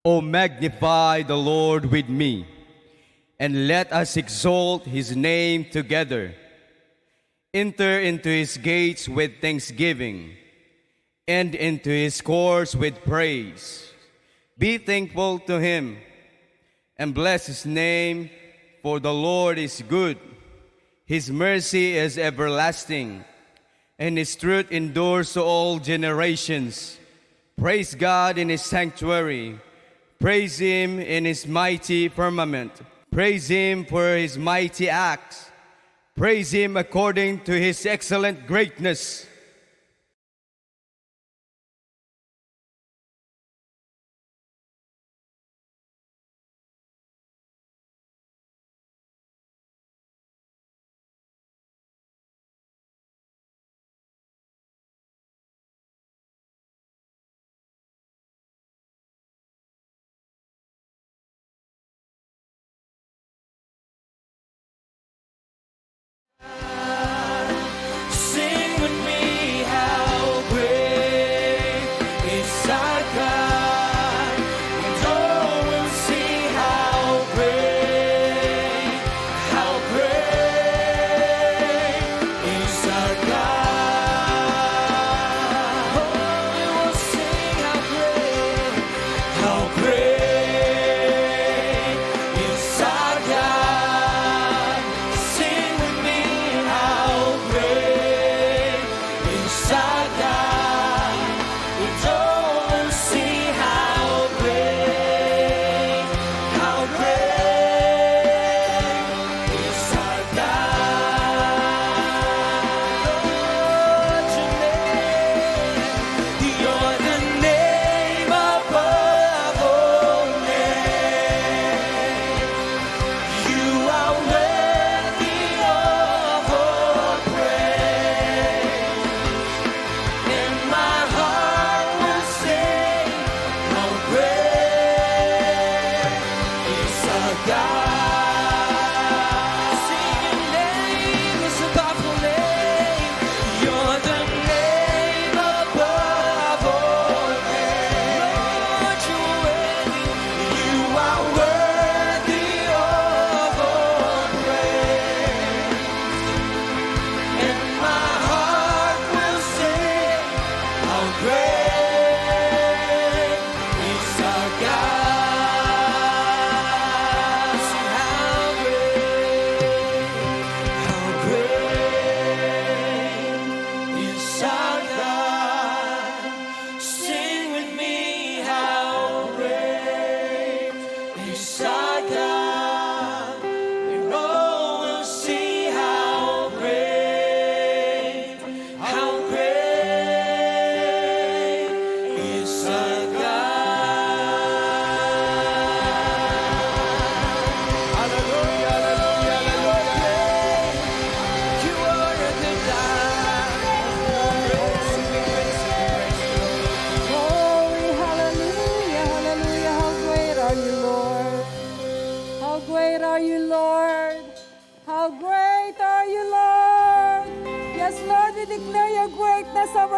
O magnify the Lord with me, and let us exalt his name together. Enter into his gates with thanksgiving, and into his courts with praise. Be thankful to him, and bless his name, for the Lord is good. His mercy is everlasting, and his truth endures to all generations. Praise God in his sanctuary. Praise him in his mighty firmament. Praise him for his mighty acts. Praise him according to his excellent greatness. Sing with me.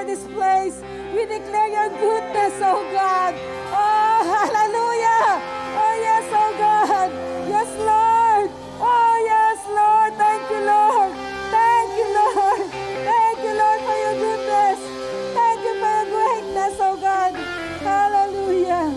over this place. We declare your goodness, oh God. Oh, hallelujah. Oh, yes, oh God. Yes, Lord. Oh, yes, Lord. Thank you, Lord. Thank you, Lord. Thank you, Lord, for your goodness. Thank you for your greatness, oh God. Hallelujah.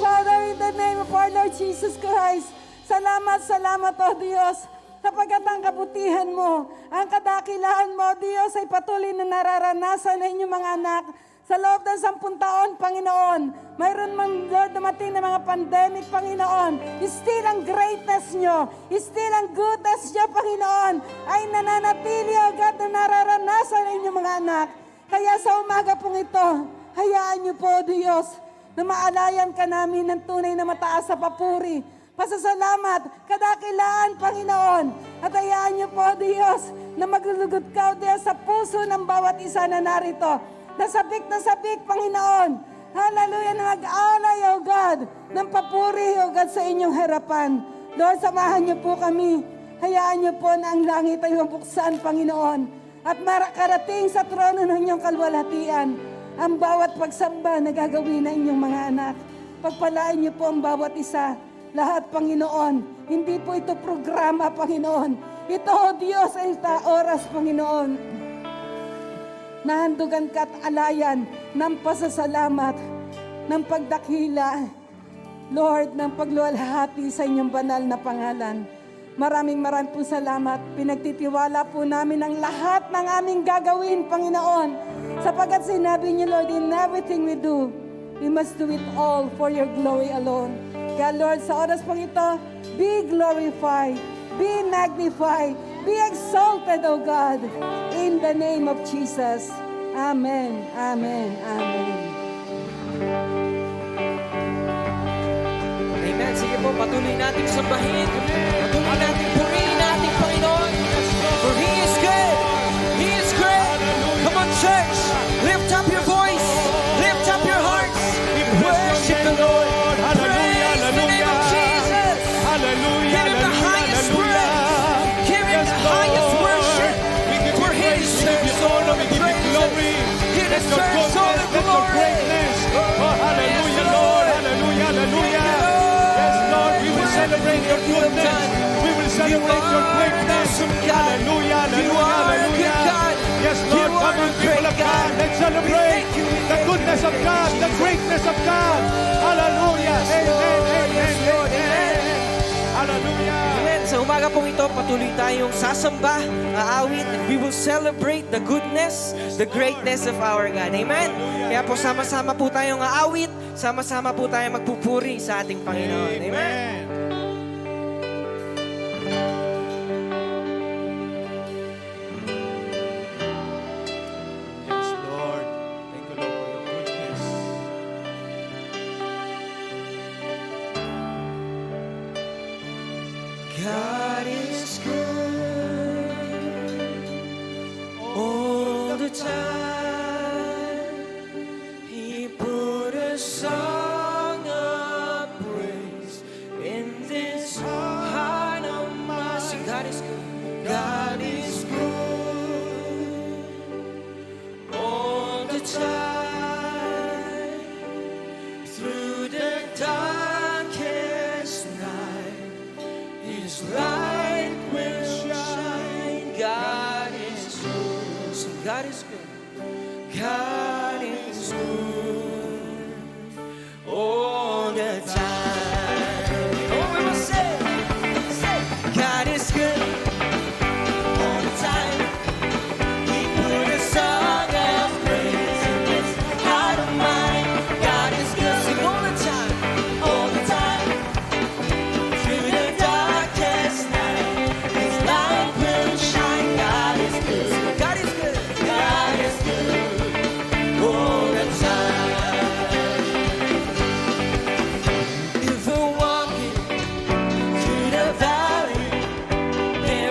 Father, in the name of our Lord Jesus Christ, salamat, salamat, O Diyos, sapagkat ang kabutihan mo, ang kadakilaan mo, Diyos, ay patuloy na nararanasan ng inyong mga anak sa loob ng 10 taon, Panginoon. Mayroon mang, Lord, dumating na mga pandemic, Panginoon. Still ang greatness nyo, still ang goodness nyo, Panginoon, ay nananatili, O God, na nararanasan ng inyong mga anak. Kaya sa umaga pong ito, hayaan niyo po, Diyos, na maalayan ka namin ng tunay na mataas sa papuri. Pasasalamat, kadakilaan, Panginoon. At hayaan niyo po, Diyos, na maglulugod ka, Diyos, sa puso ng bawat isa na narito. Na sabik, Panginoon. Hallelujah, na mag-alay, O God, ng papuri, O God, sa inyong harapan. Lord, samahan niyo po kami. Hayaan niyo po na ang langit ay mabuksan, Panginoon. At marakarating sa trono ng inyong kalwalhatian ang bawat pagsamba na gagawin ng inyong mga anak. Pagpalain niyo po ang bawat isa. Lahat, Panginoon. Hindi po ito programa, Panginoon. Ito, O Diyos, ay oras, Panginoon. Nahandugan ka at alayan ng pasasalamat, ng pagdakila, Lord, ng pagluwalhati sa inyong banal na pangalan. Maraming pong salamat. Pinagtitiwala po namin ang lahat ng aming gagawin, Panginoon. Sapagkat sinabi niyo, Lord, in everything we do, we must do it all for your glory alone. Kaya, Lord, sa oras pong ito, be glorified, be magnified, be exalted, O God, in the name of Jesus. Amen, amen, amen. Amen. Sige po, patuloy natin sambahin. Patuloy natin purihin natin, Panginoon. For He is good. He is great. Come on, church. Lift up your voice. Lift up your hearts. Worship the Lord. Praise the name of Jesus. Give Him the highest praise. Give Him the highest worship. For He deserves all of the praise. He deserves all the glory. Oh, hallelujah, Lord. Hallelujah, hallelujah. Yes, Lord, we will celebrate your goodness. We will celebrate your greatness. Hallelujah, hallelujah, hallelujah. Yes, Lord, come on, people of God. Let's celebrate the goodness of God, the greatness of God. Hallelujah. Amen, amen, amen. Hallelujah. Amen. Sa umaga pong ito, patuloy tayong sasamba, aawit, and we will celebrate the goodness, the greatness of our God. Amen. Kaya po sama-sama po tayong aawit, sama-sama po tayong magpupuri sa ating Panginoon. Amen. Yes, Lord. Thank you, Lord, for your goodness. God is good all the time. He put a song of praise in this heart of mine. Sing, God is good. God is good all the time. Through the darkest night, His light will shine. God is good. Sing, God is good. God is good all the time. Oh, we must say, God is good all the time. He put a song of praise in this heart of mine. God is good. Sing all the time, all the time. Through the darkest night, His light will shine. God is good. God is good. God is good all the time. If we're walking through the valley, there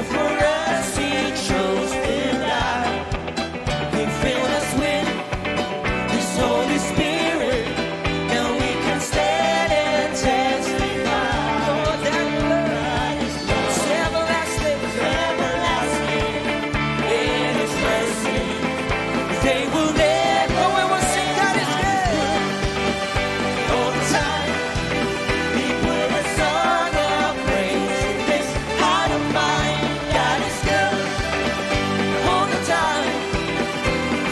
for us, He chose to die. He filled us with His Holy Spirit. Now we can stand and testify. Oh, that love is everlasting, in His mercy. They will never, we will sing, God is good. All the time, He put a song of praise in this heart of mine. God is good. All the time,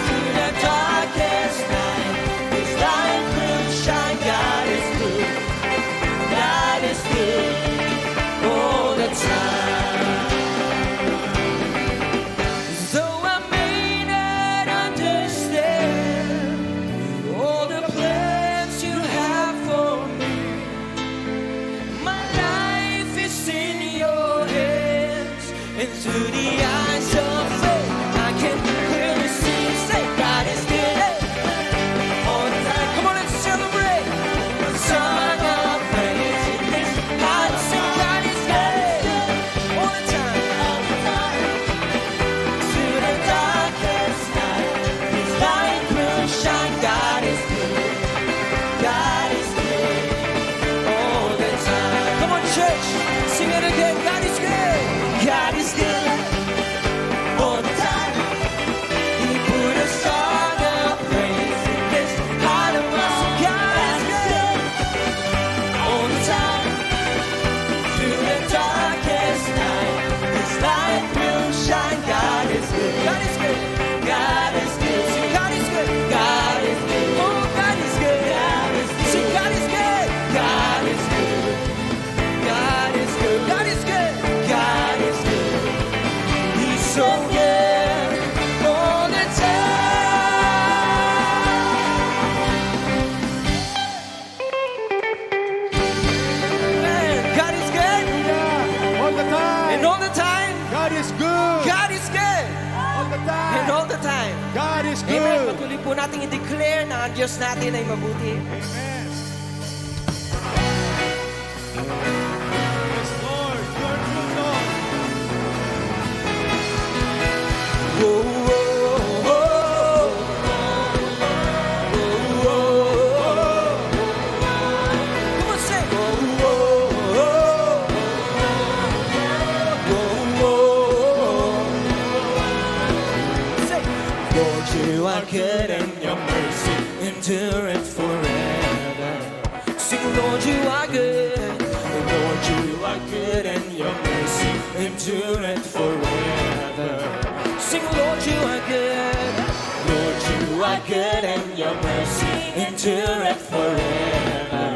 through the darkest night, His light will shine. God is good. God is good. All the time. Though I may not understand all the plans You have for me, my life is in Your hands, and through the eyes of faith, I can clearly see. Say, God is good. All the time. Come on, let's celebrate. A song of praise in this heart. Sing, God is good. All the time. Through the darkest night, His light will shine. God is good. God is good. All the time. Come on, church. Sing it again. God is good. God is good. All the time. He put a song of praise in this heart of mine. God is good. All the time. Through the darkest night, His light will shine. God is good. God is good. God is good. Sing, God is good. God is good. Oh, God is good. God is good. Sing, God is good. God is good. God is good. God is good. God is good. He's so good all the time. God is good. All the time. And all the time. God is good. God is good. All the And time. all the time. God is Amen. good. Patuloy po natin i-declare na ang Diyos natin ay mabuti. Amen. Yes, Lord. You are good, Lord. Whoa, whoa, whoa. Whoa, whoa. Come on, say. Whoa, whoa, whoa. Whoa, whoa. Say, Lord, You are good and Your mercy endureth forever. Sing, Lord, You are good. Lord, You are good and Your mercy endureth forever. Sing, Lord, You are good. Lord, You are good and Your mercy endureth forever.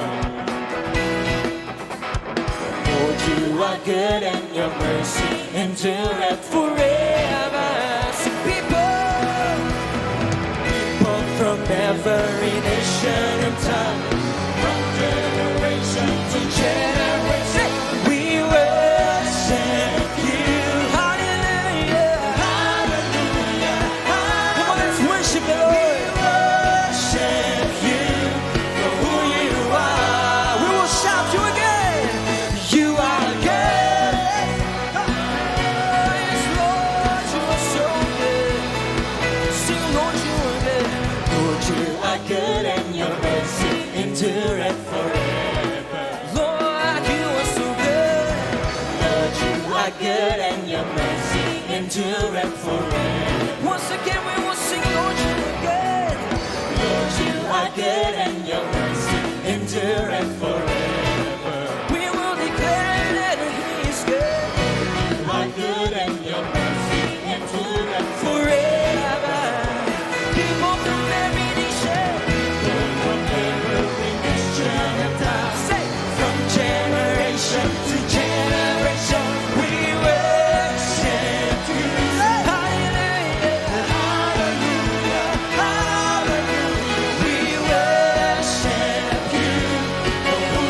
Lord, You are good and Your mercy endureth forever. Sing, people from every nation and tongue, from generation to generation, we worship You. Hallelujah, hallelujah, hallelujah. Come on, let's worship the Lord. We worship You for who You are. We will shout You again. You are good. Yes, Lord, You are so good. Sing, Lord, You are good. Lord, You are good and Your mercy endureth forever. Lord, You are so good. Lord, You are good and Your mercy endureth forever. Once again we will sing, Lord, You are good. Lord, You are good and Your mercy endureth forever. We will declare that He is good. You are good and Your mercy endureth forever. People from every nation, from every nation and tongue, say, from generation to generation, we worship You. Hallelujah, hallelujah, hallelujah. We worship You for who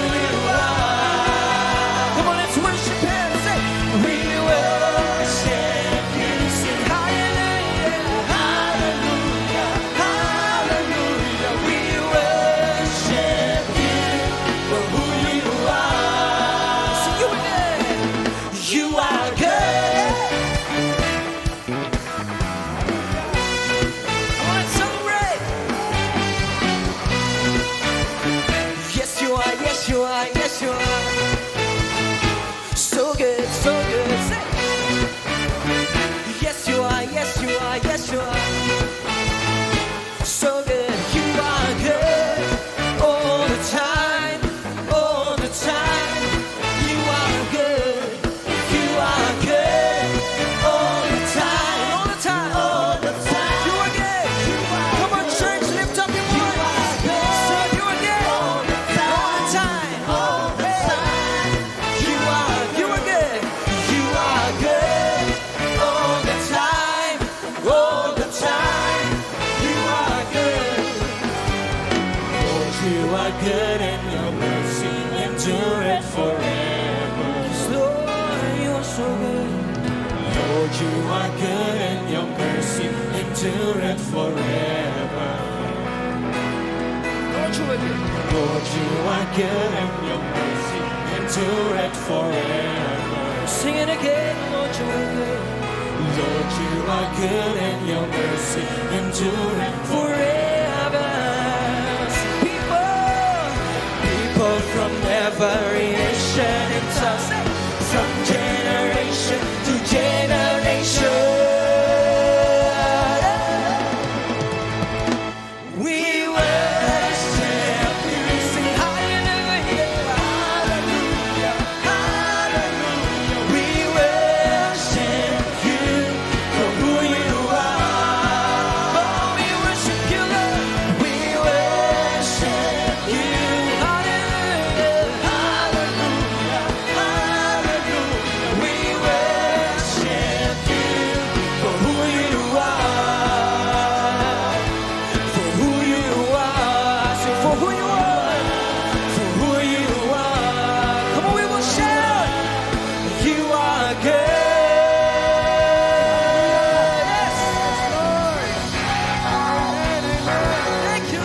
Lord, you are good and your mercy endureth forever. Lord, you are good. Lord, you are good and your mercy endureth forever. Sing it again, Lord, you are good. Lord, you are good and your mercy endureth forever. People from every nation and tongue, from generation to generation, we worship you. Sing hallelujah, hallelujah, hallelujah. We worship you for who you are. Oh, we worship you, Lord. We worship you. Hallelujah, hallelujah, hallelujah. We worship you for who you are. For who you are. Say for who you are. For who you are. Come on, we will shout. You are good. Yes, Lord. Thank you,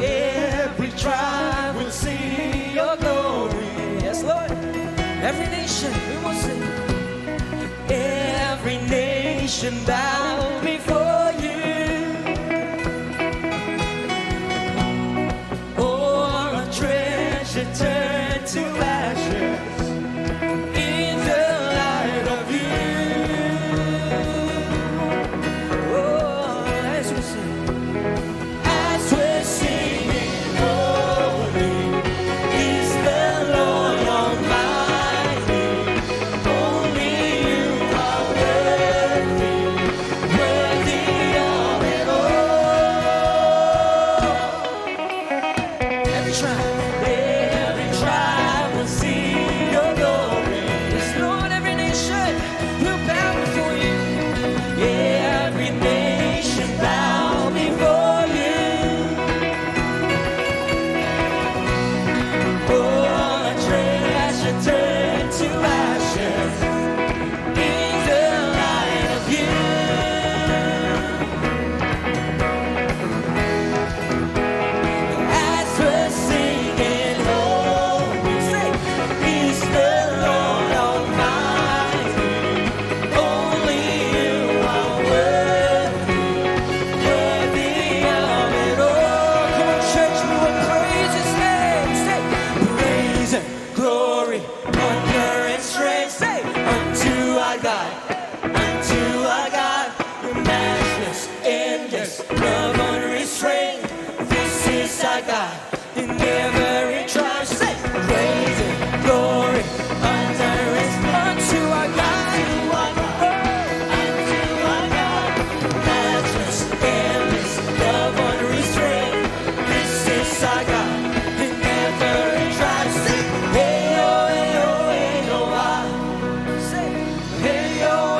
Every tribe will sing your glory. Yes, Lord. Every nation we will sing. Every nation bow before you. All our treasure turn to ashes in the light of you. Oh, as we sing. As we're singing, holy is the Lord Almighty. Only you are worthy, worthy of it all. Every tribe will sing your glory. Yes, Lord, every nation will bow before you. Every nation bow before you. All our treasure turn to ashes in the light of you. As we're singing, holy is the Lord Almighty. Only you are worthy, worthy of it all. Come on, church, we will praise His name. Say, praise and glory, honor and strength. Say, unto our God, unto our God, your matchless, endless love unrestrained. This is our God in every tribe. Say, praise and glory, honor and strength unto our God, unto our God, matchless, endless love unrestrained. This is our God in every tribe. Say, hey, oh, ah. Say, hey, oh,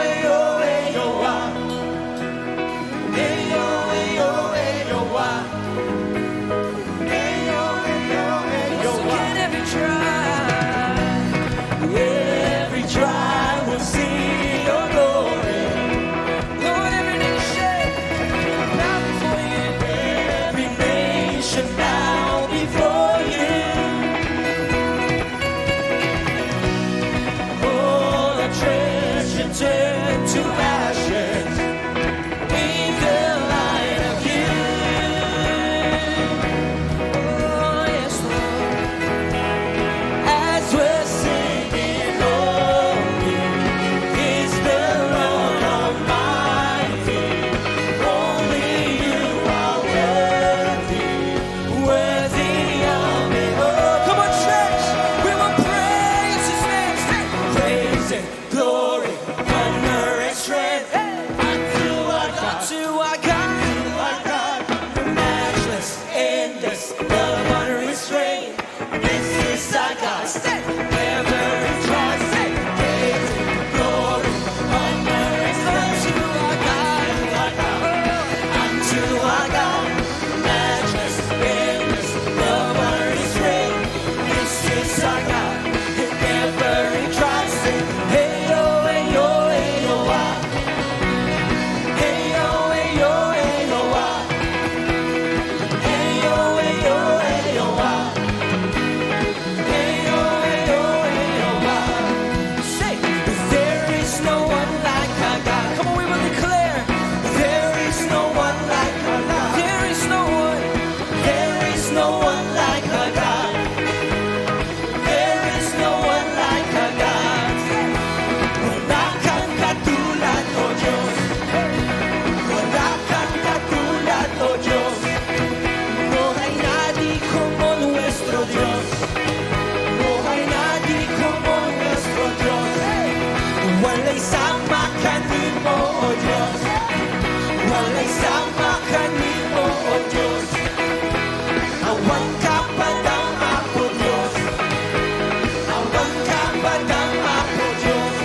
pagtama po Diyos.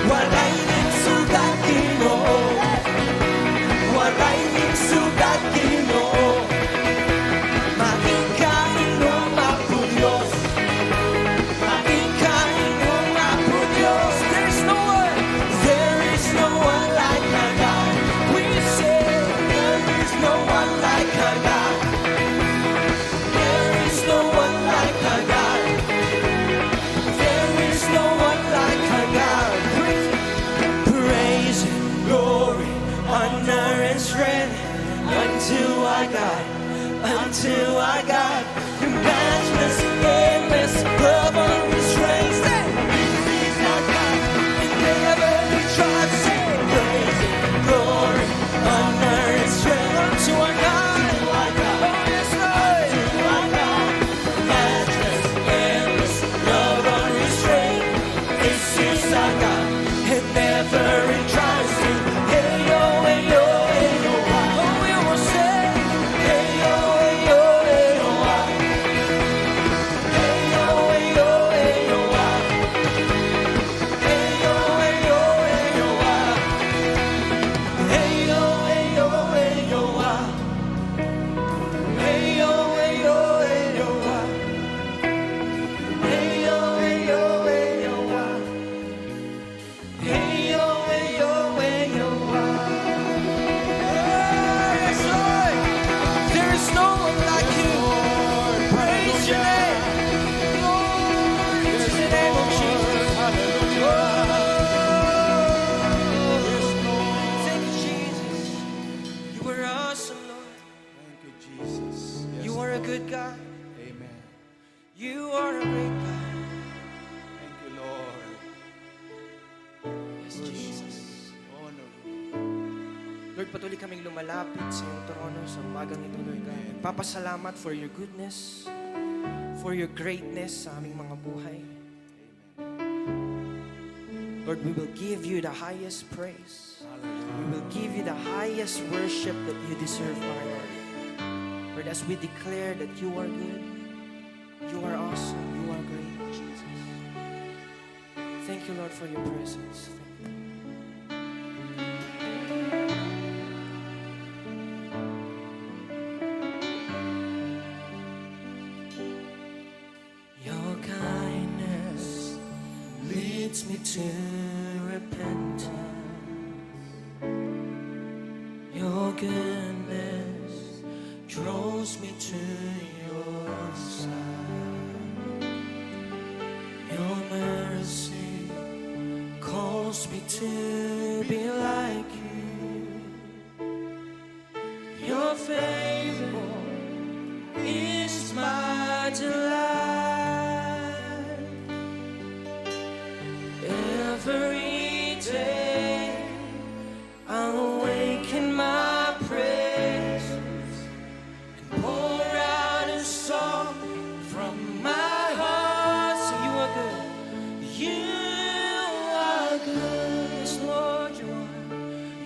Walay ning sugat Ginoo, walay ning sugat Ginoo. Maingkaingon po Diyos, maingkaingon po Diyos. There is no one like our God. We say there is no one like our God. There is no one like our God. There is no one like our God. Praise, glory, honor, and strength unto our God, unto our God. Your matchless, endless love unrestrained. This is our God, and never be tried. Say praise, glory, honor, and strength unto our God. Oh, yes, Lord. To our God. Matchless, endless love unrestrained. This is our God, and never it tries to. Hey yo, hey yo, hey yo, oh, we will say, hey yo, hey yo, hey yo, hey yo, hey yo, hey yo, hey yo, hey yo, hey yo, hey yo, hey yo, hey yo, hey yo, hey yo, hey yo, hey yo, hey yo, hey yo. Hey yo, hey yo, hey yo, yes, Lord. There is no one like you. Praise your name, Lord. It's the name of Jesus. Thank you, Jesus. You are awesome, Lord. Thank you, Jesus. Yes, You are a good God. Amen. You are a great God. Thank you, Lord. Yes, Jesus. Honor you. Lord, patuloy kaming lumalapit sa iyong trono sa umagang ito, Lord God. Papasalamat for your goodness, for your greatness sa aming mga buhay. Lord, we will give you the highest praise. We will give you the highest worship that you deserve, my Lord. Lord, as we declare that you are good, you are awesome, you are great, Jesus. Thank you, Lord, for your presence. Thank you. Your kindness leads me to repentance. Your goodness draws me to your side. Your mercy calls me to be like you. Your favor is my delight. Every day I awaken my praise and pour out a song from my heart. So you are good. You are good. Yes, Lord, you are.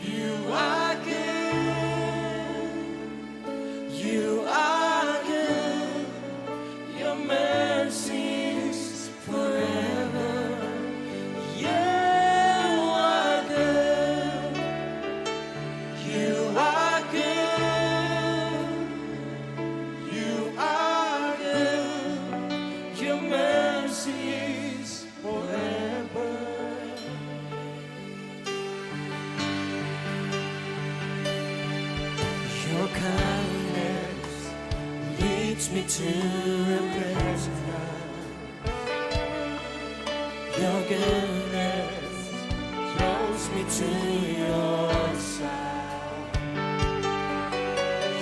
You are good. You are good. Your mercies forever. You are good. You are good. You are good. Your mercies forever. Your kindness leads me to repentance. Your goodness draws me to your side.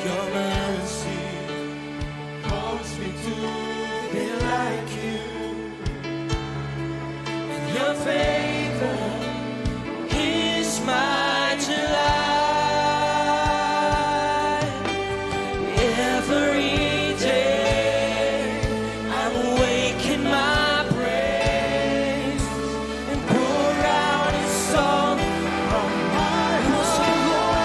Your mercy calls me to be like you. And your favor is my delight. Every day I'm awaking my praise and pour out a song from my heart.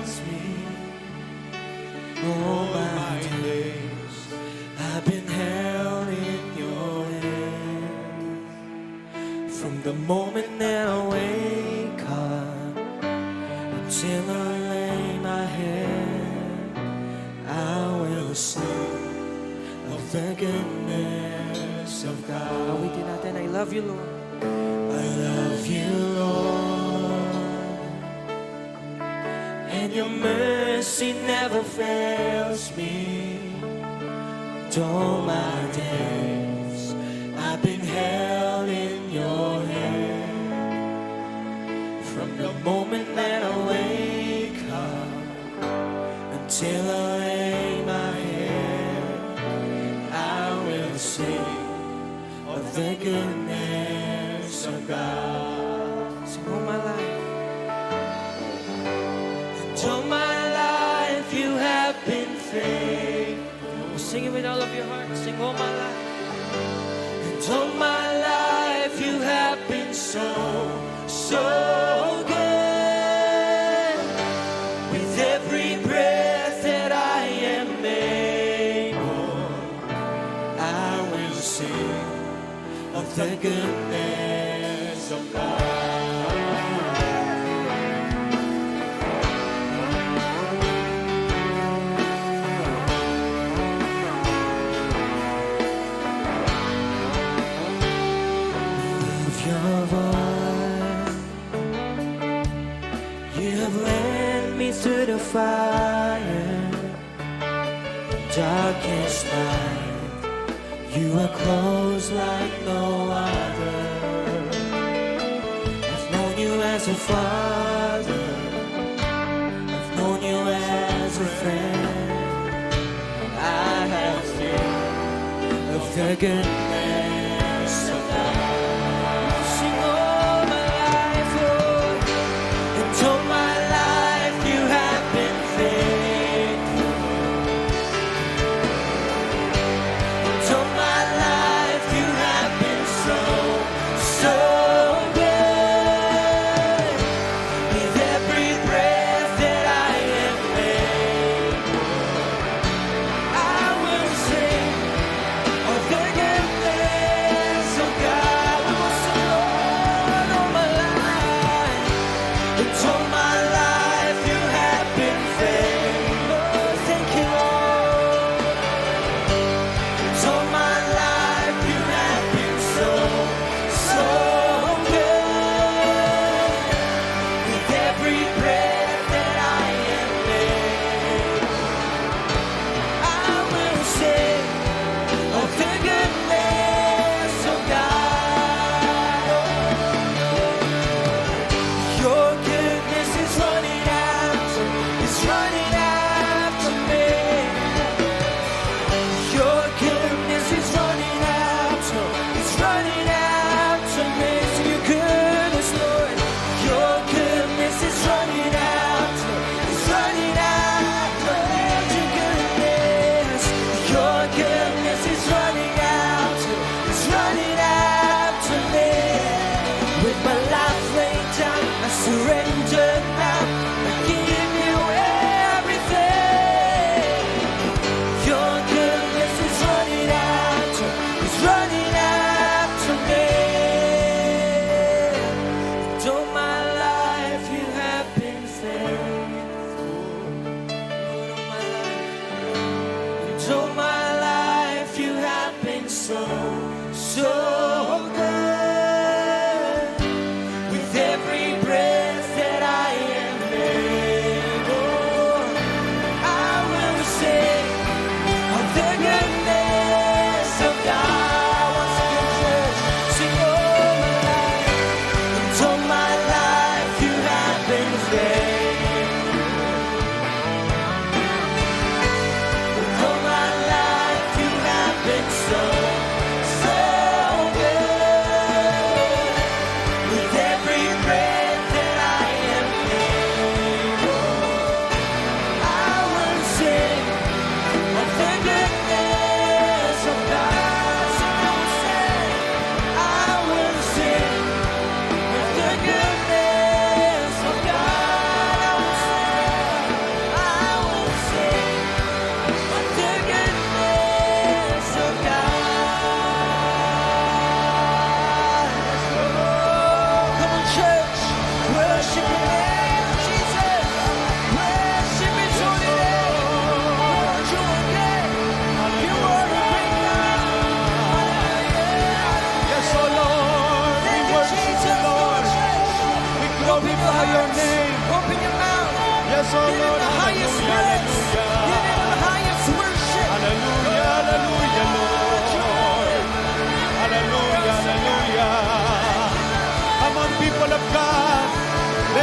fails me. All my days I've been held in your hand. From the moment that I wake up until I lay my head, I will sing of the goodness of God. Awitin natin, I love you, Lord. I love you, Lord. And your mercy never fails me. All my days I've been held in your hand. From the moment that I wake up until I lay my head, I will sing of the goodness of God. Sing all my life. And all my life you have been faithful. Sing it with all of your heart. Sing all my life. And all my life you have been so, so good. With every breath that I am able, I will sing of the goodness of God. Your voice, you have led me through the fire, darkest night. You are close like no other. I've known you as a father, I've known you as a friend. I have seen of the goodness of God. All my life you have been faithful. All my life you have been so, so good. With every breath that I am able, I will sing of the goodness of God. We will sing, Lord, all my life. It's all my life you have been faithful. Thank you, Lord. It's all my life you have been so, so good. With every breath that I am able, I will sing of the goodness of God. Your goodness is running after me. Your goodness is running after me. So your goodness, Lord, your goodness is running after me. Your goodness is running after me. With my life laid down, I surrender now. I give you everything. Your goodness is running after me. And all my life you have been faithful. Lord, all my life. And all my life you have been so, so good. With every breath that I am able, I will sing of the goodness of God. Once again, church, sing all my life. And all my life you have been faithful. And all my life you have been so, so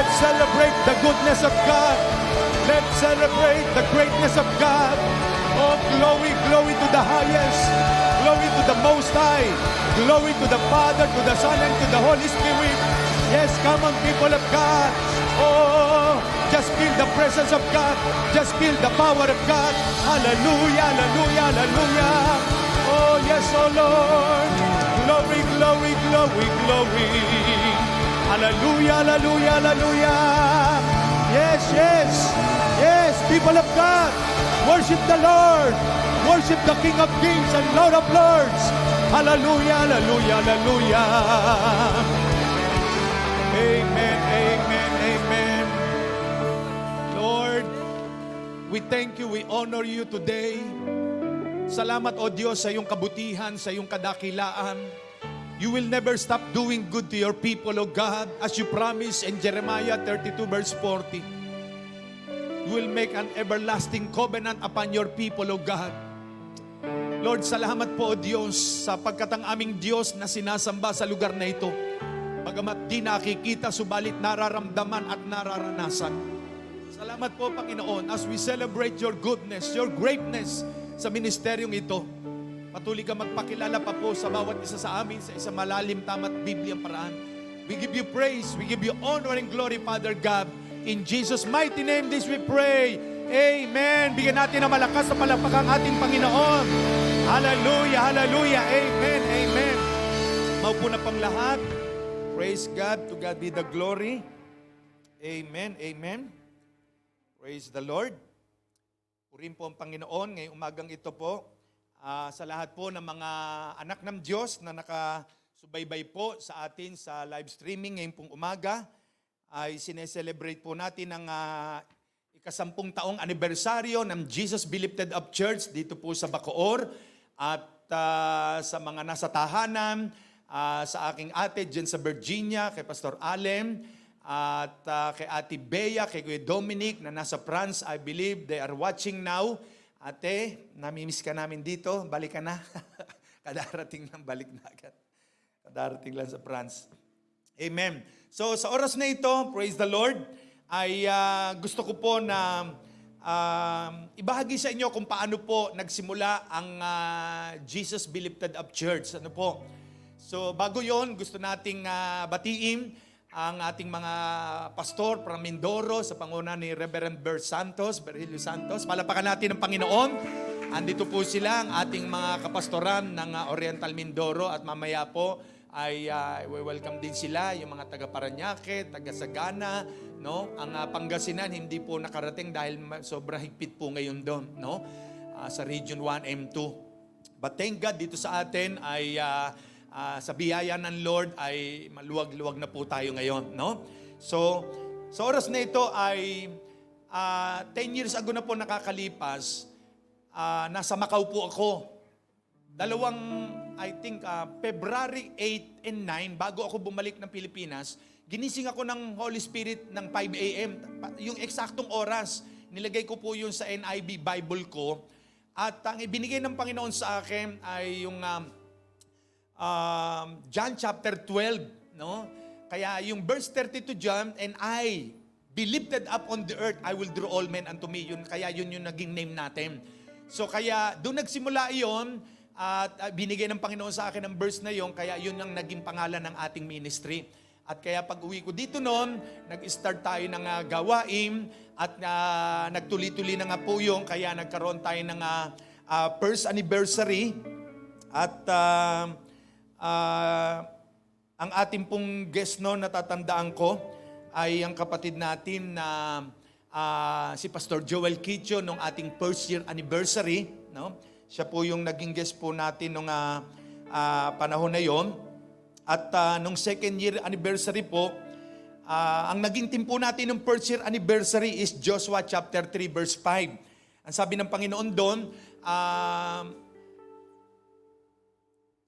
Let's celebrate the goodness of God. Let's celebrate the greatness of God. Oh, glory, glory to the highest. Glory to the Most High. Glory to the Father, to the Son, and to the Holy Spirit. Yes, come on, people of God. Oh, just feel the presence of God. Just feel the power of God. Hallelujah, hallelujah, hallelujah. Oh, yes, oh Lord. Glory, glory, glory, glory. Hallelujah, hallelujah, hallelujah. Yes, yes, yes, people of God. Worship the Lord. Worship the King of Kings and Lord of Lords. Hallelujah, hallelujah, hallelujah. Amen, amen, amen. Lord, we thank you, we honor you today. Salamat, O Diyos, sa iyong kabutihan, sa iyong kadakilaan. You will never stop doing good to your people, O God, as you promised in Jeremiah 32 verse 40. You will make an everlasting covenant upon your people, O God. Lord, salamat po, O Diyos, sapagkat ang aming Diyos na sinasamba sa lugar na ito, bagamat di nakikita, subalit nararamdaman at nararanasan. Salamat po, Panginoon, as we celebrate your goodness, your greatness sa ministeryong ito. Patuloy ka magpakilala pa po sa bawat isa sa amin sa isang malalim, tama't Bibliang paraan. We give you praise, we give you honor and glory, Father God. In Jesus' mighty name, this we pray. Amen. Bigyan natin ng malakas na palakpakan ating Panginoon. Hallelujah, hallelujah. Amen, amen. Maupo na pang lahat. Praise God. To God be the glory. Amen, amen. Praise the Lord. Purihin po ang Panginoon ngayong umagang ito po. Sa lahat po ng mga anak ng Diyos na nakasubaybay po sa atin sa live streaming ngayong pong umaga, ay sineselebrate po natin ang ika-10 taong anibersaryo ng Jesus Be Lifted Up Church dito po sa Bacoor. At sa mga nasa tahanan, sa aking ate dyan sa Virginia, kay Pastor Allen, at kay Ate Bea, kay Kuya Dominic na nasa France, I believe they are watching now. Ate, namimiss ka namin dito, balik ka na. Kadarating lang, balik na agad. Kadarating lang sa France. Amen. So sa oras na ito, praise the Lord, ay gusto ko po na ibahagi sa inyo kung paano po nagsimula ang Jesus Be Lifted Up Church. Ano po? So bago yon, gusto nating batiin ang ating mga pastor from Mindoro sa panguna ni Reverend Berhilio Santos. Palapakan natin ang Panginoon. Andito po sila, ang ating mga kapastoran ng Oriental Mindoro, at mamaya po ay welcome din sila, yung mga taga Parañaque, taga Sagana, no? Ang Pangasinan hindi po nakarating dahil sobrang higpit po ngayon doon, no? Sa Region 1 M2. But thank God dito sa atin ay sa biyaya ng Lord ay maluwag-luwag na po tayo ngayon, no? So, sa oras na ito ay 10 years ago na po nakakalipas, nasa Macau po ako. I think, February 8 and 9, bago ako bumalik ng Pilipinas, ginising ako ng Holy Spirit ng 5 a.m. Yung eksaktong oras, nilagay ko po yun sa NIV Bible ko. At ang ibinigay ng Panginoon sa akin ay yung John chapter 12, no? Kaya yung verse 32 John, and I be lifted up on the earth, I will draw all men unto me. Kaya yun yung naging name natin. So kaya doon nagsimula iyon, at binigay ng Panginoon sa akin ang verse na yon, kaya yun ang naging pangalan ng ating ministry. At kaya pag uwi ko dito noon, nag-start tayo ng gawain at nagtuloy-tuloy na nga po yung, kaya nagkaroon tayo ng first anniversary. At ang ating pong guest noon, natatandaan ko, ay ang kapatid natin na si Pastor Joel Kitcho nung ating first year anniversary, no? Siya po yung naging guest po natin nung panahon na yon. At nung second year anniversary po, ang naging team po natin nung first year anniversary is Joshua chapter 3 verse 5. Ang sabi ng Panginoon doon,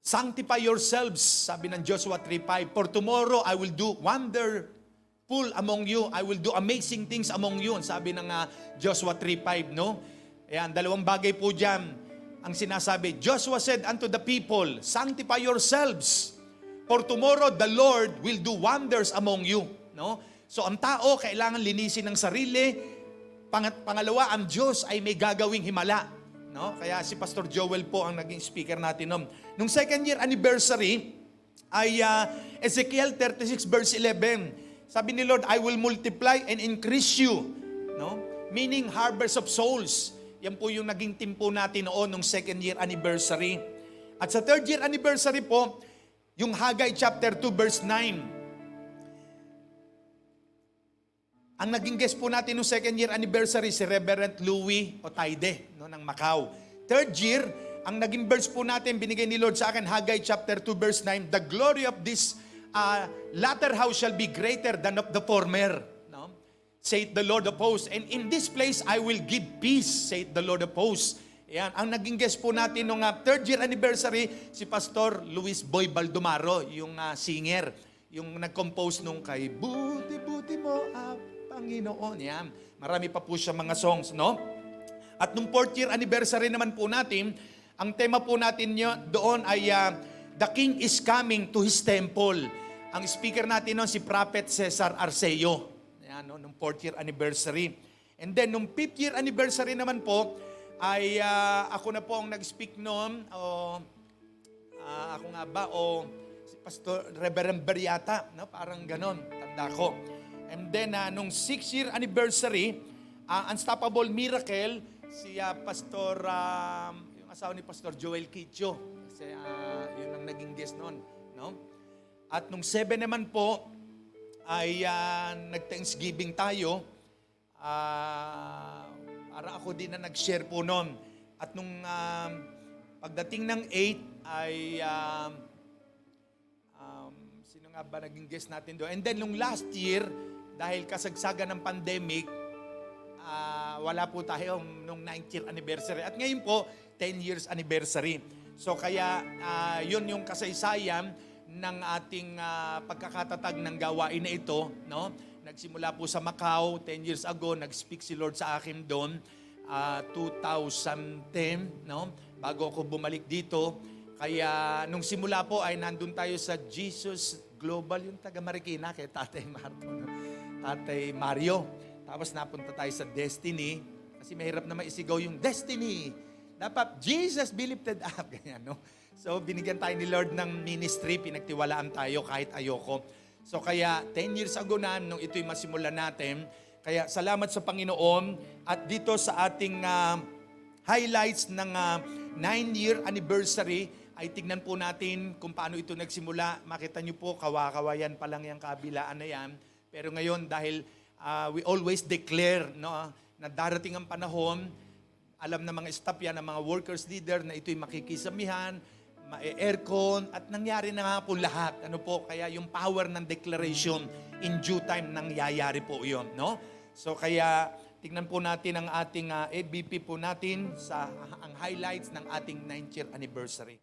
sanctify yourselves, sabi ng Joshua 3:5, for tomorrow I will do wonderful among you, I will do amazing things among you, sabi ng Joshua 3:5, no? Ayan, dalawang bagay po dyan. Ang sinasabi, Joshua said unto the people, sanctify yourselves, for tomorrow the Lord will do wonders among you. No? So ang tao kailangan linisin ng sarili. Pangalawa, ang Diyos ay may gagawing himala. No? Kaya si Pastor Joel po ang naging speaker natin noon. Nung second year anniversary ay Ezekiel 36 verse 11. Sabi ni Lord, I will multiply and increase you. No? Meaning harvest of souls. Yan po yung naging team po natin noon nung second year anniversary. At sa third year anniversary po, yung Haggai chapter 2 verse 9. Ang naging guest po natin nung second year anniversary si Reverend Louis Otaide, no, ng Macau. Third year, ang naging verse po natin, binigay ni Lord sa akin, Haggai chapter 2 verse 9, the glory of this latter house shall be greater than of the former. No? Saith the Lord of hosts. And in this place I will give peace, saith the Lord of hosts. Yan. Ang naging guest po natin nung third year anniversary, si Pastor Luis Boy Baldomaro, yung singer, yung nag-compose nung kay Buti-buti mo, Panginoon. Yan. Marami pa po siya mga songs, no? At nung fourth year anniversary naman po natin, ang tema po natin doon ay The King is Coming to His Temple. Ang speaker natin noon si Prophet Cesar Arceo. Yan, no? Nung fourth year anniversary. And then, nung fifth year anniversary naman po, ay ako na po ang nag-speak noon. Ako nga ba? O si Pastor Reverend Beriata. No? Parang ganon. Tanda ko. And then, nung 6th year anniversary, Unstoppable Miracle, si Pastor, yung asawa ni Pastor Joel Kicho. Kasi yun ang naging guest noon. No? At nung 7 naman po, ay nag-Thanksgiving tayo. Para ako din na nag-share po noon. At nung pagdating ng 8, ay sino nga ba naging guest natin doon? And then nung last year, dahil kasagsagan ng pandemic, wala po tayo nung 9th year anniversary. At ngayon po, 10 years anniversary. So kaya yun yung kasaysayan ng ating pagkakatatag ng gawain na ito. No? Nagsimula po sa Macau 10 years ago, nag-speak si Lord sa akin doon, 2010, no? Bago ako bumalik dito. Kaya nung simula po ay nandun tayo sa Jesus Global, yung taga Marikina, kay Tatay Marto, no? Tatay Mario. Tapos napunta tayo sa Destiny, kasi mahirap na maisigaw yung Destiny. Dapat Jesus be lifted up. Ganyan, no? So binigyan tayo ni Lord ng ministry, pinagtiwalaan tayo kahit ayoko. So kaya 10 years ago na, nung ito'y masimulan natin, kaya salamat sa Panginoon. At dito sa ating highlights ng 9-year anniversary, ay tignan po natin kung paano ito nagsimula. Makita nyo po, kawayan pa lang yung kabilaan na yan. Pero ngayon, dahil we always declare, no, na darating ang panahon, alam na mga staff yan, ng mga workers leader, na ito'y makikisamihan, ma-aircon, at nangyari na nga po lahat. Ano po, kaya yung power ng declaration, in due time, nangyayari po yun. No? So kaya, tignan po natin ang ating ABP po natin sa ang highlights ng ating 9th year anniversary.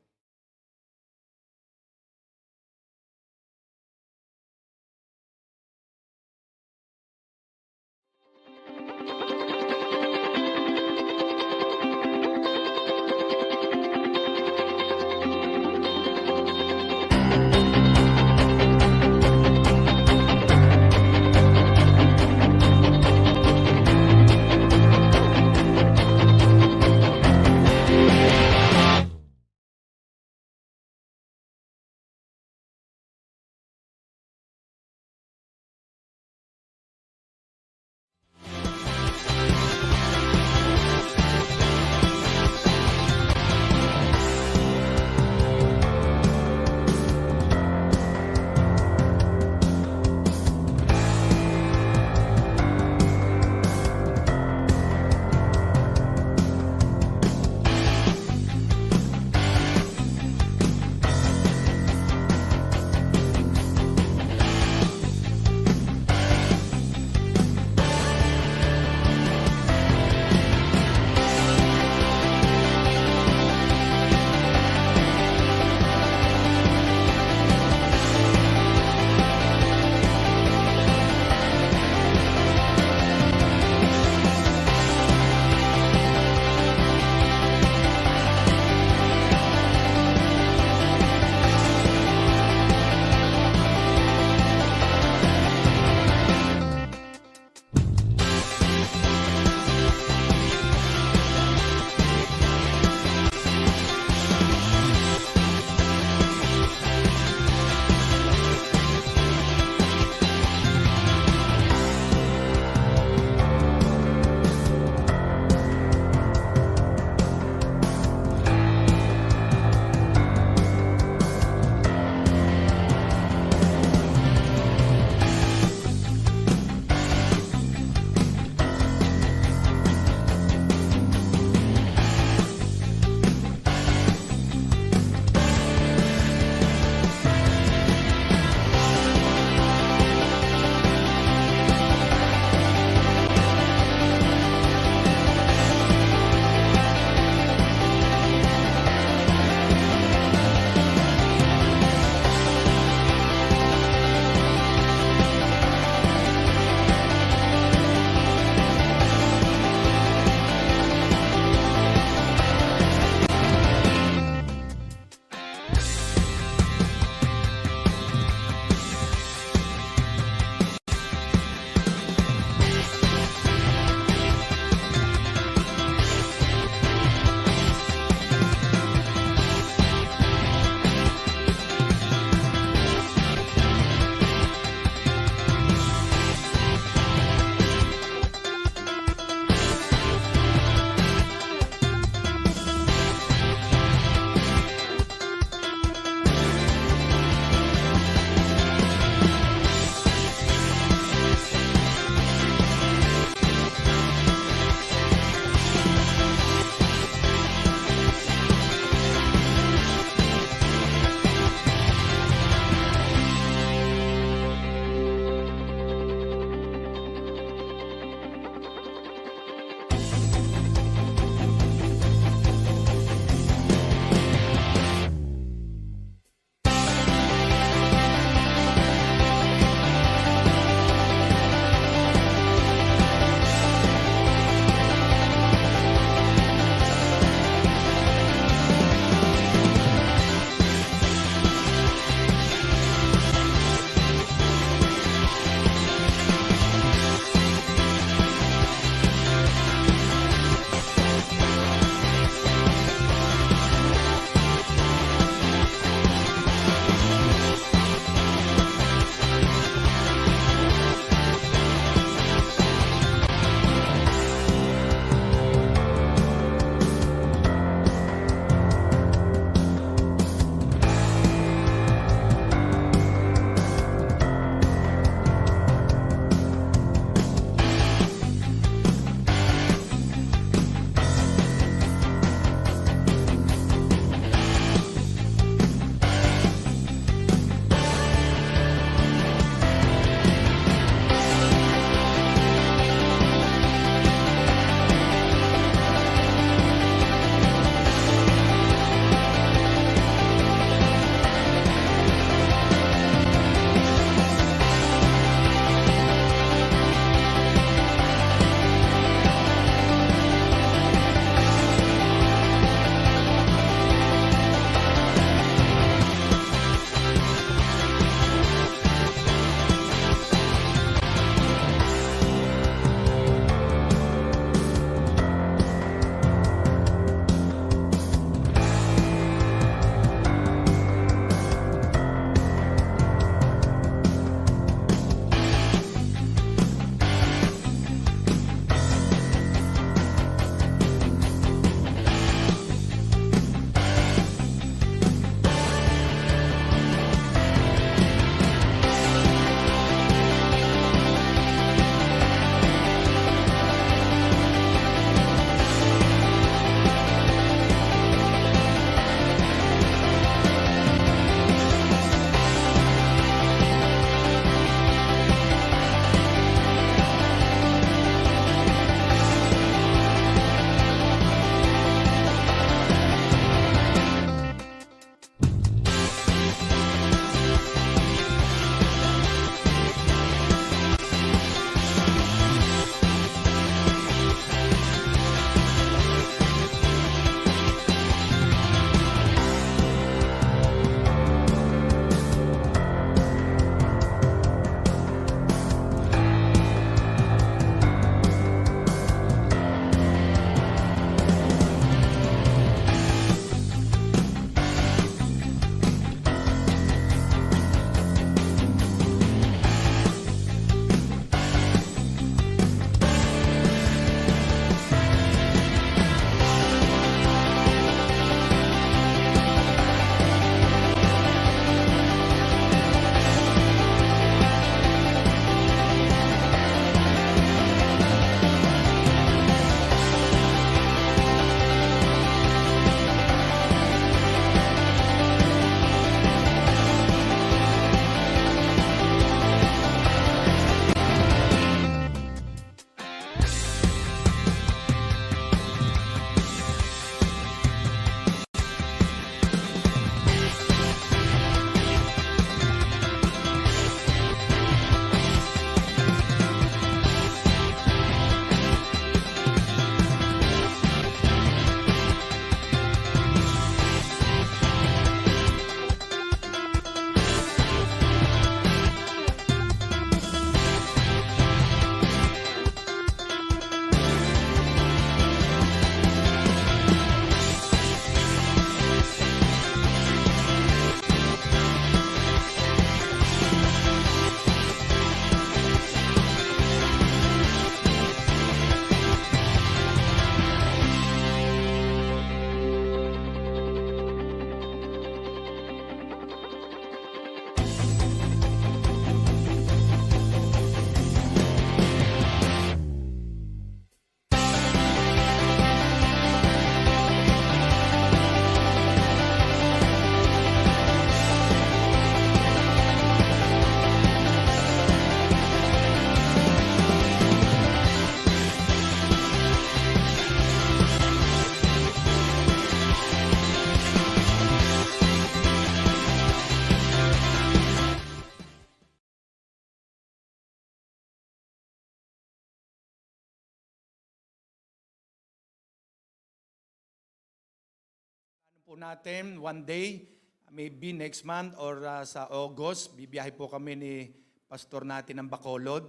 po natin, one day, maybe next month or sa August, bibiyahe po kami ni pastor natin ng Bacolod,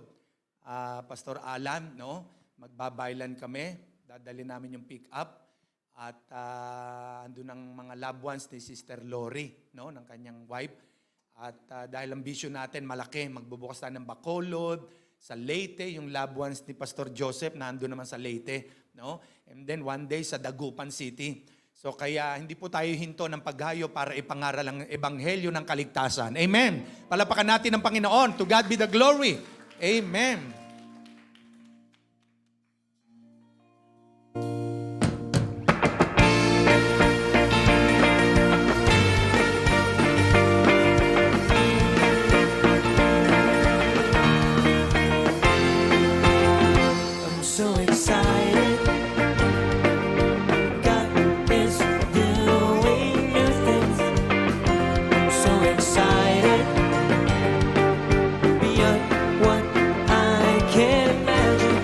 Pastor Alan, no? Magbabaylan kami, dadali namin yung pick up at andun ang mga loved ones ni Sister Lori, no? Ng kanyang wife. At dahil ang vision natin malaki, magbubukas tayo ng Bacolod, sa Leyte, yung loved ones ni Pastor Joseph, nandun naman sa Leyte, no? And then one day sa Dagupan City. So kaya hindi po tayo hinto ng paghayo para ipangaral ang ebanghelyo ng kaligtasan. Amen. Palapakan natin ang Panginoon. To God be the glory. Amen. I'm so excited. God is doing new things. I'm so excited. Beyond what I can imagine.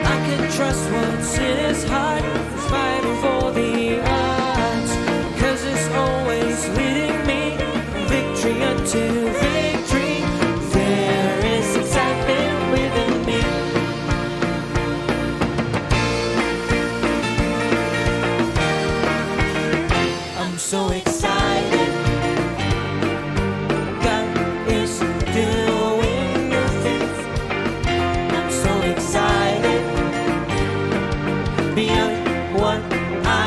I can trust what's in His heart in spite of all the odds. 'Cause it's always leading me from victory unto victory. There is excitement within me. I'm so excited. God is doing new things. I'm so excited. Beyond what I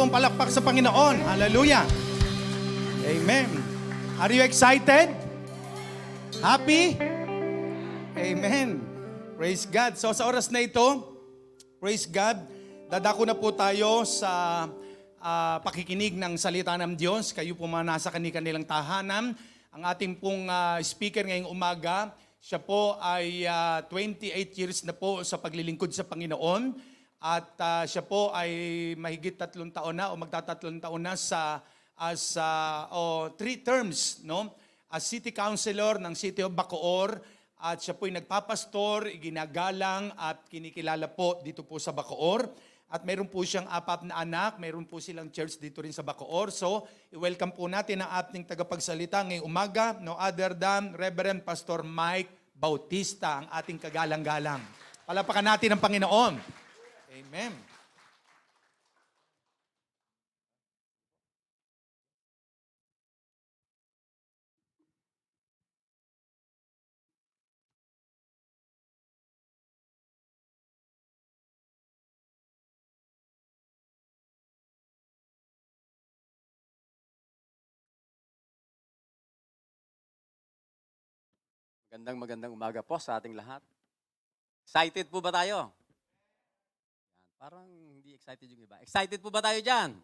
mong palakpak sa Panginoon. Hallelujah. Amen. Are you excited? Happy? Amen. Praise God. So sa oras na ito, praise God, dadako na po tayo sa pakikinig ng salita ng Diyos. Kayo po mga nasa kanilang tahanan. Ang ating pong speaker ngayong umaga, siya po ay 28 years na po sa paglilingkod sa Panginoon. At siya po ay mahigit 3 taon na o magtatatlong taon na as 3 terms, no? As city councilor ng City of Bacoor. At siya po ay nagpapastor, ginagalang at kinikilala po dito po sa Bacoor. At mayroon po siyang 4 na anak, mayroon po silang church dito rin sa Bacoor. So, i-welcome po natin ang ating tagapagsalita ngayong umaga, no other than Reverend Pastor Mike Bautista, ang ating kagalang-galang. Palapakan natin ang Panginoon. Amen. Magandang umaga po sa ating lahat. Excited po ba tayo? Yan, parang hindi excited yung iba. Excited po ba tayo dyan?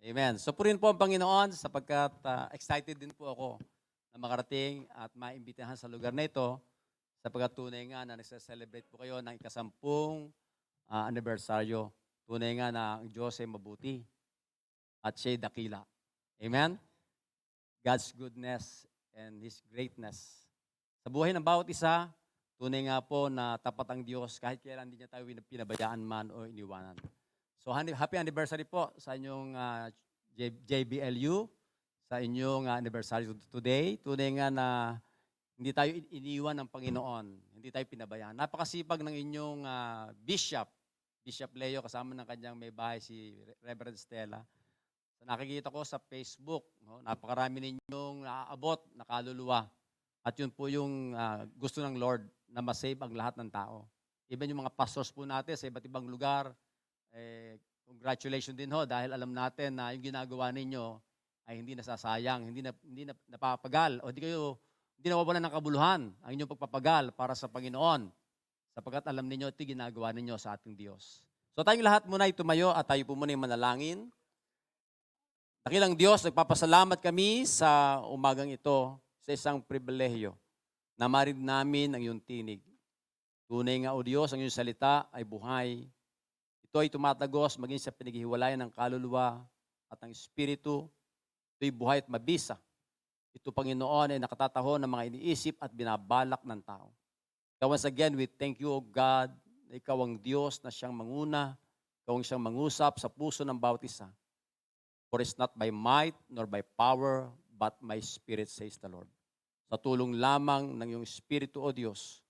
Amen. So purin po ang Panginoon sapagkat excited din po ako na makarating at maimbitahan sa lugar na ito sapagkat tunay nga na nagsa-celebrate po kayo ng ika-10 anibersaryo. Tunay nga na ang Diyos ay mabuti at siya'y dakila. Amen? God's goodness and His greatness. Sa buhay ng bawat isa, tunay nga po na tapat ang Diyos kahit kailan hindi niya tayo pinabayaan man o iniwanan. So happy anniversary po sa inyong JBLU, sa inyong anniversary today. Tunay nga na hindi tayo iniwan ng Panginoon, hindi tayo pinabayaan. Napakasipag ng inyong Bishop Leo, kasama ng kanyang may bahay si Reverend Stella. So, nakikita ko sa Facebook, no, napakarami ninyong naaabot, nakaluluwa. At yun po yung gusto ng Lord na masave ang lahat ng tao. Even yung mga pastors po natin sa iba't ibang lugar, congratulations din ho dahil alam natin na yung ginagawa ninyo ay hindi nasasayang, hindi napapagal o hindi nawawalan ng kabuluhan ang inyong pagpapagal para sa Panginoon sapagkat alam ninyo ito ginagawa ninyo sa ating Diyos. So tayong lahat muna ay tumayo at tayo po muna yung manalangin. Dakilang Diyos, nagpapasalamat kami sa umagang ito sa isang pribilehyo na marinig namin ang iyong tinig. Tunay nga o Diyos, ang iyong salita ay buhay. Ito ay tumatagos maging sa pinaghihiwalayan ng kaluluwa at ng espiritu. Ito'y buhay at mabisa. Ito, Panginoon, ay nakatataho ng mga iniisip at binabalak ng tao. So once again, we thank you, O God, na ikaw ang Diyos na siyang manguna, ikaw ang siyang mangusap sa puso ng bawat isa. For it's not by might nor by power, but my spirit, says the Lord. Sa tulong lamang ng iyong Espiritu, O Diyos,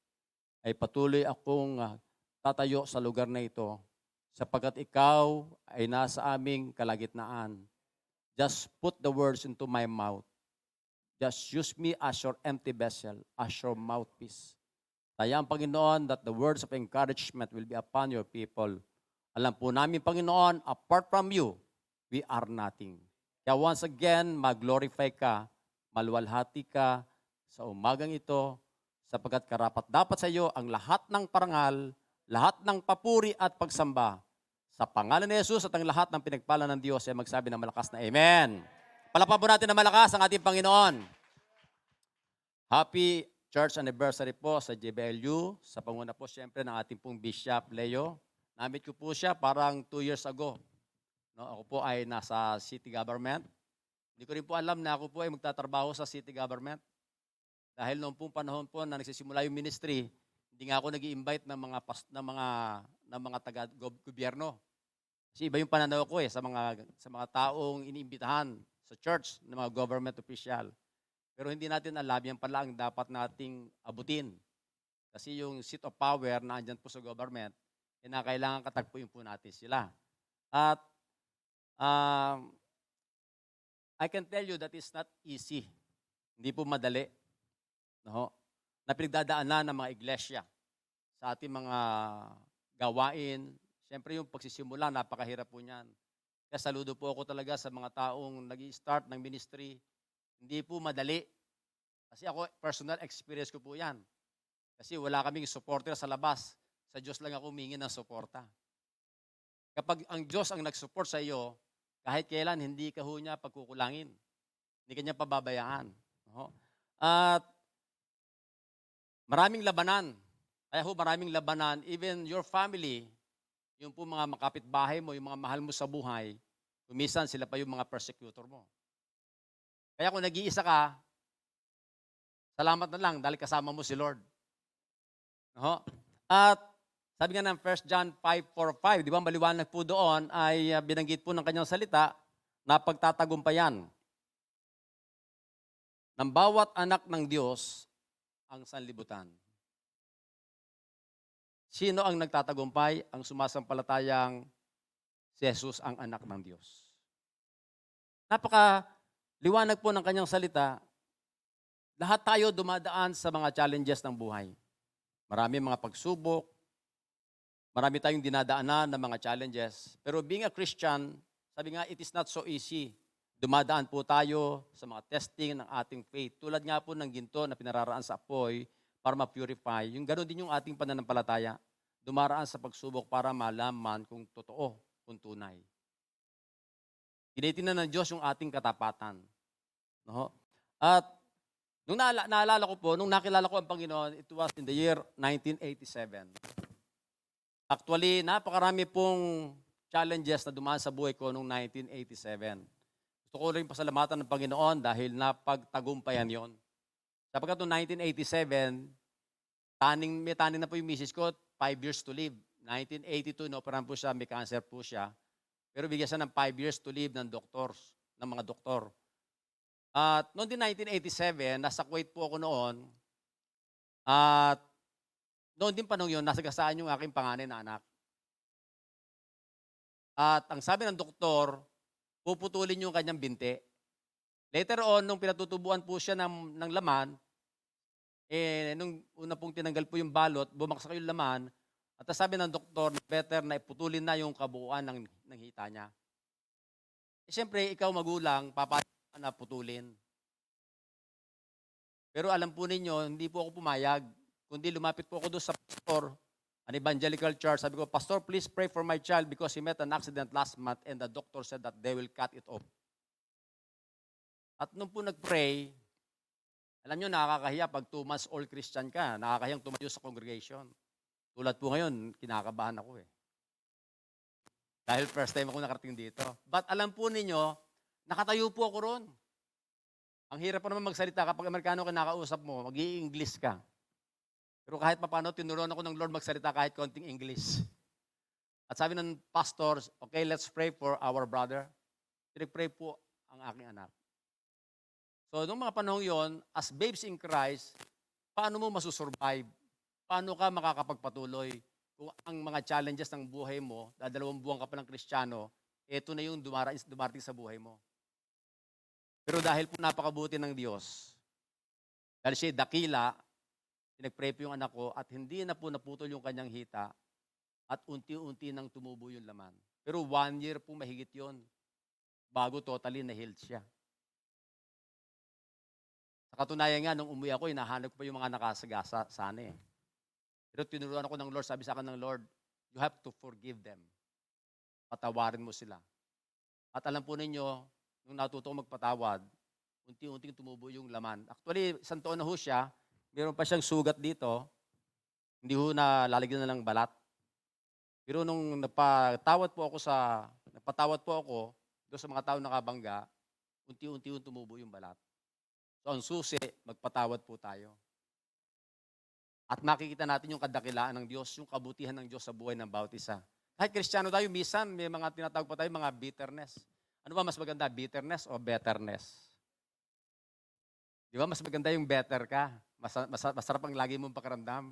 ay patuloy akong tatayo sa lugar na ito sapagkat ikaw ay nasa aming kalagitnaan. Just put the words into my mouth. Just use me as your empty vessel, as your mouthpiece. Tayang Panginoon that the words of encouragement will be upon your people. Alam po namin, Panginoon, apart from you, we are nothing. Kaya once again, mag-glorify ka, maluwalhati ka sa umagang ito, sapagkat karapat dapat sa iyo ang lahat ng parangal, lahat ng papuri at pagsamba. Sa pangalan ni Jesus at ang lahat ng pinagpala ng Diyos ay magsabi ng malakas na Amen. Palapakan po natin ng malakas ang ating Panginoon. Happy church anniversary po sa JBLU. Sa panguna po siyempre ng ating pong Bishop Leo. Namit ko po siya parang 2 years ago. No, ako po ay nasa city government. Hindi ko rin po alam na ako po ay magtatrabaho sa city government. Dahil noong pong panahon po na nagsisimula yung ministry, hindi nga ako nag-i-invite ng mga taga-gobyerno. Kasi iba yung pananaw ko sa mga taong iniimbitahan sa church ng mga government official. Pero hindi natin alam yan pala ang dapat nating abutin. Kasi yung seat of power na andyan po sa government, kailangan katagpuin po natin sila. At I can tell you that it's not easy. Hindi po madali. No? Na pinagdadaanan ng mga iglesia sa ating mga gawain. Siyempre yung pagsisimula, napakahirap po niyan. Kaya saludo po ako talaga sa mga taong nag-i-start ng ministry. Hindi po madali. Kasi ako, personal experience ko po yan. Kasi wala kaming supporter sa labas. Sa Diyos lang ako humingi ng suporta. Kapag ang Diyos ang nag-support sa iyo, kahit kailan hindi ka ho niya pagkukulangin. Hindi ka niya pababayaan. No? At maraming labanan. Kaya ho maraming labanan. Even your family, yung po mga makapitbahay mo, yung mga mahal mo sa buhay, kumisan sila pa yung mga persecutor mo. Kaya kung nag-iisa ka, salamat na lang dahil kasama mo si Lord. No? At sabi nga ng 1 John 5:4-5, di ba maliwanag po doon ay binanggit po ng kanyang salita na pagtatagumpayan ng bawat anak ng Diyos ang sanlibutan. Sino ang nagtatagumpay? Ang sumasampalatayang si Jesus ang anak ng Diyos. Napaka-liwanag po ng kanyang salita. Lahat tayo dumadaan sa mga challenges ng buhay. Marami mga pagsubok, marami tayong dinadaanan ng mga challenges. Pero being a Christian, sabi nga, it is not so easy. Dumadaan po tayo sa mga testing ng ating faith. Tulad nga po ng ginto na pinararaan sa apoy para ma-purify. Yung gano'n din yung ating pananampalataya. Dumaraan sa pagsubok para malaman kung totoo, kung tunay. Tinitingnan ng Diyos yung ating katapatan. No? At nung naalala ko po, nung nakilala ko ang Panginoon, it was in the year 1987. Actually, napakarami pong challenges na dumaan sa buhay ko noong 1987. Gusto ko rin pasalamatan ng Panginoon dahil napagtagumpayan yon. Sapagkat noong 1987, may taning na po yung misis ko, 5 years to live. 1982, inoperan po siya, may cancer po siya. Pero bigyan siya ng 5 years to live ng mga doktor. At noong din 1987, nasa Kuwait po ako noon. At noon din panong yun, nasagasaan yung aking panganay na anak. At ang sabi ng doktor, puputulin yung kanyang binti. Later on, nung pinatutubuan po siya ng laman, nung una pong tinanggal po yung balot, bumaksak yung laman, at sabi ng doktor, better na iputulin na yung kabuuan ng hita niya. Siyempre, ikaw magulang, papayag na putulin. Pero alam po ninyo, hindi po ako pumayag. Kundi lumapit po ako doon sa pastor, an evangelical church. Sabi ko, Pastor, please pray for my child because he met an accident last month and the doctor said that they will cut it off. At nung po nag-pray, alam nyo, nakakahiya pag 2 months old Christian ka, nakakahiyang tumayo sa congregation. Tulad po ngayon, kinakabahan ako eh. Dahil first time ako nakarating dito. But alam po ninyo, nakatayo po ako ron. Ang hirap pa naman magsalita kapag Amerikano ka nakausap mo, mag-i-English ka. Pero kahit paano, tinuruan ako ng Lord magsalita kahit konting English. At sabi ng pastor, okay, let's pray for our brother. Pinag-pray po ang aking anak. So, nung mga panahon yon, as babes in Christ, paano mo masusurvive? Paano ka makakapagpatuloy? Kung ang mga challenges ng buhay mo, 2 buwan ka pa ng Kristiyano, ito na yung dumarating sa buhay mo. Pero dahil po napakabuti ng Diyos, dahil siya dakila, pinag-pray po yung anak ko at hindi na po naputol yung kanyang hita at unti-unti nang tumubo yung laman. Pero 1 year po mahigit yon bago totally na-healed siya. Sa katunayan nga, nung umuwi ako, hinahanap ko pa yung mga nakasagasa sana eh. Pero tinuruan ako ng Lord, sabi sa akin ng Lord, you have to forgive them. Patawarin mo sila. At alam po ninyo, nung natuto ko magpatawad, unti-unting tumubo yung laman. Actually, 1 taon na ho siya, meron pa siyang sugat dito, hindi ho na lalagyan na ng balat. Pero nung napatawad po ako doon sa mga tao nakabangga, unti-unti tumubo yung balat. So ang susi, magpatawad po tayo. At makikita natin yung kadakilaan ng Diyos, yung kabutihan ng Diyos sa buhay ng bawat isa. Kahit Kristiyano tayo, minsan may mga tinatawag pa tayo, mga bitterness. Ano ba mas maganda, bitterness o betterness? Di ba, mas maganda yung better ka. Masarap ang lagi mong pakiramdam.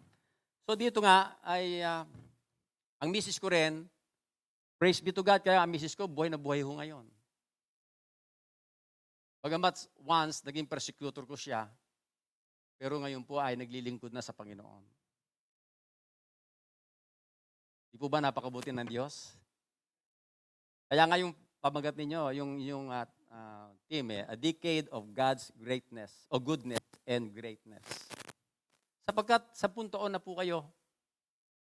So dito nga, ay ang misis ko rin, praise be to God, kaya ang misis ko, buhay na buhay ho ngayon. Bagamat once, naging persecutor ko siya, pero ngayon po ay naglilingkod na sa Panginoon. Di po ba napakabuti ng Diyos? Kaya nga yung pamagat ninyo, yung team, A Decade of God's Greatness, o Goodness and Greatness. Sapagkat 10 taon na po kayo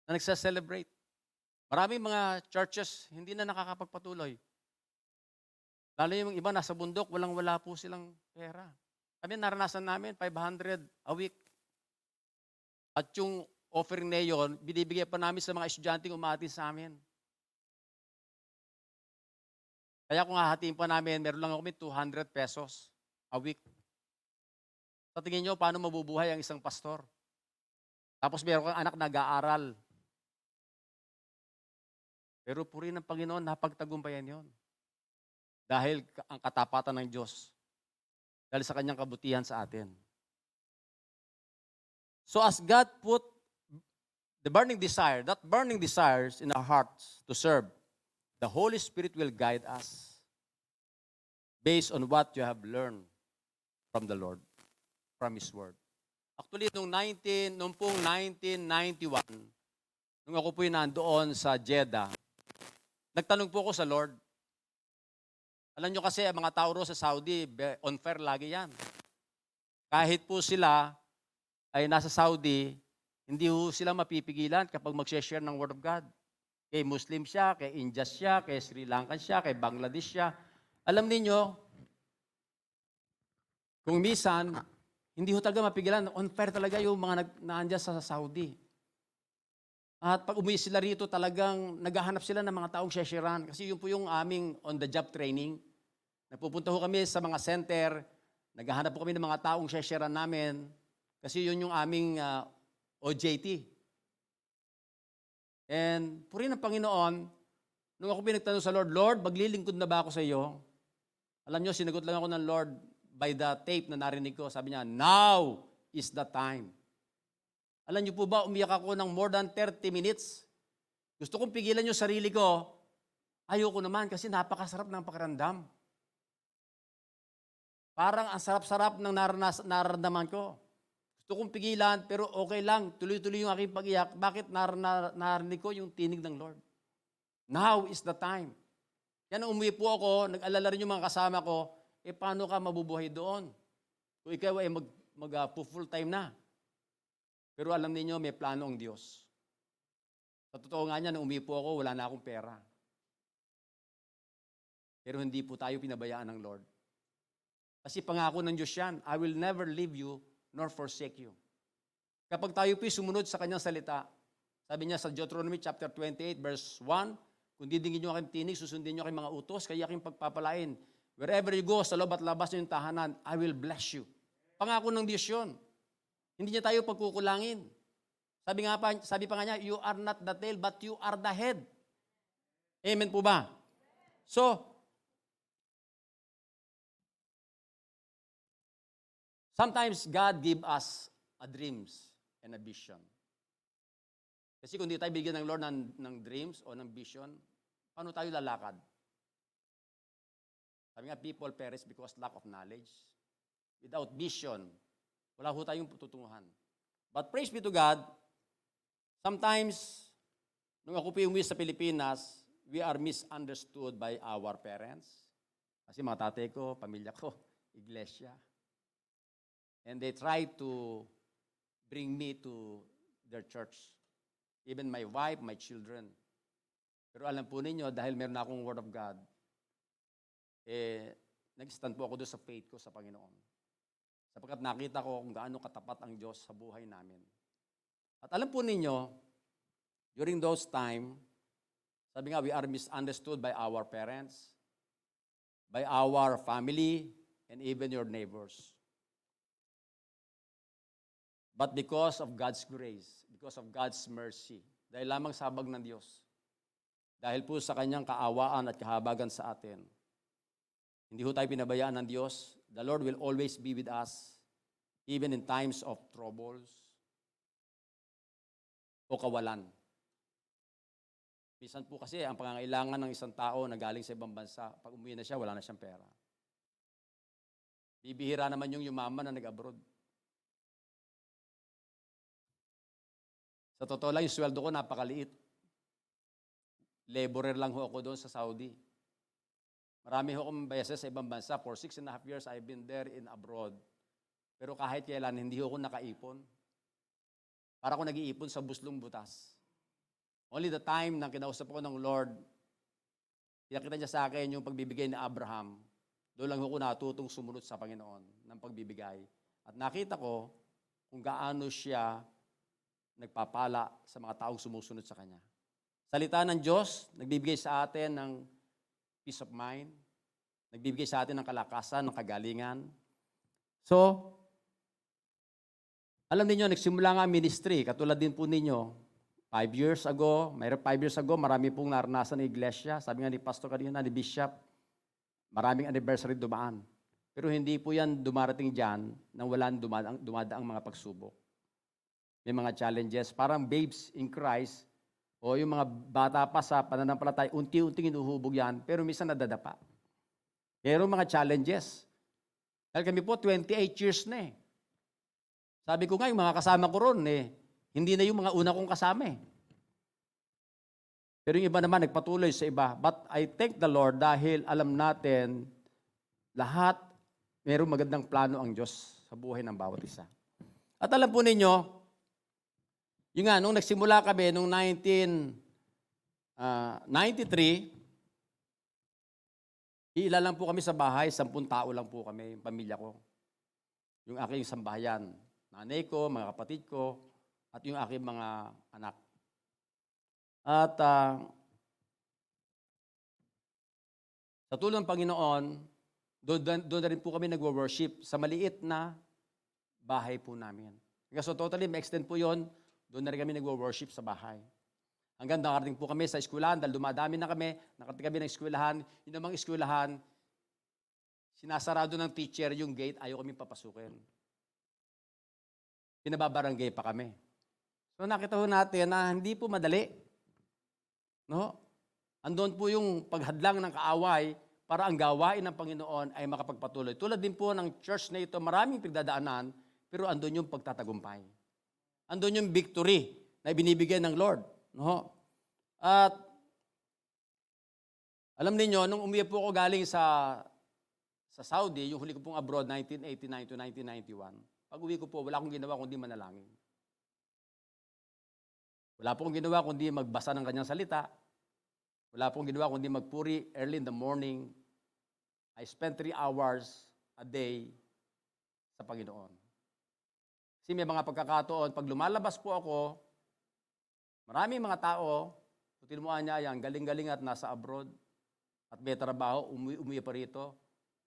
na nagsa-celebrate. Maraming mga churches hindi na nakakapagpatuloy. Lalo yung iba nasa bundok, walang-wala po silang pera. Kami naranasan namin, 500 a week. At yung offering na yun, binibigay pa namin sa mga estudyanteng umaatin sa amin. Kaya kung hahatiin pa namin, meron lang kami 200 pesos a week. Sa tingin nyo, paano mabubuhay ang isang pastor? Tapos meron kang anak nag-aaral. Pero puri ng Panginoon, napagtagumpayan yon. Dahil ang katapatan ng Diyos. Dahil sa kanyang kabutihan sa atin. So as God put the burning desire, that burning desires in our hearts to serve, the Holy Spirit will guide us based on what you have learned from the Lord, from His Word. Actually, noong pong 1991, nung ako po yung nandoon sa Jeddah, nagtanong po ako sa Lord. Alam nyo kasi, ang mga tao ro sa Saudi, unfair lagi yan. Kahit po sila ay nasa Saudi, hindi po sila mapipigilan kapag mag-share ng Word of God. Kay Muslim siya, kay India siya, kay Sri Lankan siya, kay Bangladesh siya. Alam niyo, kung minsan, hindi ho talaga mapigilan. Unfair talaga yung mga naandyan sa Saudi. At pag umuwi sila rito, talagang naghahanap sila ng mga taong shesheran. Kasi yun po yung aming on-the-job training. Nagpupunta ho kami sa mga center, naghahanap po kami ng mga taong shesheran namin. Kasi yun yung aming OJT. And puri ng Panginoon, nung ako pinagtanong sa Lord, Lord, maglilingkod na ba ako sa iyo? Alam nyo, sinagot lang ako ng Lord by the tape na narinig ko. Sabi niya, now is the time. Alam niyo po ba, umiyak ako ng more than 30 minutes. Gusto kong pigilan yung sarili ko. Ayoko naman kasi napakasarap ng pakiramdam. Parang ang sarap-sarap ng nararamdaman ko. Gusto kong pigilan, pero okay lang. Tuloy-tuloy yung aking pag-iyak. Bakit narinig ko yung tinig ng Lord? Now is the time. Yan, umuwi po ako, nag-alala rin yung mga kasama ko, paano ka mabubuhay doon? Kung ikaw ay full time na. Pero alam niyo may plano ang Diyos. Sa totoo nga niya, nung umuwi po ako, wala na akong pera. Pero hindi po tayo pinabayaan ng Lord. Kasi pangako ng Diyos yan, I will never leave you nor forsake you. Kapag tayo po'y sumunod sa kanyang salita, sabi niya sa Deuteronomy chapter 28, verse 1, kung didingin niyo aking tinig, susundin niyo aking mga utos, kaya aking pagpapalain. Wherever you go, sa loob at labas ng tahanan, I will bless you. Pangako ng Diyos yun. Hindi niya tayo pagkukulangin. Sabi pa nga niya, you are not the tail, but you are the head. Amen po ba? So, sometimes God give us a dreams and a vision. Kasi kung di tayo bigyan ng Lord ng dreams o ng vision, paano tayo lalakad? Sabi nga, people perish because lack of knowledge. Without vision, wala ho tayong tutunguhan. But praise be to God, sometimes, nung ako po umuwi sa Pilipinas, we are misunderstood by our parents. Kasi mga tatay ko, pamilya ko, iglesia. And they try to bring me to their church. Even my wife, my children. Pero alam po ninyo, dahil meron akong Word of God, nag-stand po ako doon sa faith ko sa Panginoon. Sapagkat nakita ko kung gaano katapat ang Diyos sa buhay namin. At alam po ninyo, during those time, sabi nga, we are misunderstood by our parents, by our family, and even your neighbors. But because of God's grace, because of God's mercy, dahil lamang sa habag ng Diyos, dahil po sa kanyang kaawaan at kahabagan sa atin, hindi ho tayo pinabayaan ng Diyos. The Lord will always be with us, even in times of troubles o kawalan. Minsan po kasi, ang pangangailangan ng isang tao na galing sa ibang bansa, pag umuwi na siya, wala na siyang pera. Bibihira naman yung yumaman na nag-abroad. Sa totoo lang, yung sweldo ko napakaliit. Laborer lang ho ako doon sa Saudi. Marami ho akong beses sa ibang bansa. For 6.5 years, I've been there in abroad. Pero kahit kailan, hindi ho ako nakaipon. Para ako nag-iipon sa buslong butas. Only the time na kinausap ko ng Lord, pinakita niya sa akin yung pagbibigay ni Abraham. Doon lang ako natutong sumunod sa Panginoon ng pagbibigay. At nakita ko kung gaano siya nagpapala sa mga taong sumusunod sa Kanya. Salita ng Diyos, nagbibigay sa atin ng peace of mind, nagbibigay sa atin ng kalakasan, ng kagalingan. So, alam niyo, nagsimula nga ang ministry, katulad din po ninyo, 5 years ago, mayroon 5 years ago, marami pong naranasan ng iglesia. Sabi nga ni Pastor kanina, ni Bishop, maraming anniversary dumaan. Pero hindi po yan dumarating dyan nang walang dumadaang mga pagsubok. May mga challenges, parang babes in Christ, o yung mga bata pa sa pananampalataya, unti-unting inuhubog yan, pero minsan nadadapa. Mayroong mga challenges. Dahil kami po, 28 years na eh. Sabi ko nga, yung mga kasama ko ron eh, hindi na yung mga una kong kasama eh. Pero yung iba naman, nagpatuloy sa iba. But I thank the Lord dahil alam natin, lahat, mayroong magandang plano ang Diyos sa buhay ng bawat isa. At alam po ninyo, yung nga, nung nagsimula kami, nung 1993, ilan lang po kami sa bahay, 10 tao lang po kami, yung pamilya ko. Yung aking sambahayan, nanay ko, mga kapatid ko, at yung aking mga anak. At sa tulong ng Panginoon, doon na rin po kami nagwo-worship sa maliit na bahay po namin. So totally, ma-extend po yon. Doon na rin kami nagwo-worship sa bahay. Hanggang nakarating po kami sa eskwelahan, dahil dumadami na kami, nakarating kami ng eskwelahan. Yung namang eskwelahan, sinasarado ng teacher yung gate, ayaw kami papasukin. Pinababarangay pa kami. So nakita ho natin na hindi po madali. No? Andun po yung paghadlang ng kaaway para ang gawain ng Panginoon ay makapagpatuloy. Tulad din po ng church na ito, maraming pagdadaanan, pero andun yung pagtatagumpay. Andun yung victory na ibinibigay ng Lord. No? At alam niyo nung umuwi po ako galing sa Saudi, yung huli ko pong abroad, 1989 to 1991, pag uwi ko po, wala akong ginawa kundi manalangin. Wala pong ginawa kundi magbasa ng kanyang salita. Wala pong ginawa kundi magpuri early in the morning. I spent 3 hours a day sa Panginoon. Kasi may mga pagkakataon, pag lumalabas po ako, maraming mga tao, tinumuan niya yan, galing-galing at nasa abroad, at may trabaho, umuwi pa rito.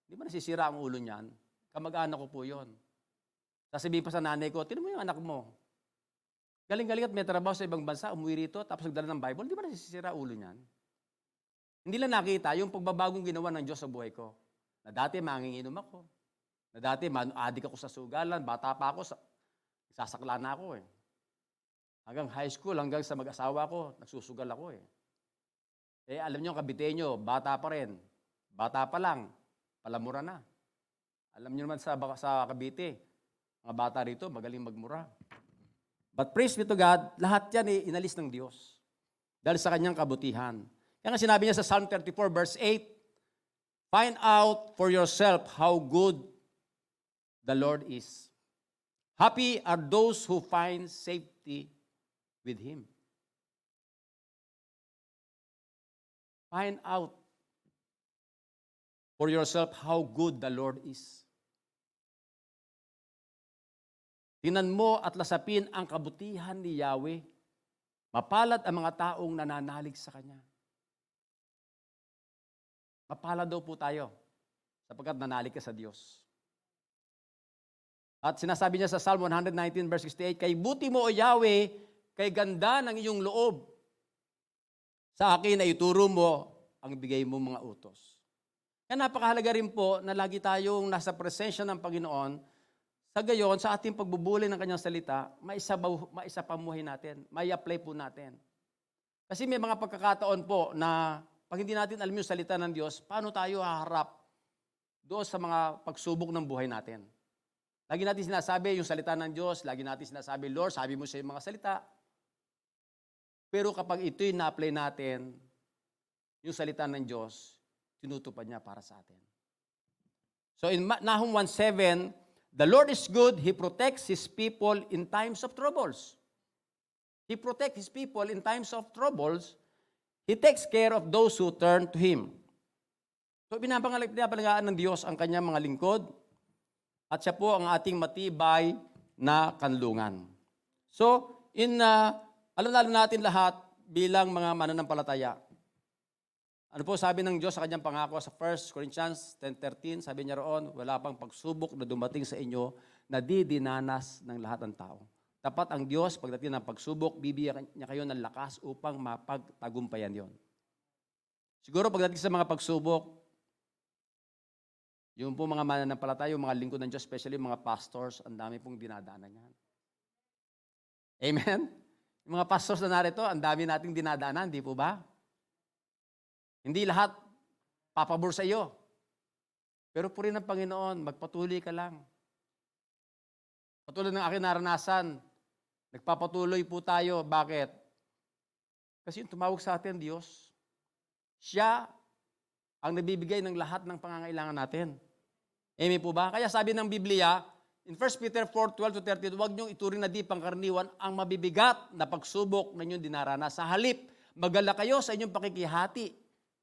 Di ba nasisira ang ulo niyan? Kamag-anak ko po yun. Sasabihin pa sa nanay ko, tinan mo yung anak mo. Galing-galing at may trabaho sa ibang bansa, umuwi rito, tapos nagdala ng Bible, di ba nasisira ulo niyan? Hindi lang nakita yung pagbabagong ginawa ng Diyos sa buhay ko. Na dati manginginom ako. Na dati adik ako sa sugalan, bata pa ako, sasakla na ako eh. Hanggang high school, hanggang sa mag-asawa ko, nagsusugal ako eh. Eh, alam niyo, Kabiteño, bata pa rin. Bata pa lang, palamura na. Alam niyo naman sa Cavite, mga bata rito, magaling magmura. But praise be to God, lahat yan inalis ng Diyos. Dahil sa kanyang kabutihan. Kaya nga sinabi niya sa Psalm 34 verse 8, find out for yourself how good the Lord is. Happy are those who find safety with Him. Find out for yourself how good the Lord is. Tingnan mo at lasapin ang kabutihan ni Yahweh. Mapalad ang mga taong nananalig sa Kanya. Mapalad daw po tayo sapagkat nanalig ka sa Diyos. At sinasabi niya sa Psalm 119 verse 68, kay buti mo o Yahweh, kay ganda ng iyong loob. Sa akin ay ituro mo ang bigay mo mga utos. Kaya napakahalaga rin po na lagi tayong nasa presensya ng Panginoon. Sa gayon, sa ating pagbubulay ng kanyang salita, maisapamuhay natin, mai-apply po natin. Kasi may mga pagkakataon po na pag hindi natin alam yung salita ng Diyos, paano tayo haharap doon sa mga pagsubok ng buhay natin? Lagi natin sinasabi yung salita ng Diyos, lagi natin sinasabi, Lord, sabi mo sa yung mga salita. Pero kapag ito'y na-apply natin, yung salita ng Diyos, tinutupad niya para sa atin. So in Nahum 1:7, the Lord is good, He protects His people in times of troubles. He protects His people in times of troubles. He takes care of those who turn to Him. So pinapangalagaan ng Diyos ang kanyang mga lingkod at siya po ang ating matibay na kanlungan. So, alam natin lahat bilang mga mananampalataya. Ano po sabi ng Diyos sa kanyang pangako sa 1 Corinthians 10:13, sabi niya roon, wala pang pagsubok na dumating sa inyo na di dinanas ng lahat ng tao. Dapat ang Diyos, pagdating ng pagsubok, bibigyan niya kayo ng lakas upang mapagtagumpayan yon. Siguro pagdating sa mga pagsubok, yung po mga mananampalataya, yung mga lingkod ng Diyos, especially yung mga pastors, ang dami pong dinadaanan yan. Amen? Yung mga pastors na narito, ang dami nating dinadaanan, di po ba? Hindi lahat papabor sa iyo. Pero puri ng Panginoon, magpatuloy ka lang. Patulad ng aking naranasan, nagpapatuloy po tayo. Bakit? Kasi yung tumawag sa atin, Diyos, siya ang nabibigay ng lahat ng pangangailangan natin. Amen po ba? Kaya sabi ng Biblia, in 1 Peter 4:12-13, huwag niyong ituring na di pangkaraniwan ang mabibigat na pagsubok na inyong dinaranas. Sa halip, magala kayo sa inyong pakikihati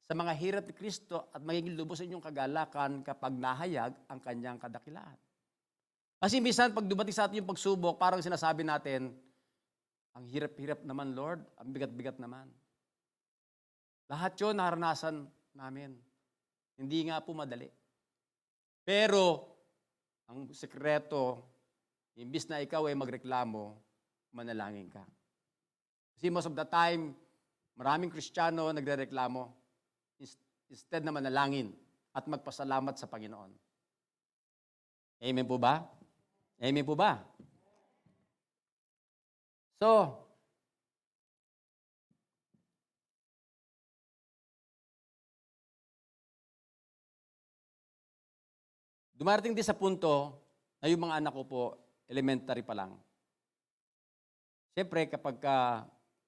sa mga hirap ni Kristo at magiging lubos sa inyong kagalakan kapag nahayag ang kanyang kadakilaan. Kasi minsan, pag dumating sa atin yung pagsubok, parang sinasabi natin, ang hirap-hirap naman, Lord, ang bigat-bigat naman. Lahat yun naranasan namin. Hindi nga po madali. Pero, ang sekreto, imbis na ikaw ay magreklamo, manalangin ka. Kasi most of the time, maraming Kristiyano nagrereklamo instead na manalangin at magpasalamat sa Panginoon. Amen po ba? Amen po ba? So, dumarating din sa punto na yung mga anak ko po, elementary pa lang. Siyempre, kapag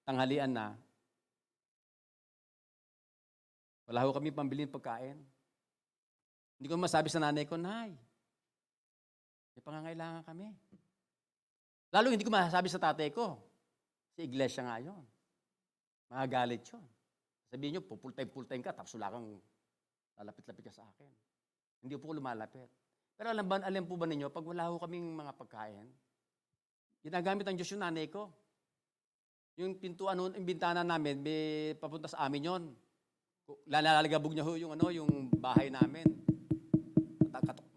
tanghalian na, wala ho kami pambilin pagkain. Hindi ko masabi sa nanay ko, Nay, may pangangailangan kami. Lalo hindi ko masasabi sa tatay ko. Sa iglesia nga yun. Magagalit yun. Sabihin nyo, full-time ka, tapos wala kang lalapit-lapit ka sa akin. Hindi po lumalapit. Pero alam po ba ninyo, pag wala ho kaming mga pagkain, ginagamit ang Diyos yung nanay ko. Yung pintuan, yung bintana namin, may papunta sa amin yon. Lalalagabog niya ho yung bahay namin.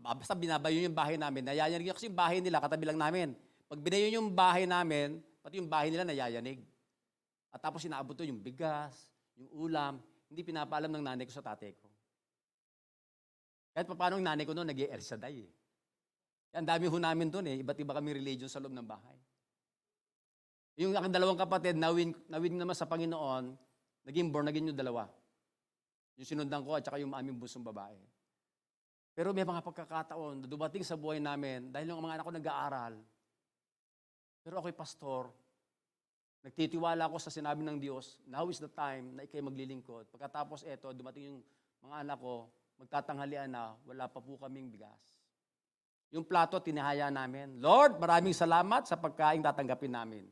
Basta binabayo yung bahay namin, nayayanig kasi yung bahay nila, katabi lang namin. Pag binayo yung bahay namin, pati yung bahay nila nayayanig. At tapos inaabot to yung bigas, yung ulam, hindi pinapaalam ng nanay ko sa tatay ko. Kahit paano yung nanay ko noon, nag-i-El Shaddai. Ang dami ho namin doon iba't iba kami religion sa loob ng bahay. Yung aking dalawang kapatid, nawin naman sa Panginoon, naging born again yung dalawa. Yung sinundan ko at saka yung aming bunsong babae. Pero may mga pagkakataon na dumating sa buhay namin dahil yung mga anak ko nag-aaral. Pero ako'y pastor, nagtitiwala ako sa sinabi ng Diyos, now is the time na ikay maglilingkod. Pagkatapos eto, dumating yung mga anak ko, magtatanghalian na, wala pa po kaming bigas. Yung plato, tinihaya namin. Lord, maraming salamat sa pagkain tatanggapin namin.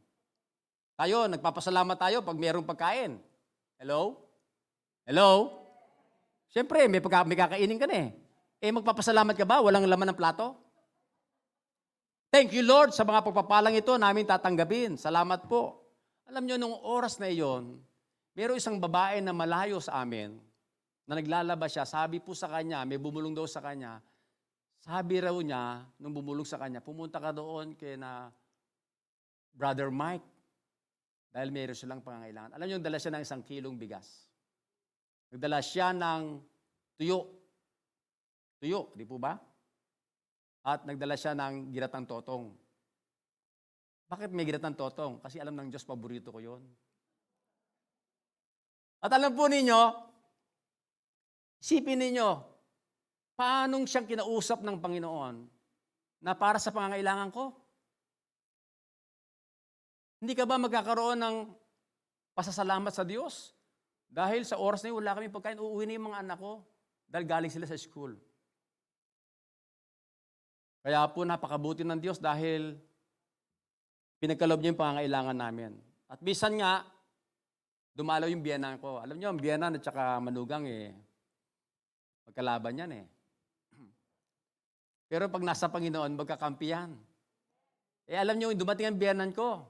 Tayo, nagpapasalamat tayo pag mayroong pagkain. Hello? Hello? Siyempre, may kakainin ka na magpapasalamat ka ba? Walang laman ng plato? Thank you, Lord, sa mga pagpapalang ito namin tatanggapin. Salamat po. Alam nyo, nung oras na iyon, mayroong isang babae na malayo sa amin, na naglalaba siya, sabi po sa kanya, may bumulong daw sa kanya, sabi raw niya, nung bumulong sa kanya, pumunta ka doon kay na Brother Mike, dahil mayroon silang pangangailangan. Alam niyo, nagdala siya ng 1 kilong bigas. Nagdala siya ng tuyo. Tuyo, di po ba? At nagdala siya ng ginatang totong. Bakit may ginatang totong? Kasi alam ng Diyos, paborito ko yon. At alam po ninyo, isipin ninyo, paanong siyang kinausap ng Panginoon na para sa pangangailangan ko? Hindi ka ba magkakaroon ng pasasalamat sa Diyos? Dahil sa oras na yun, wala kami pagkain, uuwi na yung mga anak ko. Dahil galing sila sa school. Kaya po napakabuti ng Diyos dahil pinagkaloob niya yung pangangailangan namin. At bisan nga, dumalaw yung biyenan ko. Alam niyo, ang biyenan at saka manugang magkalaban yan Pero pag nasa Panginoon, magkakampi yan. Alam niyo, dumating ang biyenan ko.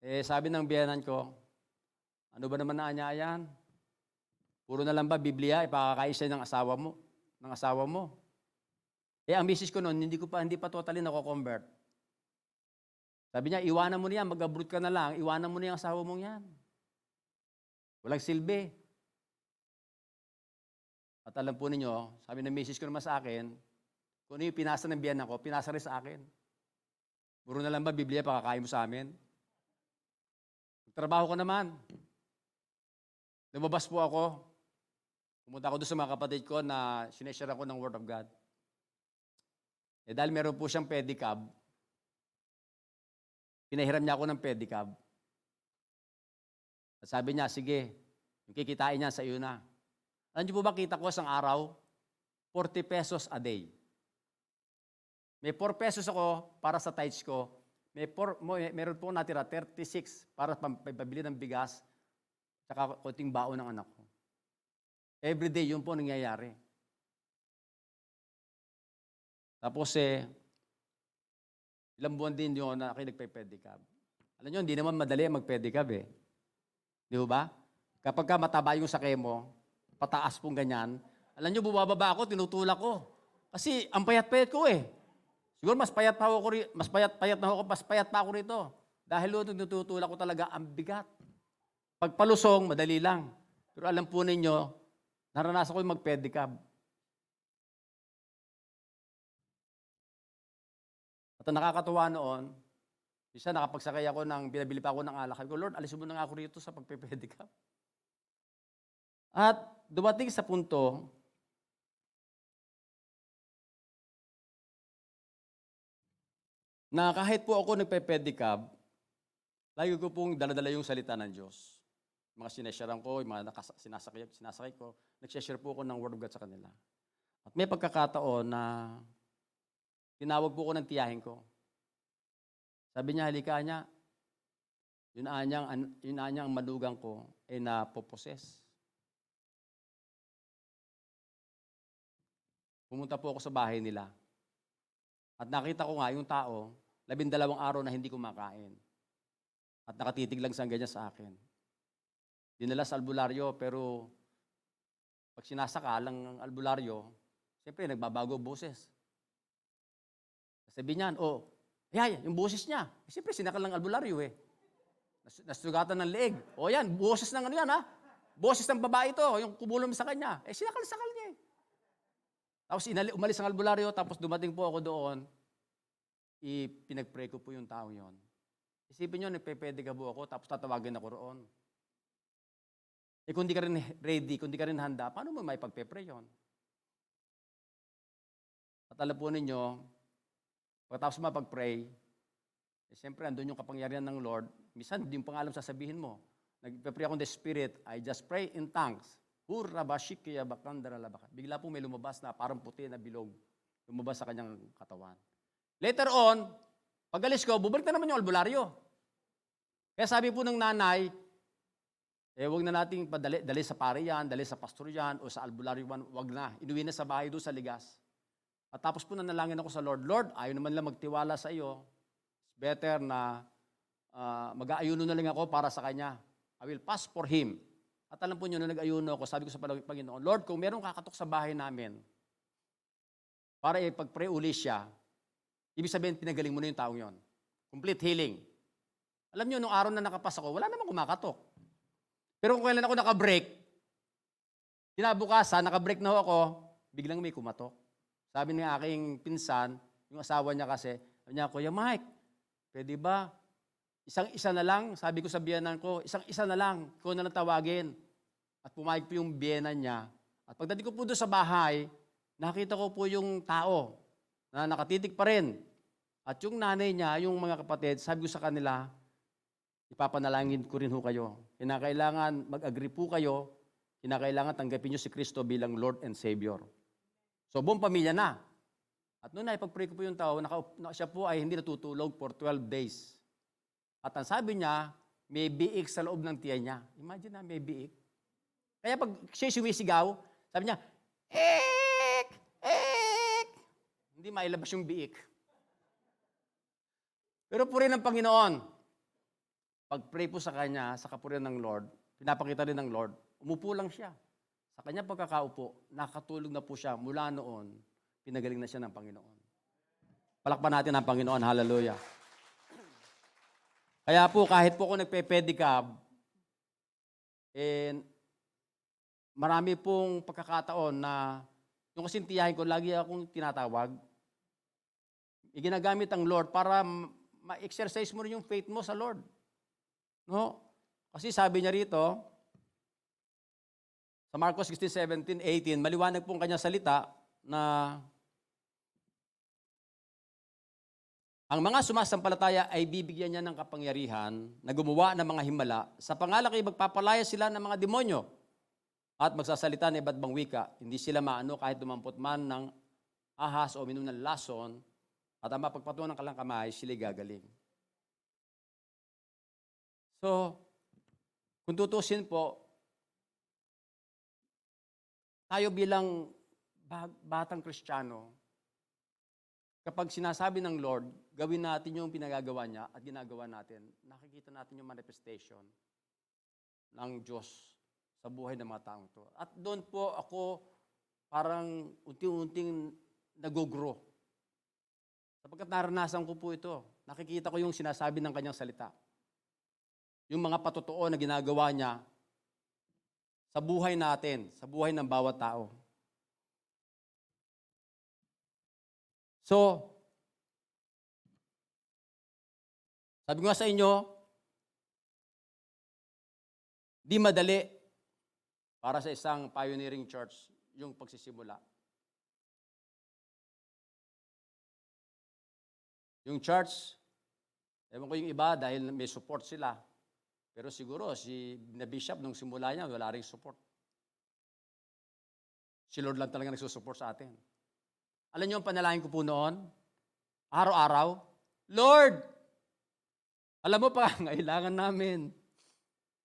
Sabi ng biyenan ko, ano ba naman na yan? Puro na lang ba Biblia, ipakakain siya ng asawa mo. Ang misis ko noon, hindi pa totally nako-convert. Sabi niya, iwanan mo niyan, mag-abroad ka na lang, iwanan mo na yung asawa mong yan. Walang silbi. At alam po ninyo, sabi ng misis ko naman sa akin, kung ano yung pinasa ng biyenan ko, pinasa rin sa akin. Puro na lang ba Biblia, pakakain mo sa amin? Trabaho ko naman. Lumabas po ako. Pumunta ako doon sa mga kapatid ko na sineshare ako ng Word of God. Dahil meron po siyang pedicab, pinahiram niya ako ng pedicab. At sabi niya, sige, yung kikitain niya sa iyo na. Alam niyo po ba, kita ko isang araw, 40 pesos a day. May 4 pesos ako para sa tithes ko. Meron po natira 36 para pabili ng bigas at konting baon ng anak ko. Everyday, yun po nangyayari. Tapos ilang buwan din yun na ako nagpe-pedicab. Alam nyo, hindi naman madali mag-pedicab Di ba? Kapag ka mataba yung sakay mo, pataas pong ganyan, alam nyo, bubababa ako, tinutulak ko. Kasi ang payat-payat ko Siguro mas payat pa ako rito. Dahil tinutulak ko talaga ang bigat. Pagpalusong, madali lang. Pero alam po ninyo, naranasan ko yung mag-pedicab. At ang nakakatuwa noon, isa nakapagsakay ako pinabili pa ako ng alak. Sabi ko, Lord, alisin mo na nga ako rito sa pagpe-pedicab. At dumating sa punto, na kahit po ako nagpe-pedicab, lagi ko pong daladala yung salita ng Diyos. Mga sinesharean ko, yung mga sinasakay ko, nagsishare po ako ng Word of God sa kanila. At may pagkakataon na tinawag po ko ng tiyahin ko. Sabi niya, halika niya. Yun anyang ang manugang ko ay napoposes. Pumunta po ako sa bahay nila. At nakita ko nga yung tao, 12 araw na hindi kumakain. At nakatitig lang sa ganyan sa akin. Dinala sa albularyo, pero pag sinasaka lang ang albularyo, siyempre nagbabago boses. Sabi niyan, yung boses niya. Siyempre sinakal ng albularyo Nasugatan ng leeg. Yan, boses ng ano yan Boses ng babae ito, yung kumulong sa kanya. Sinakal niya Tapos umalis ang albularyo, tapos dumating po ako doon, pinag-pray ko po yung tao yon. Isipin nyo, nagpe-pedicab ako, tapos tatawagin ako roon. Kung di ka rin ready, kung di ka rin handa, paano mo may pagpe-pray yun? At alam po ninyo, pagkatapos mapag-pray, siyempre, andun yung kapangyarihan ng Lord. Minsan, hindi mo pa alam sasabihin mo. Nagpe-pray ako in the Spirit, I just pray in tongues. Bigla po may lumabas na parang puti na bilog. Lumabas sa kanyang katawan. Later on, pag-alis ko, bubalik na naman yung albularyo. Kaya sabi po ng nanay, huwag na nating dali sa pare yan, dali sa pastor yan, o sa albularyo yan, huwag na. Inuwi na sa bahay doon sa ligas. At tapos po nanalangin ako sa Lord, Lord, ayaw naman lang magtiwala sa iyo. It's better na mag-aayuno na lang ako para sa kanya. I will pass for him. At alam po nyo, nung nag-ayuno ako, sabi ko sa Panginoon, Lord, kung merong kakatok sa bahay namin, para ipag-pray uli siya, ibig sabihin, pinagaling mo na yung taong yon. Complete healing. Alam nyo, nung araw na nakapas ako, wala namang kumakatok. Pero kung kailan ako nakabreak, kinabukasan, nakabreak na ako, biglang may kumatok. Sabi ng aking pinsan, yung asawa niya kasi, sabi niya, Kuya Mike, pwede ba? Isang-isa na lang, sabi ko sa biyenan ko, isang-isa na lang, ko na lang tawagin. At pumayag po yung biyenan niya. At pagdating ko po doon sa bahay, nakita ko po yung tao na nakatitig pa rin. At yung nanay niya, yung mga kapatid, sabi ko sa kanila, ipapanalangin ko rin ho kayo. Kinakailangan mag-agree po kayo, kinakailangan tanggapin nyo si Kristo bilang Lord and Savior. So, buong pamilya na. At noon na, ipag-pray ko po yung tao, siya po ay hindi natutulog for 12 days. At ang sabi niya, may biik sa loob ng tiyan niya. Imagine na, may biik. Kaya pag siya sumisigaw, sabi niya, ek! Ek! Hindi mailabas yung biik. Pero purihin ng Panginoon. Pag-pray po sa kanya, sa kapurihan ng Lord, pinapakita rin ng Lord, umupo lang siya. Sa kanya pagkakaupo, nakatulog na po siya. Mula noon, pinagaling na siya ng Panginoon. Palakpan natin ang Panginoon. Hallelujah. Kaya po, kahit po ako nagpe-pedicab, marami pong pagkakataon na yung kasing tiyahin ko, lagi akong tinatawag. Ginagamit ang Lord para ma-exercise mo rin yung faith mo sa Lord. No? Kasi sabi niya rito, sa Marcos 16:17-18, maliwanag pong kanyang salita na ang mga sumasampalataya ay bibigyan niya ng kapangyarihan na gumawa ng mga himala. Sa pangalan ay magpapalaya sila ng mga demonyo at magsasalita ng iba't ibang wika. Hindi sila maano kahit dumampot man ng ahas o minom ng lason at ang mapagpatuan ng kalang kamay, sila gagaling. So, kung tutusin po, tayo bilang batang Kristiyano, kapag sinasabi ng Lord, gawin natin yung pinagagawa niya at ginagawa natin, nakikita natin yung manifestation ng Diyos sa buhay ng mga taong to. At doon po ako parang unti-unting nag-grow. Sapagkat naranasan ko po ito. Nakikita ko yung sinasabi ng kanyang salita. Yung mga patotoo na ginagawa niya sa buhay natin, sa buhay ng bawat tao. So, sabi ko nga sa inyo, di madali para sa isang pioneering church yung pagsisimula. Yung church, ewan ko yung iba dahil may support sila. Pero siguro na bishop nung simula niya, wala ring support. Si Lord lang talaga nagsusupport sa atin. Alam niyo ang panalangin ko po noon? Araw-araw, Lord, alam mo pa, kailangan namin.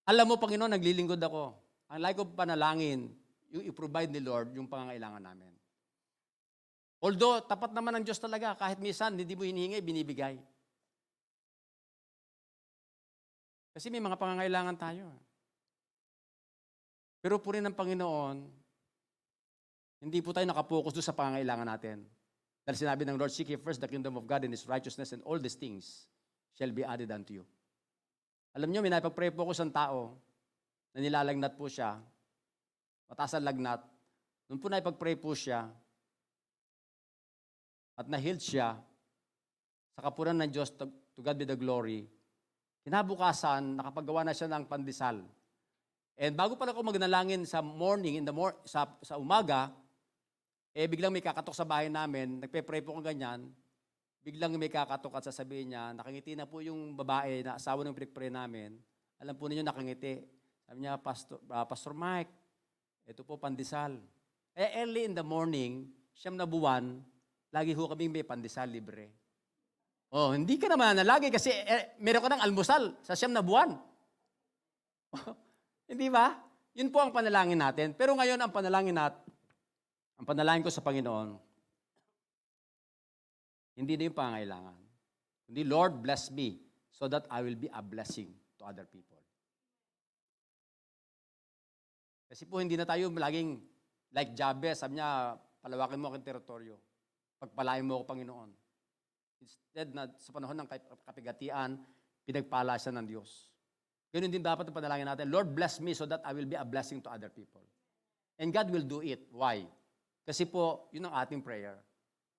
Alam mo, Panginoon, naglilingkod ako. Ang like ko panalangin, yung i-provide ni Lord yung pangangailangan namin. Although, tapat naman ng Diyos talaga, kahit minsan, hindi mo hinihingi, binibigay. Kasi may mga pangangailangan tayo. Pero po rin ng Panginoon, hindi po tayo nakapokus doon sa pangangailangan natin. Dahil sinabi ng Lord, seek ye first the kingdom of God and His righteousness, and all these things shall be added unto you. Alam niyo, may napag-pray po ako sa tao na nilalagnat po siya, mataas ang lagnat. Noon po napag-pray po siya, at na-healed siya, sa kapunan ng Diyos, to God be the glory, kinabukasan, nakapagawa na siya ng pandesal. And bago pala ako magnalangin sa morning, sa umaga, biglang may kakatok sa bahay namin, nagpe-pray po ko ganyan, biglang may kakatok at sasabihin niya, nakangiti na po yung babae na asawa ng pinag-pray namin. Alam po ninyo, nakangiti. Sabi niya, Pastor Mike, ito po pandesal. Early in the morning, 9 na buwan, lagi ho kaming may pandesal libre. Oh, hindi ka naman nalagi kasi meron ka ng almusal sa 9 na buwan. Hindi ba? Yun po ang panalangin natin. Pero ngayon, ang panalangin ko sa Panginoon, hindi na yung pangailangan. Hindi, Lord, bless me so that I will be a blessing to other people. Kasi po, hindi na tayo laging like Jabez, sabi niya, palawakin mo aking teritoryo. Pagpalain mo ako, Panginoon. Instead na sa panahon ng kapigatian, pinagpala siya ng Diyos. Ganun din dapat ang panalangin natin. Lord, bless me so that I will be a blessing to other people. And God will do it. Why? Kasi po, yun ang ating prayer.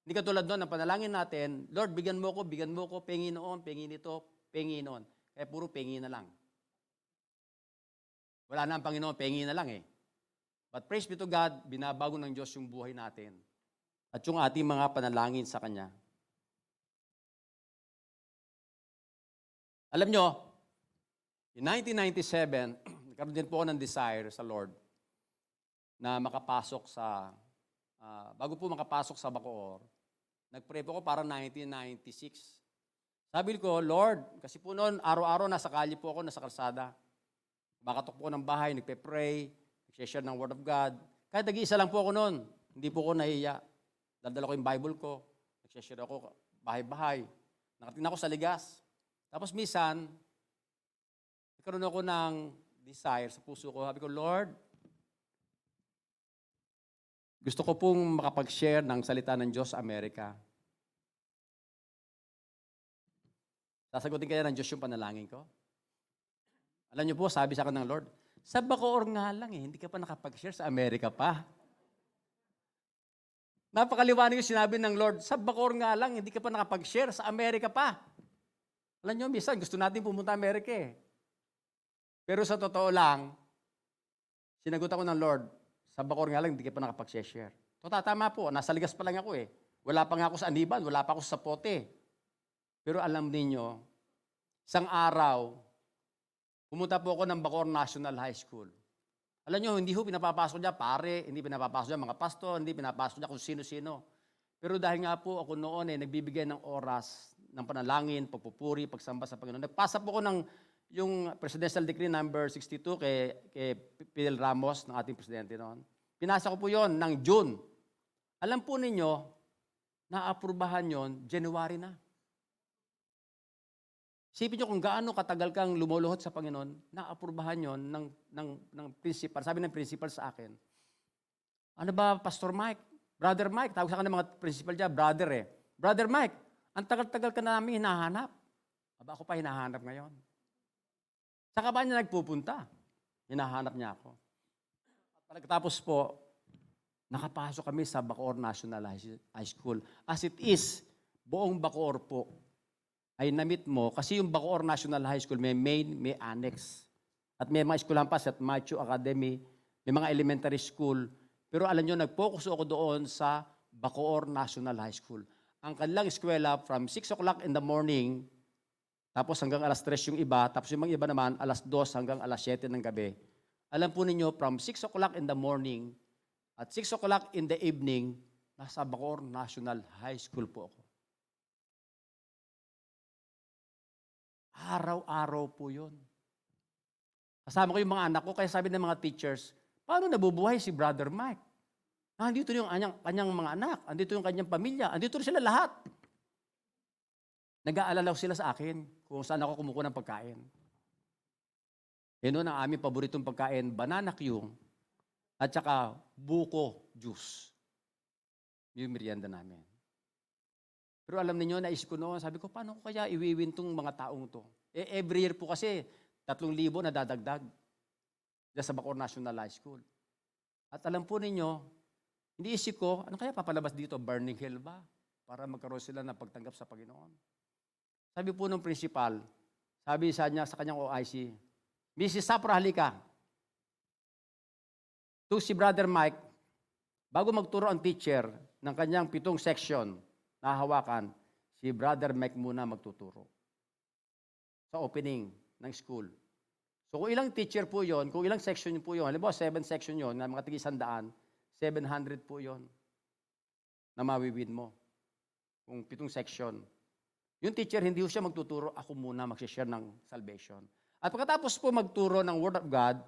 Hindi katulad doon, ang panalangin natin, Lord, bigyan mo ko, pengi noon, pengi nito, pengi noon. Kaya puro pengi na lang. Wala na ang Panginoon, pengi na lang eh. But praise be to God, binabago ng Diyos yung buhay natin. At yung ating mga panalangin sa Kanya. Alam nyo, in 1997, nagkaroon din po ako ng desire sa Lord na makapasok sa, bago po makapasok sa Bacoor, nag-pray po ako para 1996. Sabi ko, Lord, kasi po noon, araw-araw nasa kalye po ako, nasa kalsada. Makatok po ako ng bahay, nagpe-pray, nag-share ng Word of God. Kahit nag-iisa lang po ako noon, hindi po ako nahiya. Daldala ko yung Bible ko, nag-share ako bahay-bahay. Nakatingin ako sa ligas. Tapos minsan, nagkaroon ako ng desire sa puso ko. Sabi ko, Lord, gusto ko pong makapag-share ng salita ng Diyos sa Amerika. Sasagutin kaya ng Diyos yung panalangin ko? Alam niyo po, sabi sa akin ng Lord, sa Bacoor nga lang hindi ka pa nakapag-share sa Amerika pa. Napakaliwanag yung sinabi ng Lord, sa Bacoor nga lang, hindi ka pa nakapag-share sa Amerika pa. Alam niyo, minsan gusto natin pumunta Amerika eh. Pero sa totoo lang, sinagot ako ng Lord, sa Bacoor nga lang, hindi ka pa nakapag-share. Tama po, nasa ligas pa lang ako eh. Wala pa nga ako sa Aniban, wala pa ako sa Pote. Pero alam niyo, isang araw, pumunta po ako ng Bacoor National High School. Alam niyo, hindi ho pinapapasok niya pare, hindi pinapapasok niya mga pastor, hindi pinapasok niya kung sino-sino. Pero dahil nga po ako noon nagbibigay ng oras ng panalangin, pagpupuri, pagsamba sa Panginoon. Nagpasa po ako ng yung Presidential Decree number 62 kay Fidel Ramos, ng ating presidente noon. Pinasa ko po yon ng June. Alam po ninyo, naaprubahan yon January na. Isipin nyo kung gaano katagal kang lumuluhod sa Panginoon, naaprubahan yon ng principal. Sabi ng principal sa akin, ano ba, Pastor Mike? Brother Mike, tawag sa akin ng mga principal dyan, brother eh. Brother Mike, ang tagal-tagal ka na namin hinahanap. Aba, ako pa hinahanap ngayon. Saka ba niya nagpupunta? Hinahanap niya ako. At pagkatapos po, nakapasok kami sa Bacoor National High School. As it is, buong Bacoor po ay namit mo kasi yung Bacoor National High School may main, may annex. At may mga eskwelahan pa, St. Matthew Academy, may mga elementary school. Pero alam nyo, nag-focus ako doon sa Bacoor National High School. Ang kanilang eskwela from 6 o'clock in the morning, tapos hanggang alas 3 yung iba, tapos yung mga iba naman, alas 2 hanggang alas 7 ng gabi. Alam po ninyo, from 6 o'clock in the morning at 6 o'clock in the evening, nasa Bacoor National High School po ako. Araw-araw po yun. Kasama ko yung mga anak ko, kaya sabi ng mga teachers, paano nabubuhay si Brother Mike? Andito yung kanyang mga anak, andito yung kanyang pamilya, andito rin sila lahat. Nag-aalala sila sa akin kung saan ako kumukuha ng pagkain. Yun ang aming paboritong pagkain, banana Q at saka buko juice. Yung merienda namin. Pero alam niyo, naisip ko noon, sabi ko, paano ko kaya iwiwin tong mga taong to? Every year po kasi, 3,000 na dadagdag dyan sa Bacoor National High School. At alam po ninyo, hindi isip ko, ano kaya papalabas dito? Burning Hell ba? Para magkaroon sila ng pagtanggap sa Panginoon. Sabi po ng principal, sabi sa kanyang OIC, Mrs. Sapra, halika. To si Brother Mike, bago magturo ang teacher ng kanyang 7 section na hawakan, si Brother Mike muna magtuturo sa opening ng school. So kung ilang teacher po yon, kung ilang section po yon, halimbawa 7 section yon, na mga tig-100, 700 po yon na mawiwin mo. Kung 7 section. Yung teacher, hindi siya magtuturo, ako muna mag-share ng salvation. At pagkatapos po magturo ng Word of God,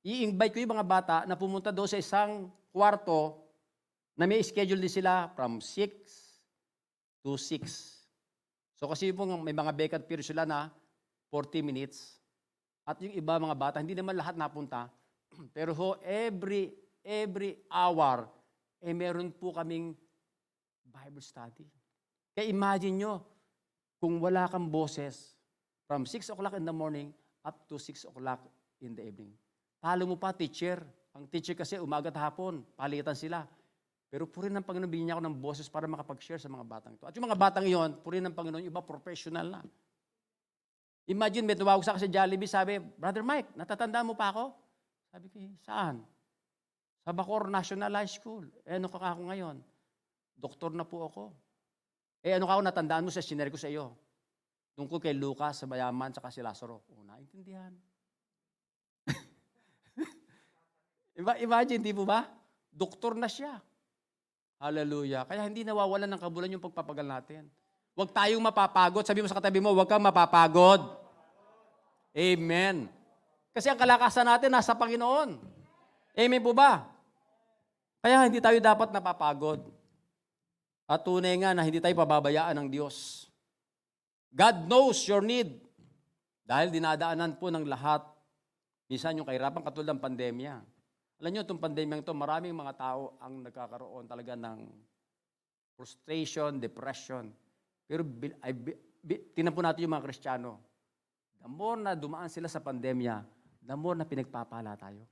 i-invite ko yung mga bata na pumunta doon sa isang kwarto na may schedule din sila from 6 to 6. So kasi po may mga vacant period sila na 40 minutes. At yung iba mga bata, hindi naman lahat napunta. Pero ho, every hour, meron po kaming Bible study. Kaya imagine nyo, kung wala kang boses, from 6 o'clock in the morning up to 6 o'clock in the evening. Talo mo pa, teacher. Ang teacher kasi umaga at hapon, palitan sila. Pero purihin ng Panginoon, binigyan niya ako ng boses para makapag-share sa mga batang ito. At yung mga batang iyon, purihin ng Panginoon, iba professional na. Imagine, may tumawag sa akin sa Jollibee, sabi, Brother Mike, natatanda mo pa ako? Sabi ko, saan? Sa Bacoor National High School. Ano ka ako ngayon? Doktor na po ako. Ano ka ako, natandaan mo sa sinare ko sa iyo? Tungkol kay Lucas, sa Bayaman, saka si Lazaro. Naintindihan. Imagine, di po ba? Doktor na siya. Hallelujah. Kaya hindi nawawalan ng kabulan yung pagpapagal natin. Huwag tayong mapapagod. Sabi mo sa katabi mo, huwag kang mapapagod. Amen. Kasi ang kalakasan natin nasa Panginoon. Amen po ba? Kaya hindi tayo dapat napapagod. At tunay nga na hindi tayo pababayaan ng Diyos. God knows your need. Dahil dinadaanan po ng lahat. Minsan yung kahirapan katulad ng pandemya. Alam nyo, itong pandemya ito, maraming mga tao ang nagkakaroon talaga ng frustration, depression. Pero tingnan po natin yung mga Kristiyano. The more na dumaan sila sa pandemya, the more na pinagpapala tayo.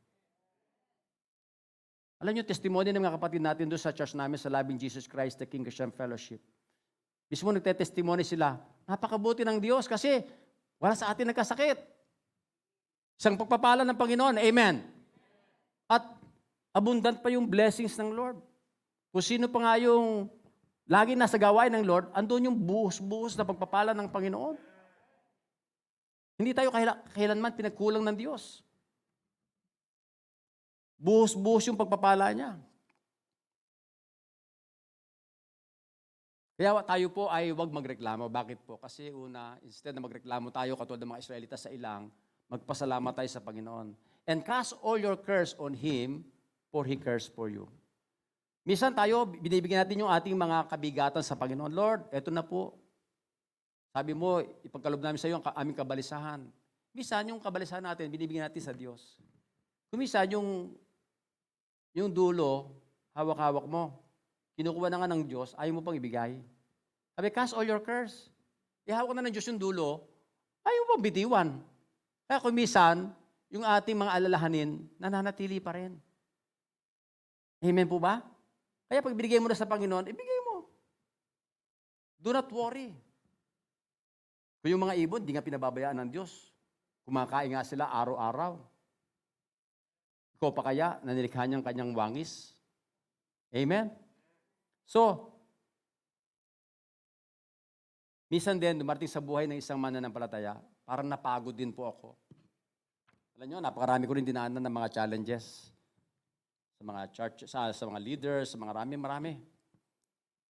Alam nyo, testimony ng mga kapatid natin doon sa church namin sa Loving Jesus Christ, the King Christian Fellowship. Mismo nagte-testimony sila, napakabuti ng Diyos kasi wala sa atin nagkasakit. Isang pagpapala ng Panginoon. Amen. At abundant pa yung blessings ng Lord. Kung sino pa nga yung lagi nasa gawain ng Lord, andun yung buhos-buhos na pagpapala ng Panginoon. Hindi tayo kailanman pinagkulang ng Diyos. Buhos-buhos yung pagpapala niya. Kaya tayo po ay huwag magreklamo. Bakit po? Kasi una, instead na magreklamo tayo katulad ng mga Israelitas sa ilang, magpasalamat tayo sa Panginoon. And cast all your curse on Him, for He cares for you. Minsan tayo, binibigyan natin yung ating mga kabigatan sa Panginoon. Lord, eto na po. Sabi mo, ipagkalob namin sa iyo ang aming kabalisahan. Minsan, yung kabalisahan natin, binibigyan natin sa Diyos. Kuminsan, yung dulo, hawak-hawak mo. Kinukuha na nga ng Diyos, ayaw mo pang ibigay. Sabi, cast all your curse. Ihawak na ng Diyos yung dulo, ayaw mo pang bitiwan. Kaya kuminsan, yung ating mga alalahanin, nananatili pa rin. Amen po ba? Kaya pag binigay mo na sa Panginoon, ibigay mo. Do not worry. Kung yung mga ibon, di nga pinababayaan ng Diyos. Kumakain nga sila araw-araw. Ikaw pa kaya, nanilikha niyang kanyang wangis? Amen? So, minsan din, dumarating sa buhay ng isang mananampalataya, parang napagod din po ako. Alam niyo, napakarami ko rin dinaanan ng mga challenges sa mga church, sa mga leaders, sa mga marami.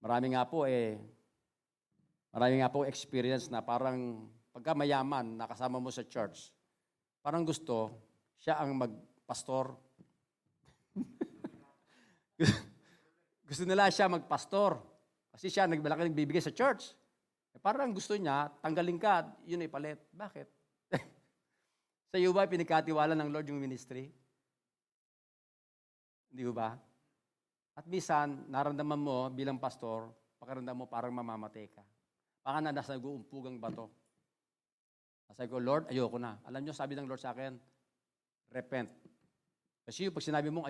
Marami nga po experience na parang pagka mayaman, nakasama mo sa church, parang gusto siya ang magpastor. Gusto nila siya magpastor. Kasi siya malaki nagbibigay sa church. Parang gusto niya, tanggalin ka, yun ay palit. Bakit? Sa iyo ba, pinagkatiwala ng Lord yung ministry? Hindi ba? At minsan, naramdaman mo bilang pastor, pakiramdam mo parang mamamatay ka. Baka na nasa nag-uumpugang bato. Sabi ko, Lord, ayoko na. Alam niyo, sabi ng Lord sa akin, repent. Kasi yung pag sinabi mong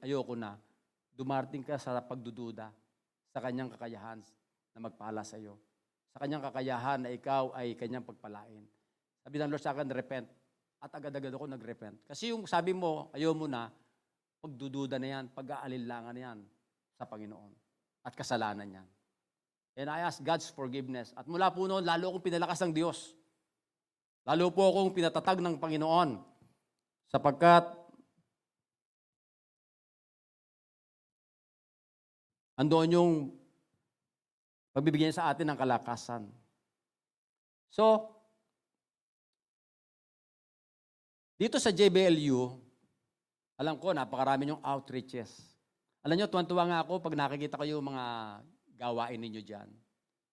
ayoko na, dumarating ka sa pagdududa sa kanyang kakayahan na magpala sa iyo. Sa kanyang kakayahan na ikaw ay kanyang pagpalain. Sabi ng Lord sa akin, repent. At agad-agad ako nag-repent. Kasi yung sabi mo, ayaw mo na, pagdududa na yan, pag-aalinlangan na yan sa Panginoon. At kasalanan yan. And I ask God's forgiveness. At mula po noon, lalo akong pinalakas ng Diyos. Lalo po akong pinatatag ng Panginoon. Sapagkat andoon yung pagbibigyan sa atin ng kalakasan. So, dito sa JBLU, alam ko, napakarami yung outreaches. Alam nyo, tuwan-tuwa nga ako pag nakikita ko yung mga gawain ninyo dyan.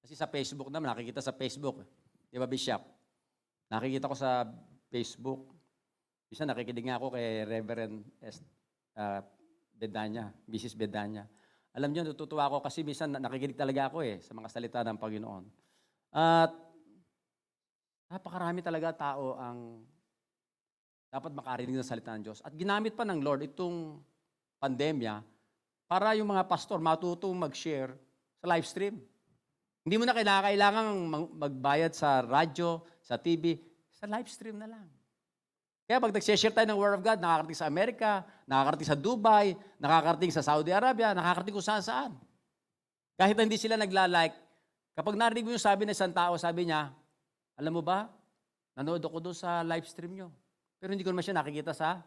Kasi sa Facebook naman, nakikita sa Facebook. Di ba, Bishop? Nakikita ko sa Facebook. Bisa nakikinig nga ako kay Reverend Bedanya, Mrs. Bedanya. Alam nyo, natutuwa ako kasi minsan nakikinig talaga ako sa mga salita ng Panginoon. At napakarami talaga tao ang dapat makarinig ng salita ng Diyos. At ginamit pa ng Lord itong pandemya para yung mga pastor matutong mag-share sa live stream. Hindi mo na kailangan magbayad sa radyo, sa TV, sa live stream na lang. Kaya pag nag-share tayo ng Word of God, nakakarating sa Amerika, nakakarating sa Dubai, nakakarating sa Saudi Arabia, nakakarating kung saan-saan. Kahit hindi sila nagla-like, kapag narinig mo yung sabi ng isang tao, sabi niya, alam mo ba, nanood ako doon sa live stream nyo. Pero hindi ko naman siya nakikita sa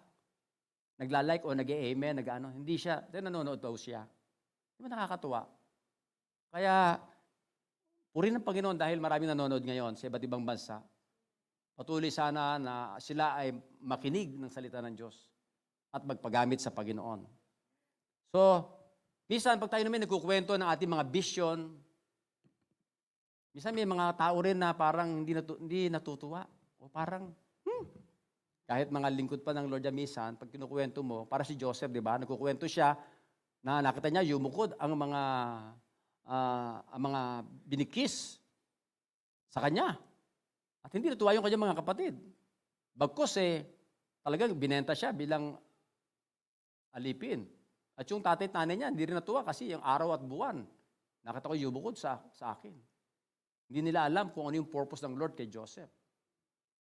nagla-like o nag-amen, nag-ano. Hindi siya, nanonood daw siya. Di ba nakakatuwa? Kaya, purihin ng Panginoon dahil maraming nanonood ngayon sa iba't ibang bansa. Patuloy sana na sila ay makinig ng salita ng Diyos at magpagamit sa Panginoon. So, minsan pag tayo naman nagkukwento ng ating mga vision, minsan may mga tao rin na parang hindi natutuwa. O parang, kahit mga lingkod pa ng Lord minsan, pag kinukwento mo, para si Joseph, di ba? Nagkukwento siya na nakita niya yumukod ang mga binikis sa kanya. At hindi natuwa yung kanyang mga kapatid. Bagkus talagang binenta siya bilang alipin. At yung tatay at nanay niya, hindi rin natuwa kasi yung araw at buwan, nakita ko yumukod sa akin. Hindi nila alam kung ano yung purpose ng Lord kay Joseph.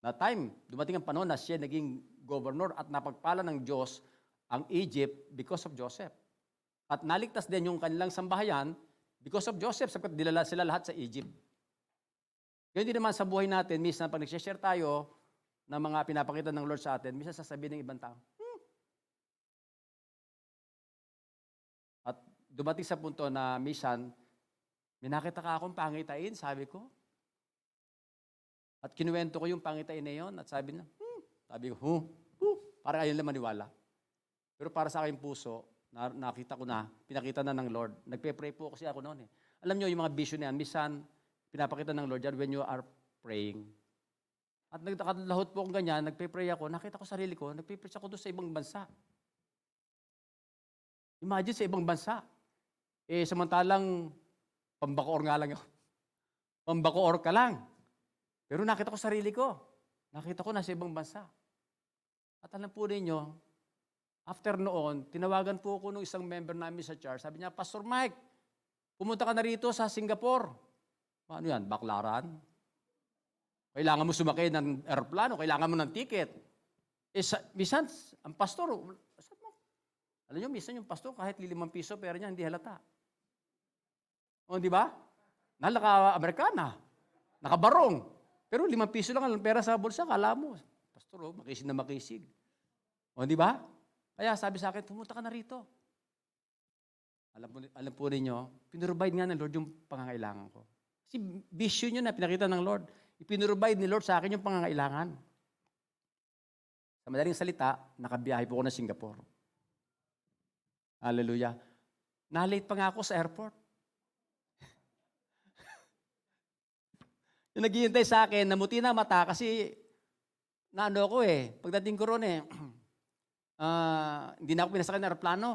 Na time, dumating ang panahon na siya naging governor at napagpala ng Diyos ang Egypt because of Joseph. At naligtas din yung kanilang sambahayan because of Joseph sapagkat dilala sila lahat sa Egypt. Ganyan din naman sa buhay natin, minsan pag nag-share tayo ng mga pinapakita ng Lord sa atin, minsan sasabihin ng ibang tao, At dumating sa punto na minsan, may nakita ka akong pangitain, sabi ko. At kinuwento ko yung pangitain na yun at sabi niya, sabi ko, parang ayaw lang maniwala. Pero para sa aking puso, nakita ko na, pinakita na ng Lord. Nagpe-pray po kasi ako noon. Alam niyo, yung mga vision na yan, minsan, pinapakita ng Lord yan when you are praying. At nagtakadlahot po akong ganyan, nagpe-pray ako, nakita ko sarili ko, nagpe-pray ako doon sa ibang bansa. Imagine sa ibang bansa. Samantalang, pambakoor nga lang yun. Pambakoor ka lang. Pero nakita ko sarili ko. Nakita ko nasa ibang bansa. At alam po ninyo, after noon, tinawagan po ako ng isang member namin sa church. Sabi niya, Pastor Mike, pumunta ka na rito sa Singapore. Ano yan? Baklaran? Kailangan mo sumakay ng aeroplano, kailangan mo ng ticket. Minsan, ang pastor, alam niyo, minsan yung pastor, kahit ₱5 pera niya, hindi halata. O, di ba? Naka-Amerikana, nakabarong. Pero ₱5 lang ang pera sa bulsa, kala mo. Pastor, makisig na makisig. O, di ba? Kaya sabi sa akin, pumunta ka na rito. Alam po ninyo, pinrovide nga ng Lord yung pangangailangan ko. Kasi vision yun na pinakita ng Lord. Ipinrovide ni Lord sa akin yung pangangailangan. Sa madaling salita, nakabiyahe po ako ng Singapore. Hallelujah. Na-late pa nga ako sa airport. Yung naghihintay sa akin, namuti na mata kasi naano ko pagdating ko ron hindi na ako pinasakay ng aeroplano.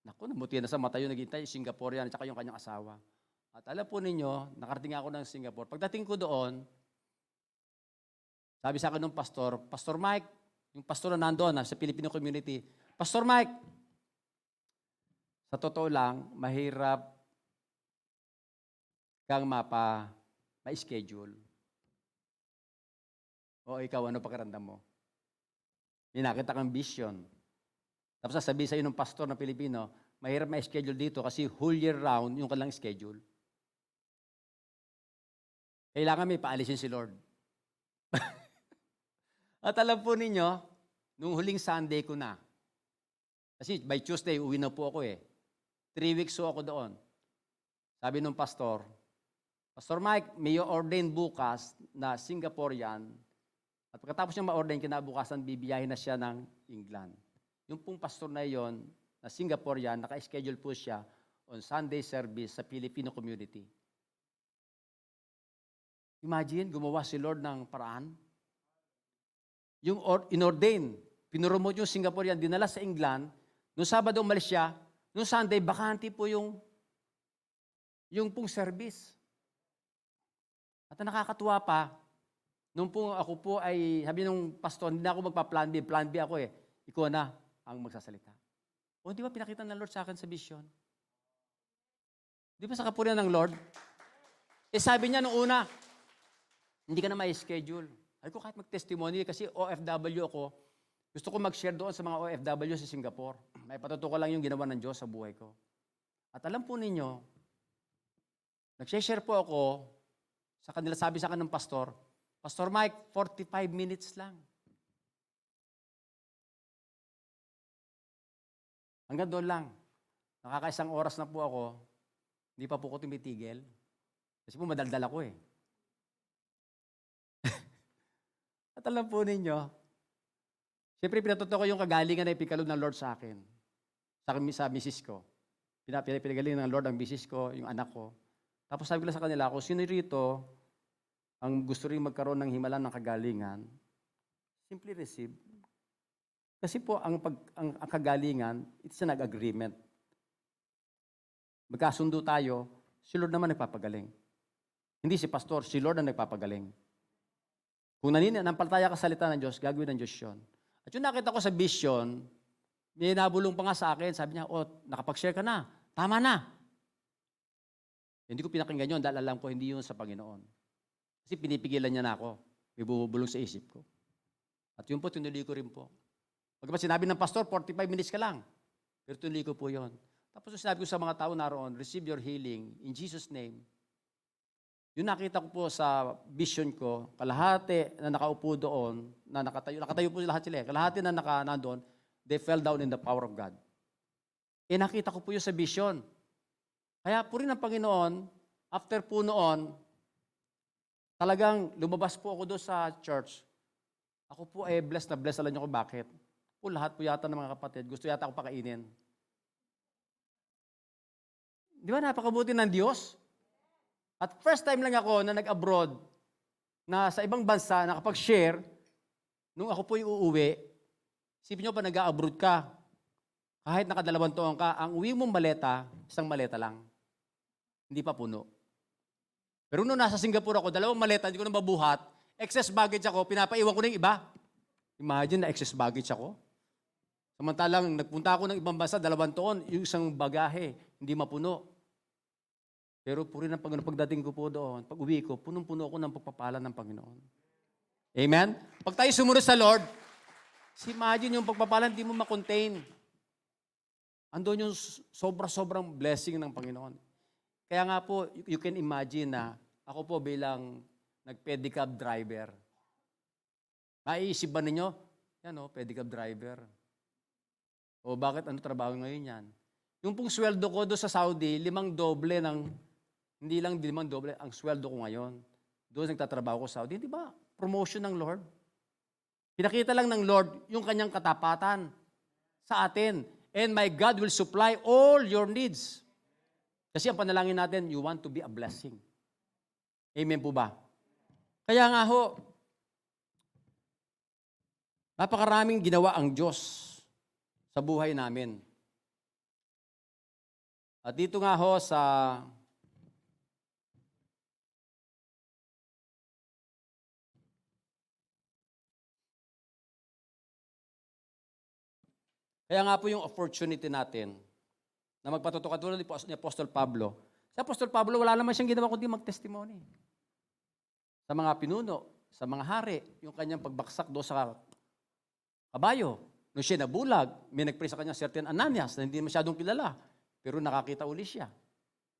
Naku, namuti na sa mata yung naghihintay, Singaporean, at yung kanyang asawa. At alam po ninyo, nakarating ako ng Singapore. Pagdating ko doon, sabi sa akin ng pastor, Pastor Mike, yung pastor na nandoon sa Filipino community, Pastor Mike, sa totoo lang, mahirap kang ma-schedule. O ikaw, ano pakiramdam mo? May nakita kang vision. Tapos sasabihin sa iyo ng pastor na Pilipino, mahirap ma-schedule dito kasi whole year round yung kanilang schedule. Kailangan may paalisin si Lord. At alam po ninyo, nung huling Sunday ko na, kasi by Tuesday, uwi na po ako 3 weeks so ako doon. Sabi nung pastor, Pastor Mike, may ordain bukas na Singaporean at pagkatapos niya ma-ordain, kinabukasan bibiyahin na siya ng England. Yung pong pastor na yon na Singaporean, naka-schedule po siya on Sunday service sa Filipino community. Imagine, gumawa si Lord ng paraan. Yung inordain, pinromote yung Singaporean, dinala sa England, noong Sabado umalis siya, noong Sunday, bakante po yung pong service. At nakakatuwa pa, nung po ako po ay, sabi nung pastor, hindi na ako magpa-plan B. Plan B ako Ikaw na ang magsasalita. O di ba pinakita ng Lord sa akin sa vision? Di ba sa kapurihan ng Lord? Sabi niya nung una, hindi ka na ma-schedule. Ay ko kahit mag-testimony kasi OFW ako, gusto ko mag-share doon sa mga OFW sa Singapore. May patutuko lang yung ginawa ng Diyos sa buhay ko. At alam po ninyo, nag-share po ako sa kanila, sabi sa akin ng pastor, Pastor Mike, 45 minutes lang. Hanggang doon lang. Nakakaisang oras na po ako, hindi pa po ako tumitigil. Kasi po madaldal ako eh. At alam po ninyo, siyempre pinatuto ko yung kagalingan na ipikalob ng Lord sa akin. Sa misis ko. Pinagaling ng Lord ang misis ko, yung anak ko. Tapos sabi ko lang sa kanila, kung sino rito ang gusto rin magkaroon ng himala ng kagalingan, simply receive. Kasi po, ang kagalingan, it's an agreement. Magkasundo tayo, si Lord naman nagpapagaling. Hindi si pastor, si Lord ang nagpapagaling. Kung nananampalataya ka sa salita ng Diyos, gagawin ng Diyos yun. At yung nakita ko sa vision, may nabulong pa nga sa akin, sabi niya, nakapag-share ka na, tama na. Hindi ko pinakinggan yun dahil alam ko hindi yun sa Panginoon. Kasi pinipigilan niya na ako. May bumubulong sa isip ko. At yun po, tinuloy ko rin po. Pagkapas sinabi ng pastor, 45 minutes ka lang. Pero tinuloy ko po yun. Tapos sinabi ko sa mga tao naroon, receive your healing in Jesus' name. Yung nakita ko po sa vision ko, kalahati na nakaupo doon, na nakatayo po lahat sila. Kalahati na nandoon, they fell down in the power of God. Nakita ko po yun sa vision. Kaya po rin ang Panginoon, after po noon, talagang lumabas po ako doon sa church. Ako po blessed na blessed. Alam niyo ko bakit? Po lahat po yata ng mga kapatid, gusto yata ako pakainin. Di ba napakabuti ng Diyos? At first time lang ako na nag-abroad, na sa ibang bansa, nakapag-share, nung ako po uuwi, isipin nyo pa nag-abroad ka, kahit nakadalawang taon ka, ang uwi mong maleta, isang maleta lang. Hindi pa puno. Pero nung nasa Singapore ako, 2 maleta, hindi ko na mabuhat, excess baggage ako, pinapaiwan ko na yung iba. Imagine na excess baggage ako. Samantalang nagpunta ako ng ibang bansa, 2 taon, yung isang bagahe, hindi mapuno. Pero puri ng Panginoon, pagdating ko po doon, pag uwi ko, punong-puno ako ng pagpapala ng Panginoon. Amen? Pag tayo sumunod sa Lord, imagine yung pagpapala, hindi mo makontain. Andun yung sobra-sobrang blessing ng Panginoon. Kaya nga po, you can imagine na ako po bilang nag-pedicab driver. Maiisip ba ninyo? Yan pedicab driver. O bakit ano trabaho ngayon yan? Yung pong sweldo ko doon sa Saudi, 5 doble ng, hindi lang 5 doble, ang sweldo ko ngayon. Doon nagtatrabaho ko sa Saudi. Di ba? Promotion ng Lord. Pinakita lang ng Lord yung kanyang katapatan sa atin. And my God will supply all your needs. Kasi ang panalangin natin, you want to be a blessing. Amen po ba? Kaya nga ho, napakaraming ginawa ang Diyos sa buhay namin. At dito nga ho sa kaya nga po yung opportunity natin na magpatutukan tulad ni Apostol Pablo. Si Apostol Pablo, wala naman siyang ginawa kundi mag-testimony. Sa mga pinuno, sa mga hari, yung kanyang pagbaksak doon sa kabayo. Nung siya nabulag, may nagpray sa kanya certain Ananias na hindi masyadong kilala, pero nakakita uli siya.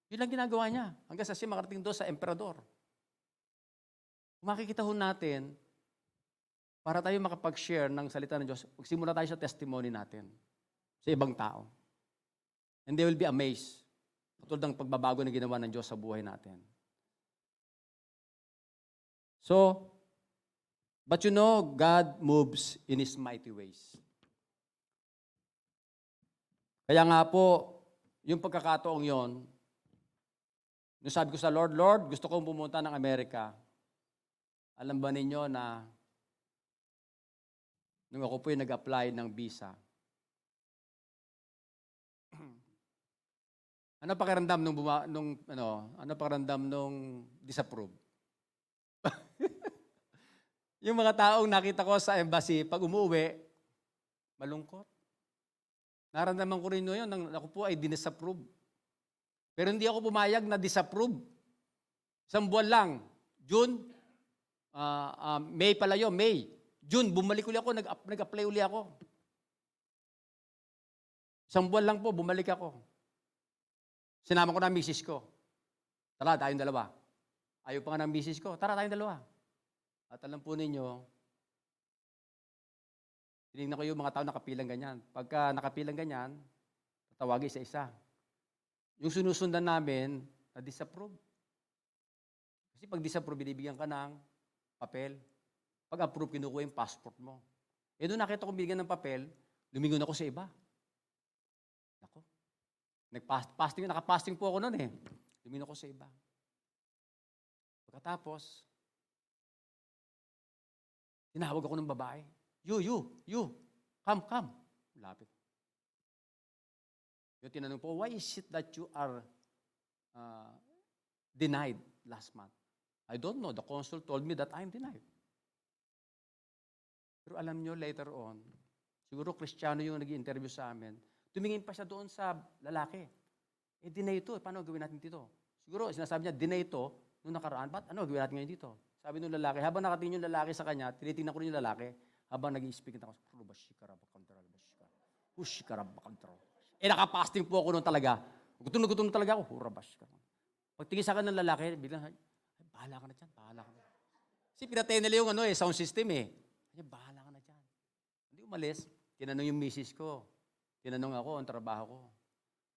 Yun lang ginagawa niya. Hanggang sa siya makarating doon sa emperador. Kung makikita ho natin, para tayo makapag-share ng salita ng Diyos, magsimula tayo sa testimony natin sa ibang tao. And they will be amazed. Katulad ng pagbabago na ginawa ng Diyos sa buhay natin. So, but you know, God moves in His mighty ways. Kaya nga po, yung pagkakataong yon, nung sabi ko sa Lord, Lord, gusto kong pumunta ng Amerika. Alam ba ninyo na nung ako po yung nag-apply ng visa, ano pakiramdam ano pakiramdam nung disapprove? Yung mga taong nakita ko sa embassy, pag umuwi, malungkot. Naramdaman ko rin yun, nang ako po ay dinisapprove. Pero hindi ako pumayag na disapprove. Isang buwan lang, June, May pala yun, May. June, bumalik uli ako, nag-apply uli ako. Isang buwan lang po, bumalik ako. Sinama ko na ang misis ko. Tara, tayong dalawa. Ayaw pa nga ng misis ko. Tara, tayong dalawa. At alam po ninyo, tinignan ko yung mga tao nakapilang ganyan. Pagka nakapilang ganyan, Tawagin isa-isa. Yung sinusundan namin, na-disapprove. Kasi pag disapprove, binibigyan ka ng papel. Pag approve, kinukuha yung passport mo. Eh doon nakita ko binigyan ng papel, lumingon ako sa iba. Ako. Nakapasting po ako noon eh. Lumingon ako sa iba. Pagkatapos, tinawag ako ng babae. You, come. Lapit. Yung tinanong po, why is it that you are denied last month? I don't know. The consul told me that I'm denied. Pero alam nyo, later on, siguro Kristiyano yung nag-interview sa amin, tumingin pa siya doon sa lalaki. Eh, deny ito. Paano gawin natin dito? Siguro, sinasabi niya, deny ito nung nakaraan. Ba't ano gawin natin ngayon dito? Sabi nung lalaki, habang nakatingin yung lalaki sa kanya, tinitingnan ko rin yung lalaki, habang nag-i-speak ako, eh, nakapasting po ako noon talaga. Gutom na talaga ako. Pagtingin sa akin ng lalaki, biglang, ay, bahala ka na dyan, bahala ka na. Kasi pinatay nila yung sound system eh. Ay, bahala ka na dyan. Hindi umalis, tinanong yung misis ko. Tinanong ako ang trabaho ko.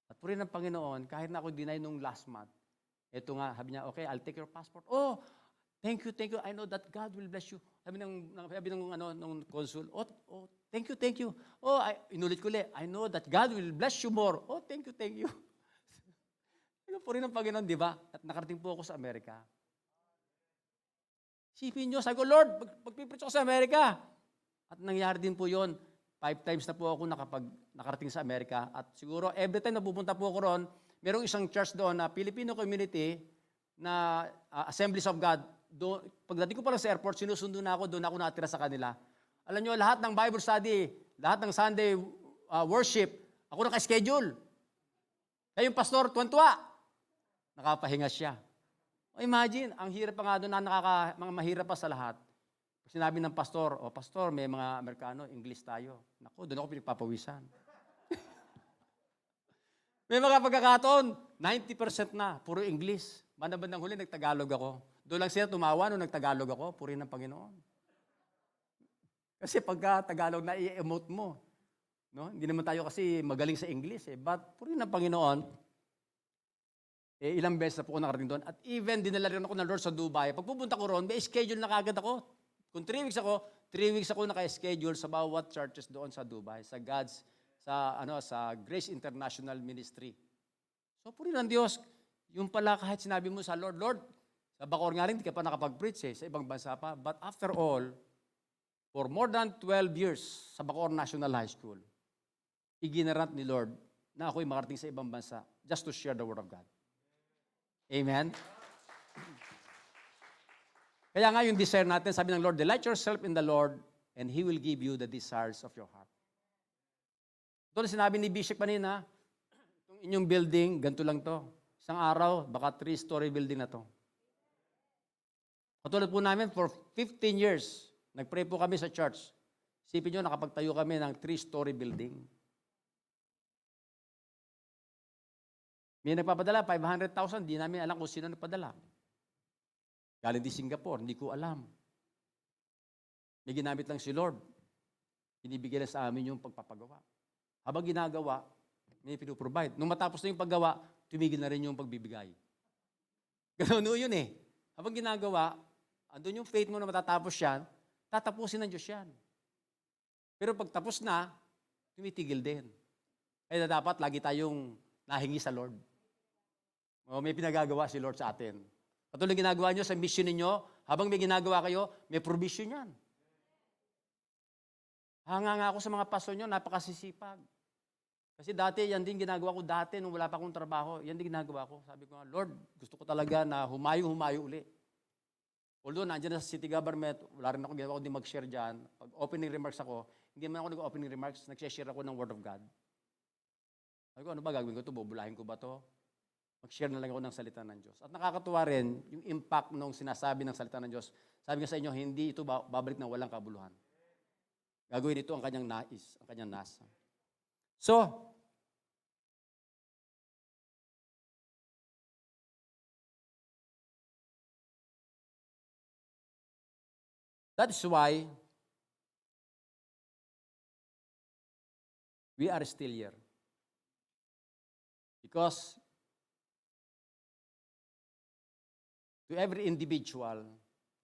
At puri ng Panginoon, kahit na ako deny nung last month, eto nga, sabi niya, okay, I'll take your passport. Oh, thank you. I know that God will bless you. Sabi ng consul, oh, thank you. Oh, inulit ko ulit, I know that God will bless you more. Oh, thank you. Ano po rin ng Panginoon, di ba? At nakarating po ako sa Amerika. Sipin nyo, sabi ko, Lord, pagpipreach ako sa Amerika. At nangyari din po yon. 5 times na po ako nakarating sa Amerika. At siguro, every time na pupunta po ako ron, merong isang church doon na Filipino community na Assemblies of God. Pagdating ko pa lang sa airport, sinusundo na ako, doon ako natira sa kanila. Alam nyo, lahat ng Bible study, lahat ng Sunday worship, ako naka-schedule. Kaya yung pastor, tuwan-tuwa. Nakapahinga siya. O imagine, ang hirap pa nga doon na mga mahirap pa sa lahat. Sinabi ng pastor, pastor, may mga Amerikano, English tayo. Naku, doon ako pinagpapawisan. May mga pagkakataon, 90% na, puro English. Bandang huli, nagtagalog ako. Doon lang sila tumawa nung nagtagalog ako, puri ng Panginoon. Kasi pagka Tagalog na i-emote mo, no? Hindi naman tayo kasi magaling sa English But puri ng Panginoon, ilang beses na po ako nakarating doon. At even dinala rin ako ng Lord sa Dubai. Pag pupunta ko ron, may schedule na kagad ako. Kung 3 weeks ako naka-schedule sa bawat churches doon sa Dubai, sa Grace International Ministry. So, puri ng Diyos, yung pala kahit sinabi mo sa Lord, sa Bacoor nga rin, hindi ka pa nakapag-preach sa ibang bansa pa. But after all, for more than 12 years sa Bacoor National High School, iginarant ni Lord na ako'y makarating sa ibang bansa just to share the Word of God. Amen? Kaya nga yung desire natin, sabi ng Lord, delight yourself in the Lord and He will give you the desires of your heart. Ito na sinabi ni Bishop kanina, itong inyong building, ganito lang to. Isang araw, baka 3-story building na to. Katulad po namin, for 15 years, nag-pray po kami sa church. Isipin nyo, nakapagtayo kami ng 3-story building. May nagpapadala, 500,000, di namin alam kung sino nagpadala. Galing di Singapore, hindi ko alam. May ginamit lang si Lord. Binibigyan na sa amin yung pagpapagawa. Habang ginagawa, may pinuprovide. Nung matapos na yung paggawa, tumigil na rin yung pagbibigay. Ganoon yun eh. Habang ginagawa, andun yung faith mo na matatapos yan, tatapusin ng Diyos yan. Pero pag tapos na, tumitigil din. Kaya dapat lagi tayong nahingi sa Lord. May pinagagawa si Lord sa atin. Patuloy ginagawa nyo sa mission ninyo, habang may ginagawa kayo, may provision yan. Hanga nga ako sa mga pastor nyo, napakasisipag. Kasi dati, yan din ginagawa ko dati nung wala pa akong trabaho. Yan din ginagawa ko. Sabi ko, Lord, gusto ko talaga na humayo uli. Although nandiyan na sa city government, wala rin ako ginagawa ko din mag-share dyan. Pag opening remarks ako, hindi man ako nag-opening remarks, nag-share ako ng Word of God. Sabi ko, ano ba gagawin ko ito? Bubulahin ko ba ito? Mag-share na lang ako ng salita ng Diyos. At nakakatuwa rin yung impact ng sinasabi ng salita ng Diyos. Sabi ko sa inyo, hindi ito babalik na walang kabuluhan. Gagawin ito ang kanyang nais, ang kanyang nasa. So, that is why we are still here. Because to every individual,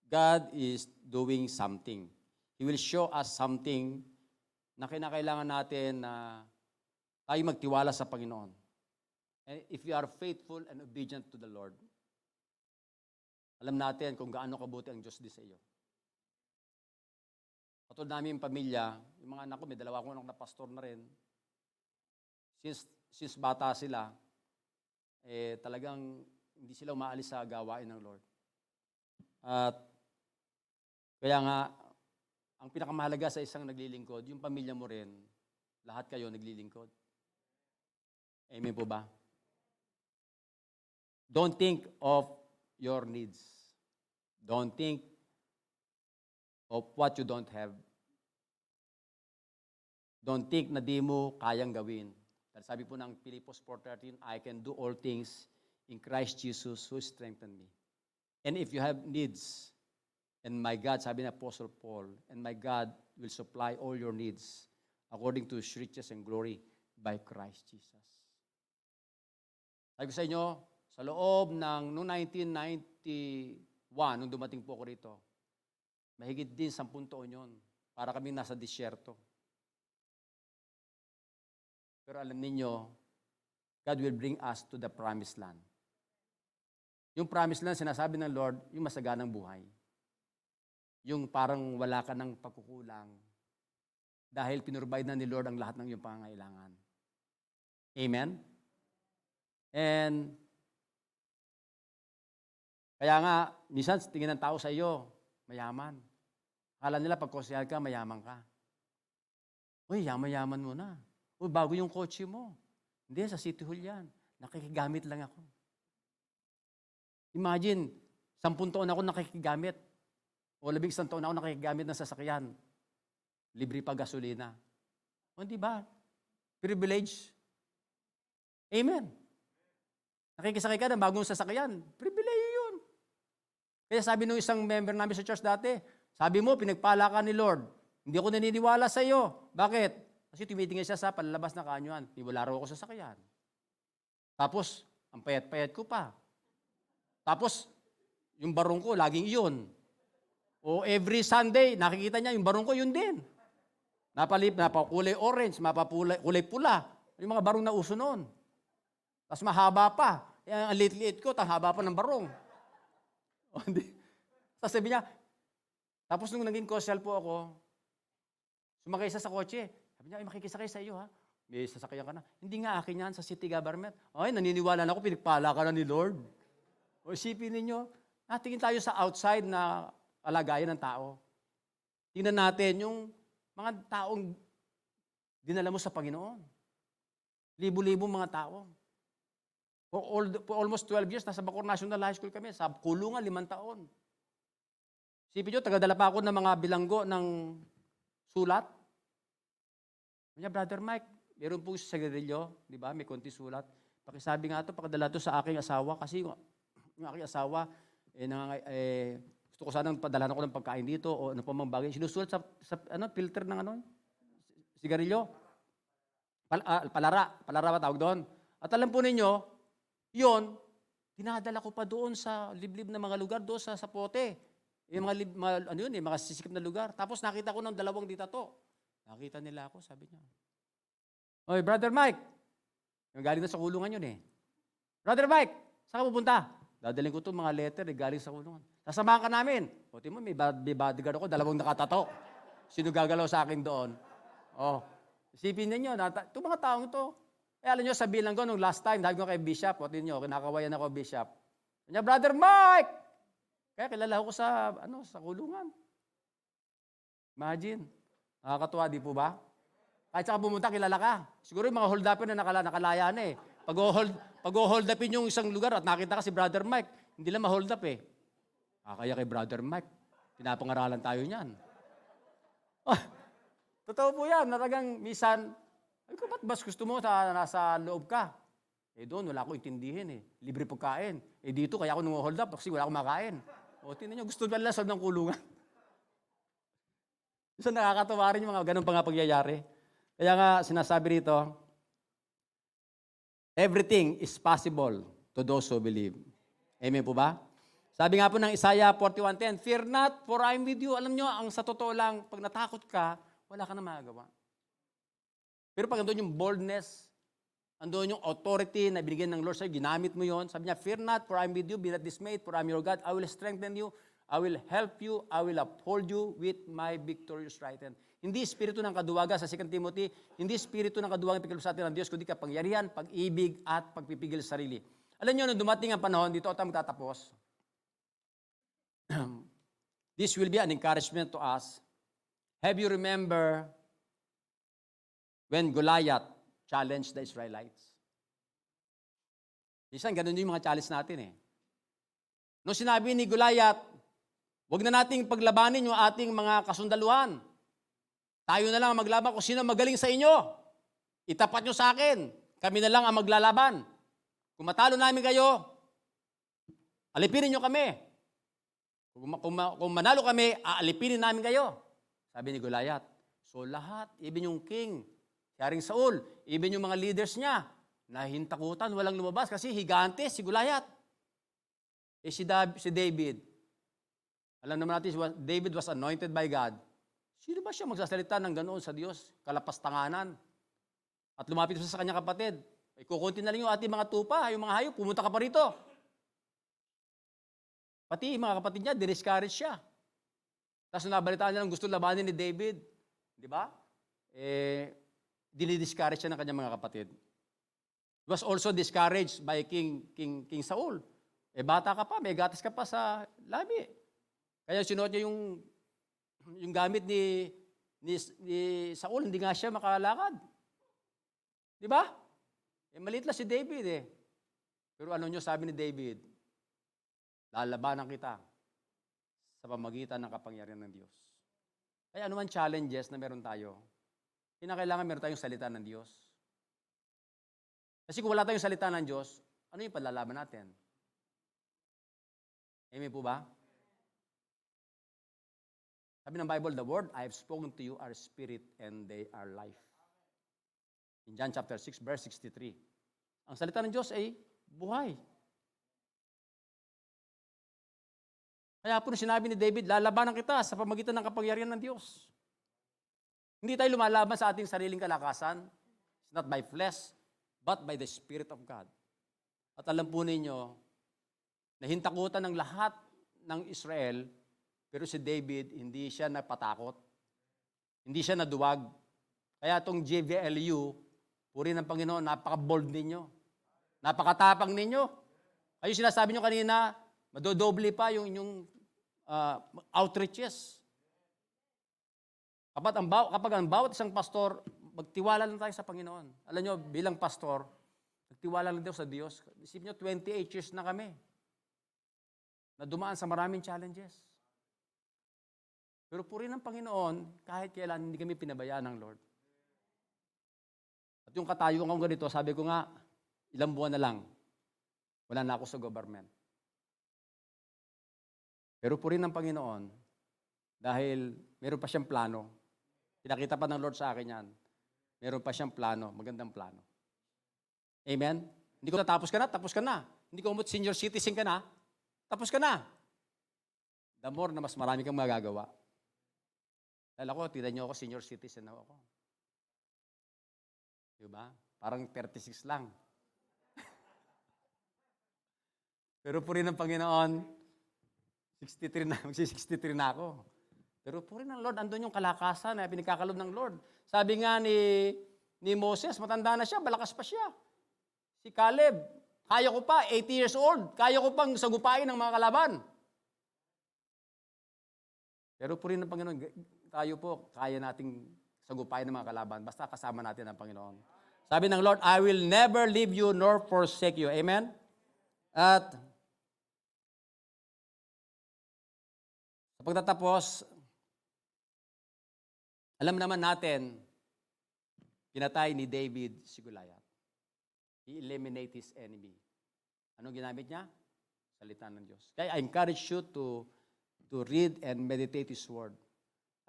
God is doing something. He will show us something na kinakailangan natin na tayo magtiwala sa Panginoon. And if we are faithful and obedient to the Lord, alam natin kung gaano kabuti ang Diyos di sa iyo. Katulad namin yung pamilya, yung mga anak ko, may dalawa akong anak na pastor na rin. Since bata sila, talagang hindi sila umaalis sa gawain ng Lord. At kaya nga, ang pinakamahalaga sa isang naglilingkod, yung pamilya mo rin, lahat kayo naglilingkod. Amen po ba? Don't think of your needs. Don't think of what you don't have. Don't think na di mo kayang gawin. Dahil sabi po ng Filipos 4:13, I can do all things in Christ Jesus who strengthened me. And if you have needs, and my God, sabi ni Apostle Paul, and my God will supply all your needs according to His riches and glory by Christ Jesus. Sabi ko sa inyo, sa loob ng noong 1991, nung dumating po ako rito, mahigit din 10 taon yun, para kami nasa disyerto. Pero alam ninyo, God will bring us to the promised land. Yung promised land, sinasabi ng Lord, yung masaganang buhay. Yung parang wala ka ng pagkukulang dahil pinrovide na ni Lord ang lahat ng iyong pangangailangan. Amen? And kaya nga, minsan tingin ng tao sa iyo, mayaman. Akala nila pag konsehal ka, mayaman ka. Uy, yaman-yaman mo na. Uy, bago yung kotse mo. Hindi, sa City Hall yan. Nakikigamit lang ako. Imagine, 10 taon ako nakikigamit. O 11 taon ako nakikigamit ng sasakyan. Libre pa gasolina. O, di ba? Privilege. Amen. Nakikisakay ka ng bagong sasakyan. Privilege yun. Kaya sabi nung isang member namin sa church dati, sabi mo, pinagpala ka ni Lord. Hindi ako naniniwala sa iyo. Bakit? Kasi tumitingin siya sa palalabas na kanyuan. Wala raw ako sa sasakyan. Tapos, ang payat-payat ko pa. Tapos, yung barong ko, laging iyon. O every Sunday, nakikita niya, yung barong ko, yun din. Napakulay orange, kulay pula. Yung mga barong na uso noon. Tapos mahaba pa. Ang liit-liit ko, haba pa ng barong. O, hindi. Sabi niya, tapos nung naging social po ako, sumakay siya sa kotse. Sabi niya, ay makikisakay sa iyo ha. May sasakyan ka na. Hindi nga akin yan sa city government. Ay, naniniwala na ako, pinagpala ka na ni Lord. O isipin ninyo, tingin tayo sa outside na alagayan ng tao. Tingnan natin yung mga taong dinala mo sa Panginoon. Libo-libo mga tao. For almost 12 years, nasa Bacoor National High School kami. Sa kulungan, 5 taon. Isipin nyo, tagadala pa ako ng mga bilanggo ng sulat. Kanya, Brother Mike, meron po sa sigarilyo, di ba? May konti sulat. Pakisabi nga ito, pakadala ito sa aking asawa kasi yung aking asawa, gusto ko sanang padalahan ako ng pagkain dito o ano pa mang bagay. Sinusulat sa filter ng sigarilyo. Palara ba tawag doon? At alam po ninyo, yon, dinadala ko pa doon sa liblib na mga lugar, doon sa pote. Yung mga sisikip na lugar. Tapos nakita ko ng 2 ditato. Nakita nila ako, sabi niya. Oy, Brother Mike. Yung galing na sa kulungan yun eh. Brother Mike, saan ka pupunta? Dadaling ko ito mga letter galing sa kulungan. Sasamahan ka namin. O, mo, may bodyguard ako, 2 nakatato. Sino gagalaw sa akin doon? O, isipin ninyo, itong mga taong ito. Alam nyo, sabihin lang ko, nung last time, sabi ko kay Bishop, o tinyo, kinakawayan ako, Bishop. Kanya, Brother Mike! Kaya kilala ko sa kulungan. Imagine. Nakakatuwa, di po ba? Kahit saan pumunta, kilala ka. Siguro yung mga hold-upin na nakalaya na eh. Pag-hold upin yung isang lugar at nakita ka si Brother Mike, hindi lang ma-hold up eh. Kaya kay Brother Mike, pinapangaralan tayo niyan. Totoo po yan. Natagang misan, ay ko, ba't gusto mo nasa loob ka? Doon, wala akong intindihin eh. Libre pagkain. Dito, kaya ako nung hold up kasi wala akong makain. Tingnan nyo, gusto nila sa ng kulungan. Isa nakakatawa rin yung mga ganun pa nga pagyayari. Kaya nga, sinasabi rito, Everything is possible to those who believe. Amen po ba? Sabi nga po ng Isaiah 41:10, fear not, for I am with you. Alam nyo, ang sa totoo lang, pag natakot ka, wala ka na magagawa. Pero pag andun yung boldness, andun yung authority na binigyan ng Lord sa'yo, ginamit mo yon. Sabi niya, fear not, for I am with you. Be not dismayed, for I am your God. I will strengthen you. I will help you. I will uphold you with my victorious right hand. Hindi espiritu ng kaduwagan sa 2 Timothy, hindi espiritu ng kaduwagan pagkilo sa atin ng Diyos, kundi kapangyarihan, pag-ibig, at pagpipigil sa sarili. Alam niyo, nung dumating ang panahon, dito tayo magtatapos, this will be an encouragement to us. Have you remember when Goliath challenged the Israelites? Minsan, ganun yung mga challenge natin eh. Nung sinabi ni Goliath, huwag na nating paglabanin yung ating mga kasundaluhan. Tayo na lang ang maglaban kung sino magaling sa inyo. Itapat nyo sa akin. Kami na lang ang maglalaban. Kung matalo namin kayo, alipinin nyo kami. Kung manalo kami, aalipinin namin kayo. Sabi ni Goliath. So lahat, even yung king, Haring Saul, even yung mga leaders niya, nahintakutan, walang lumabas kasi higante si Goliath. Si David, alam naman natin, David was anointed by God. Sino ba siya magsasalita ng ganoon sa Diyos? Kalapastanganan. At lumapit sa kanyang kapatid. Kukunti na lang yung ating mga tupa, yung mga hayop, pumunta ka pa rito. Pati yung mga kapatid niya, discourage siya. Tapos nabalitaan niya ng gusto labanin ni David. Di ba? Dinidiscourage siya ng kanyang mga kapatid. He was also discouraged by King Saul. Bata ka pa, may gatas ka pa sa labi. Kaya sinuot niya yung gamit ni Saul, hindi nga siya makalakad. Di ba? Maliit lang si David eh. Pero ano nyo sabi ni David? Lalabanan kita sa pamagitan ng kapangyarihan ng Diyos. Kaya anuman challenges na meron tayo, kinakailangan meron tayong salita ng Diyos. Kasi kung wala tayong salita ng Diyos, ano yung paglalaban natin? Amen po ba? Sabi ng Bible, the word I have spoken to you are spirit and they are life. In John chapter 6, verse 63. Ang salita ng Diyos ay buhay. Kaya po sinabi ni David, lalabanan kita sa pamagitan ng kapangyarihan ng Diyos. Hindi tayo lumalaban sa ating sariling kalakasan. It's not by flesh, but by the Spirit of God. At alam po ninyo, nahintakutan ng lahat ng Israel, pero si David, hindi siya napatakot. Hindi siya naduwag. Kaya itong JVLU, puri ng Panginoon, napaka-bold ninyo. Napakatapang ninyo. Kayo sinasabi nyo kanina, madodoble pa yung inyong outreaches. Kapag ang bawat isang pastor, magtiwala lang tayo sa Panginoon. Alam nyo, bilang pastor, magtiwala lang daw sa Diyos. Isipin nyo, 28 years na kami na dumaan sa maraming challenges. Pero puri ng Panginoon, kahit kailan hindi kami pinabayaan ng Lord. At yung katayuan ko ganito, sabi ko nga, ilang buwan na lang, wala na ako sa government. Pero puri ng Panginoon, dahil meron pa siyang plano, pinakita pa ng Lord sa akin yan, meron pa siyang plano, magandang plano. Amen? Hindi ko tapos ka na. Hindi ko umot senior citizen ka na, tapos ka na. The more na mas marami kang magagawa. Dahil ako, tignan niyo ako, senior citizen na ako. Diba? Parang 36 lang. Pero puri ng Panginoon, 63 na, magsi-63 na ako. Pero puri ng Lord, andun yung kalakasan na pinagkakalob ng Lord. Sabi nga ni Moses, matanda na siya, balakas pa siya. Si Caleb, kaya ko pa, 80 years old, kaya ko pang sagupain ng mga kalaban. Pero puri ng Panginoon, tayo po, kaya nating sagupain ng mga kalaban, basta kasama natin ang Panginoon. Sabi ng Lord, I will never leave you nor forsake you. Amen? At sa pagtatapos, alam naman natin, pinatay ni David si Goliath. He eliminated his enemy. Anong ginamit niya? Salita ng Diyos. Kaya I encourage you to read and meditate His Word.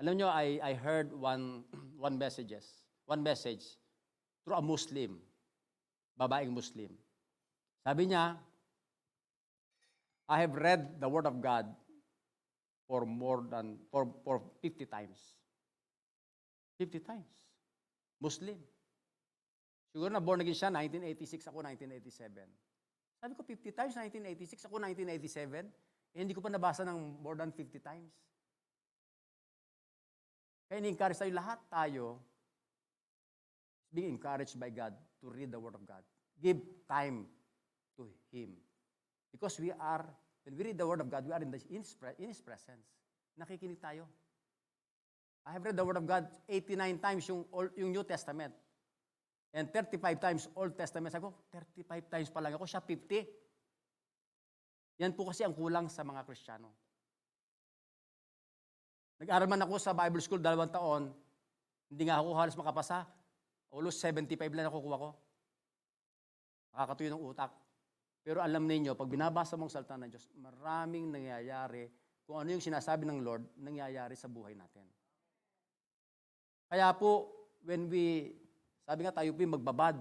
Alam nyo, I heard one message through a Muslim. babaeng Muslim. Sabi niya, I have read the Word of God for 50 times. 50 times. Muslim. Siguro na born again siya, 1986, ako 1987. Sabi ko, 50 times, 1986, ako 1987. Hindi ko pa nabasa ng more than 50 times. Kaya ni-encourage tayo, lahat tayo, being encouraged by God to read the Word of God. Give time to Him. Because when we read the Word of God, we are in His presence. Nakikinig tayo. I have read the Word of God 89 times yung New Testament. And 35 times Old Testament. Sabi ko, 35 times pa lang ako, siya 50. Yan po kasi ang kulang sa mga Kristiyano. Nag-aral man ako sa Bible School 2 taon, hindi nga ako halos makapasa. Almost 75 lang nakukuha ko. Nakakatuyo ng utak. Pero alam ninyo, pag binabasa mong salita ng Diyos, maraming nangyayari. Kung ano yung sinasabi ng Lord, nangyayari sa buhay natin. Kaya po, sabi nga tayo po yung magbabad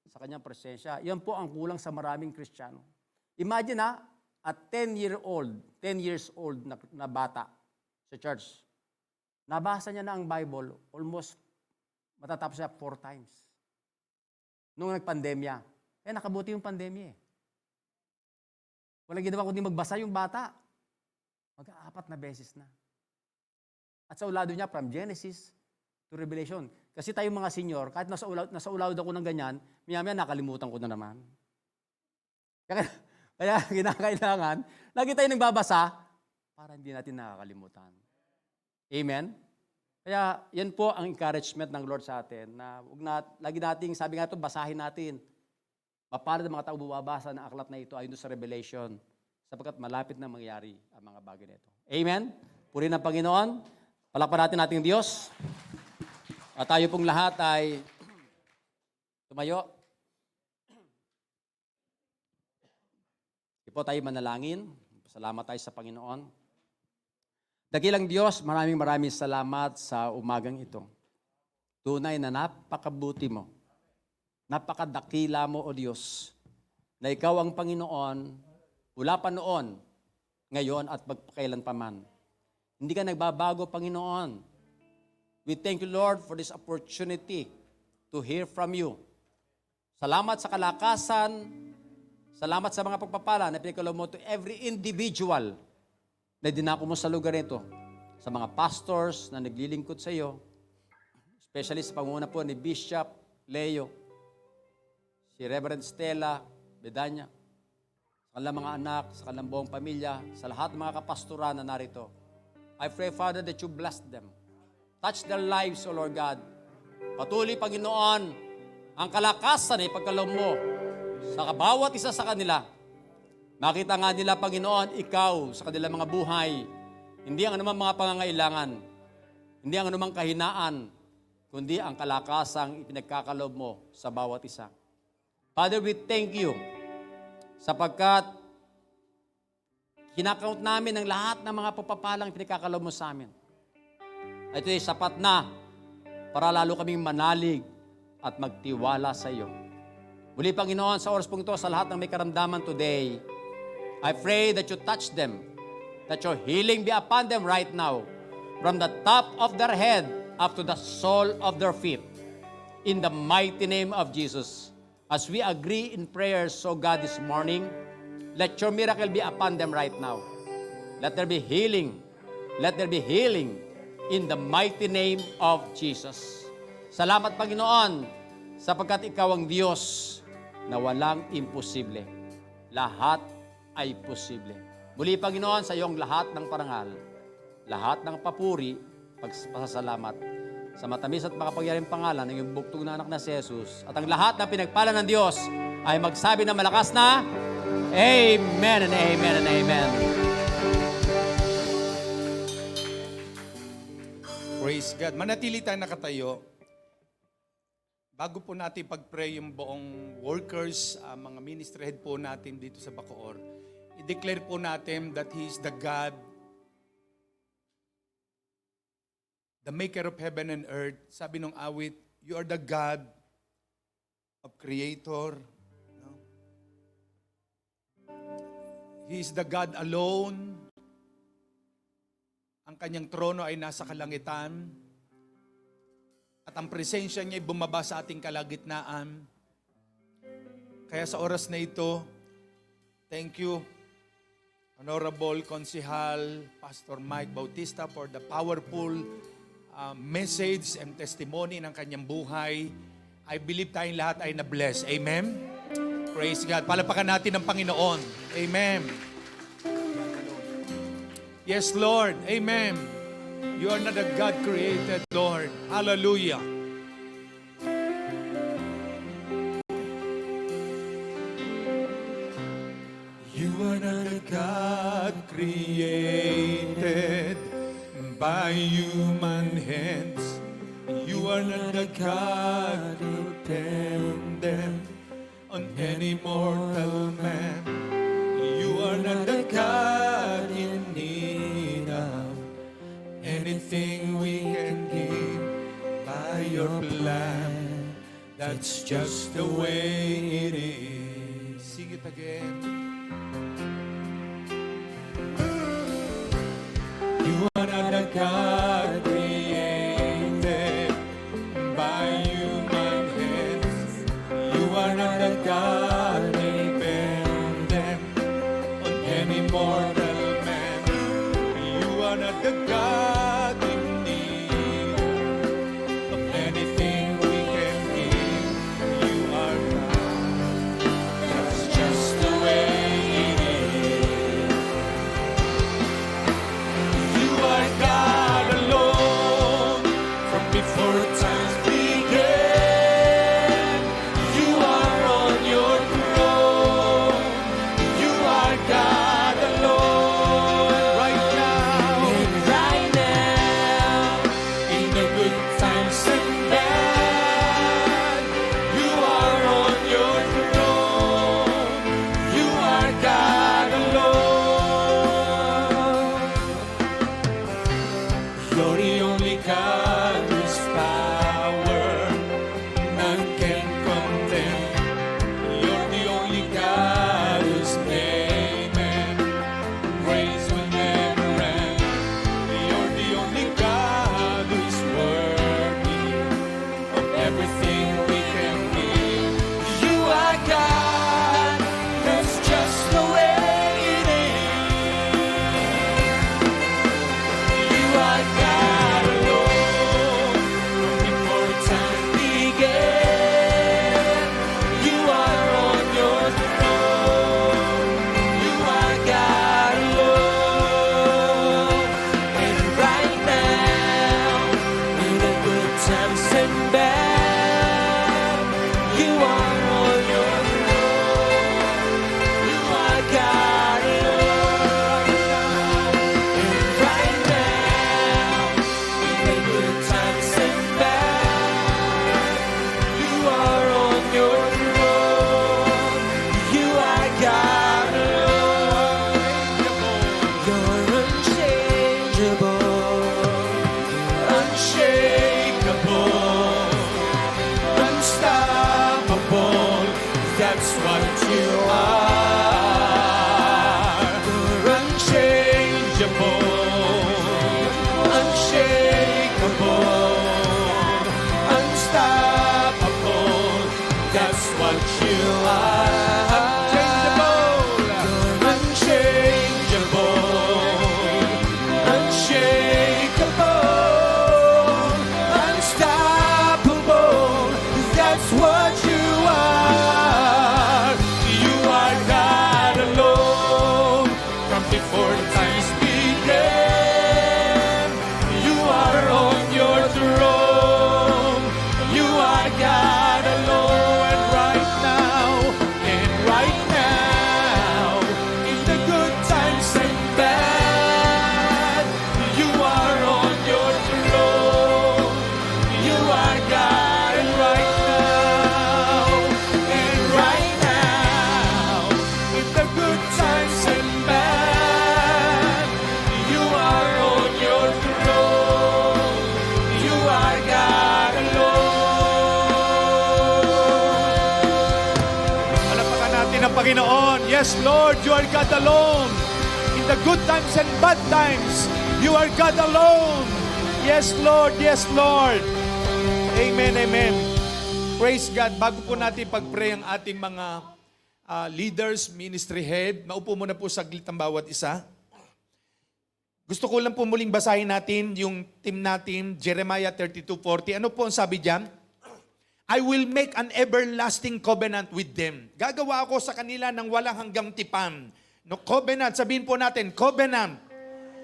sa kanyang presensya, yan po ang kulang sa maraming Kristiyano. Imagine a 10 years old na bata sa church, nabasa niya na ang Bible, almost matatapos siya 4 times. Nung nagpandemya. Kaya nakabuti yung pandemya eh. Walang ginawa kundi magbasa yung bata. Mag-4 na beses na. At sa ulado niya, from Genesis to Revelation. Kasi tayong mga senior, kahit nasa ulado ako ng ganyan, maya-maya nakalimutan ko na naman. Kaya kinakailangan, lagi tayo nagbabasa para hindi natin nakakalimutan. Amen? Kaya yan po ang encouragement ng Lord sa atin na lagi nating, sabi nga ito, basahin natin. Mapalad ang mga tao bumabasa ng aklat na ito ayon sa Revelation sapagkat malapit na mangyari ang mga bagay na ito. Amen? Purihin ang Panginoon. Palakpan natin ating Diyos. At tayo pong lahat ay tumayo. Ipo tayo manalangin. Salamat tayo sa Panginoon. Dakilang Diyos, maraming salamat sa umagang ito. Tunay na napakabuti mo. Napakadakila mo, O Diyos, na Ikaw ang Panginoon, mula pa noon, ngayon at magpakailanpaman. Hindi ka nagbabago, Panginoon. We thank you, Lord, for this opportunity to hear from you. Salamat sa kalakasan, salamat sa mga pagpapala na pinagkalob mo to every individual na dinako mo sa lugar nito, sa mga pastors na naglilingkod sa iyo, especially sa pangunguna po ni Bishop Leo, si Reverend Stella Bedanya, sa kanilang mga anak, sa kanilang buong pamilya, sa lahat ng mga kapastoran na narito. I pray, Father, that you bless them. Touch their lives, O Lord God. Patuloy, Panginoon, ang kalakasan ay pagkaloob mo sa bawat isa sa kanila. Makita nga nila, Panginoon, Ikaw sa kanilang mga buhay. Hindi ang anumang mga pangangailangan, hindi ang anumang kahinaan, kundi ang kalakasang ipinagkakaloob mo sa bawat isa. Father, we thank you sapagkat kinakount namin ang lahat ng mga pagpapalang pinagkakaloob mo sa amin. Ito ay sapat na para lalo kaming manalig at magtiwala sa iyo. Muli, Panginoon, sa oras pong ito, sa lahat ng may karamdaman today, I pray that you touch them, that your healing be upon them right now, from the top of their head up to the sole of their feet. In the mighty name of Jesus, as we agree in prayers, so God, this morning, let your miracle be upon them right now. Let there be healing. Let there be healing in the mighty name of Jesus. Salamat, Panginoon, sapagkat Ikaw ang Diyos na walang imposible. Lahat ay posible. Muli, Panginoon, sa iyong lahat ng parangal, lahat ng papuri, pasasalamat, sa matamis at makapangyarihang pangalan ng iyong buktong na anak na si Jesus, at ang lahat na pinagpala ng Diyos ay magsabi na malakas na, Amen and Amen and Amen. Praise God. Manatili tayo nakatayo. Bago po natin pag-pray yung buong workers, mga ministry head po natin dito sa Bacoor, i-declare po natin that He is the God, the maker of heaven and earth. Sabi nung awit, you are the God of Creator, He is the God alone. Ang kanyang trono ay nasa kalangitan. At ang presensya niya ay bumaba sa ating kalagitnaan. Kaya sa oras na ito, thank you, Honorable Konsehal Pastor Mike Bautista, for the powerful message and testimony ng kanyang buhay. I believe tayong lahat ay na-bless. Amen? Praise God. Palapakan natin ang Panginoon. Amen. Yes, Lord. Amen. You are not a God created, Lord. Hallelujah. You are not a God created by human hands. You are not a God dependent on any mortal man. You are not a God in need of anything we can give by your plan. That's just the way it is. Sing it again. You are not a God created by human hands. You are not a God dependent on any mortal man. You are not the God in need of anything we can give. You are God. That's just the way it is. You are God alone from before time began. You are on your throne. You are God alone right now. And right now, in the good times and bad, you are on your throne. You are God alone. You're the only God whose power none can condemn. You're the only God whose name and praise will never end. You're the only God who's worthy of everything we can give. You are God, that's just the way it is. You are God alone from before time began. You are on your throne. You are God alone. And right now, in the good times and bad, you are on your throne. You are God alone. And right now, in the good times and bad, you are on your throne. You are God alone. You're unchangeable, unshakable, unstoppable. That's what you are. You're unchangeable, unshakable, unstoppable. That's what you are. Unchangeable, unshakable, unstoppable. That's what you are. You are Panginoon. Yes, Lord, you are God alone. In the good times and bad times, you are God alone. Yes, Lord. Yes, Lord. Amen, amen. Praise God. Bago po natin pag-pray ang ating mga leaders, ministry head, maupo muna po saglit ang bawat isa. Gusto ko lang po muling basahin natin yung team natin, Jeremiah 32:40. Ano po ang sabi diyan? I will make an everlasting covenant with them. Gagawa ako sa kanila ng walang hanggang tipan. No, covenant, sabihin po natin, covenant.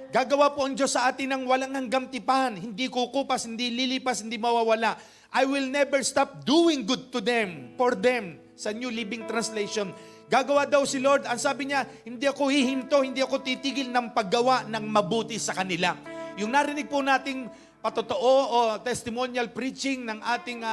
Gagawa po ang Diyos sa atin ng walang hanggang tipan. Hindi kukupas, hindi lilipas, hindi mawawala. I will never stop doing good to them, for them. Sa New Living Translation. Gagawa daw si Lord, ang sabi niya, hindi ako hihinto, hindi ako titigil ng paggawa ng mabuti sa kanila. Yung narinig po nating patotoo o testimonial preaching ng ating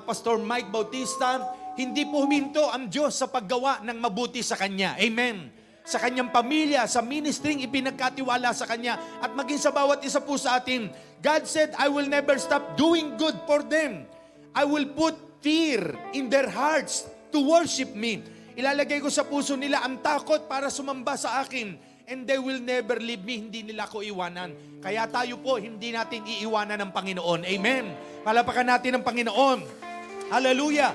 Pastor Mike Bautista, hindi po huminto ang Diyos sa paggawa ng mabuti sa Kanya. Amen. Sa Kanyang pamilya, sa ministering ipinagkatiwala sa Kanya, at maging sa bawat isa po sa atin. God said, I will never stop doing good for them. I will put fear in their hearts to worship me. Ilalagay ko sa puso nila ang takot para sumamba sa akin. And they will never leave me. Hindi nila ako iwanan. Kaya tayo po, hindi natin iiwanan ng Panginoon. Amen. Palapakan natin ang Panginoon. Hallelujah.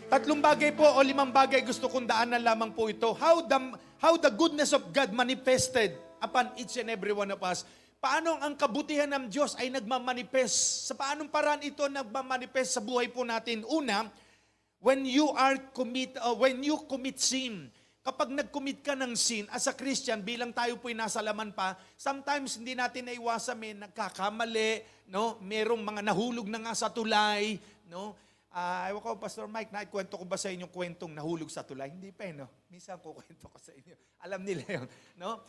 3 bagay po o 5 bagay gusto kong daanan lamang po ito. How the goodness of God manifested upon each and every one of us. Paano ang kabutihan ng Diyos ay nagmamanifest? Sa paanong paraan ito nagmamanifest sa buhay po natin? Una, when you commit sin, kapag nag-commit ka ng sin, as a Christian, bilang tayo po'y nasa laman pa, sometimes hindi natin naiwasan, may nagkakamali, no? Merong mga nahulog na nga sa tulay, no? Ewan ko, Pastor Mike, naikwento ko ba sa inyo kwentong nahulog sa tulay? Hindi pa, no? Minsan ko kwento ko sa inyo. Alam nila yun, no?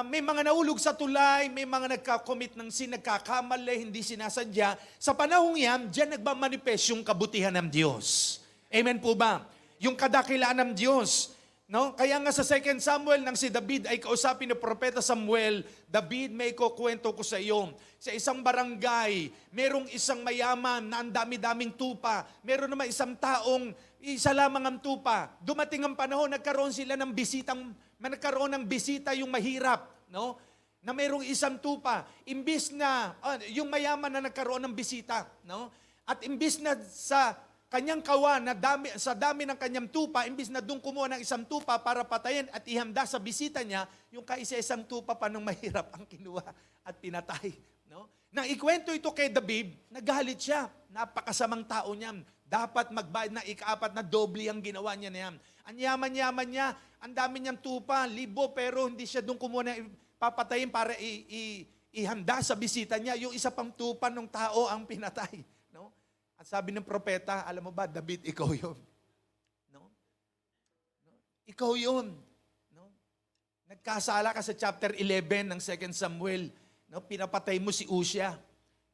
May mga nahulog sa tulay, may mga nagka-commit ng sin, nagkakamali, hindi sinasadya. Sa panahong yan, diyan nagmamanifest yung kabutihan ng Diyos. Amen po ba? Yung kadakilaan ng Diyos. No? Kaya nga sa 2 Samuel nang si David ay kausapin ng propeta Samuel, David, may kukwento ko sa iyo. Sa isang barangay, merong isang mayaman na ang dami-daming tupa. Meron naman isang taong isa lamang ang tupa. Dumating ang panahon, nagkaroon ng bisita yung mahirap, no? Na merong isang tupa. Imbis na yung mayaman na nagkaroon ng bisita, no? At imbis na sa kanyang kawan, sa dami ng kanyang tupa, imbis na doon kumuha ng isang tupa para patayin at ihanda sa bisita niya, yung kaisa-isang tupa pa ng mahirap ang kinuha at pinatay. No? Nang ikwento ito kay David, nagalit siya. Napakasamang tao niyan. Dapat magbayad na ika-4 na doble ang ginawa niya na yan. Ang yaman-yaman niya, ang dami niyang tupa, libo, pero hindi siya doon kumuha na papatayin para ihanda sa bisita niya. Yung isa pang tupa ng tao ang pinatay. No? At sabi ng propeta, alam mo ba, David, ikaw yun. No? Ikaw yun. No? Nagkasala ka sa chapter 11 ng 2 Samuel. No? Pinapatay mo si Uzziah.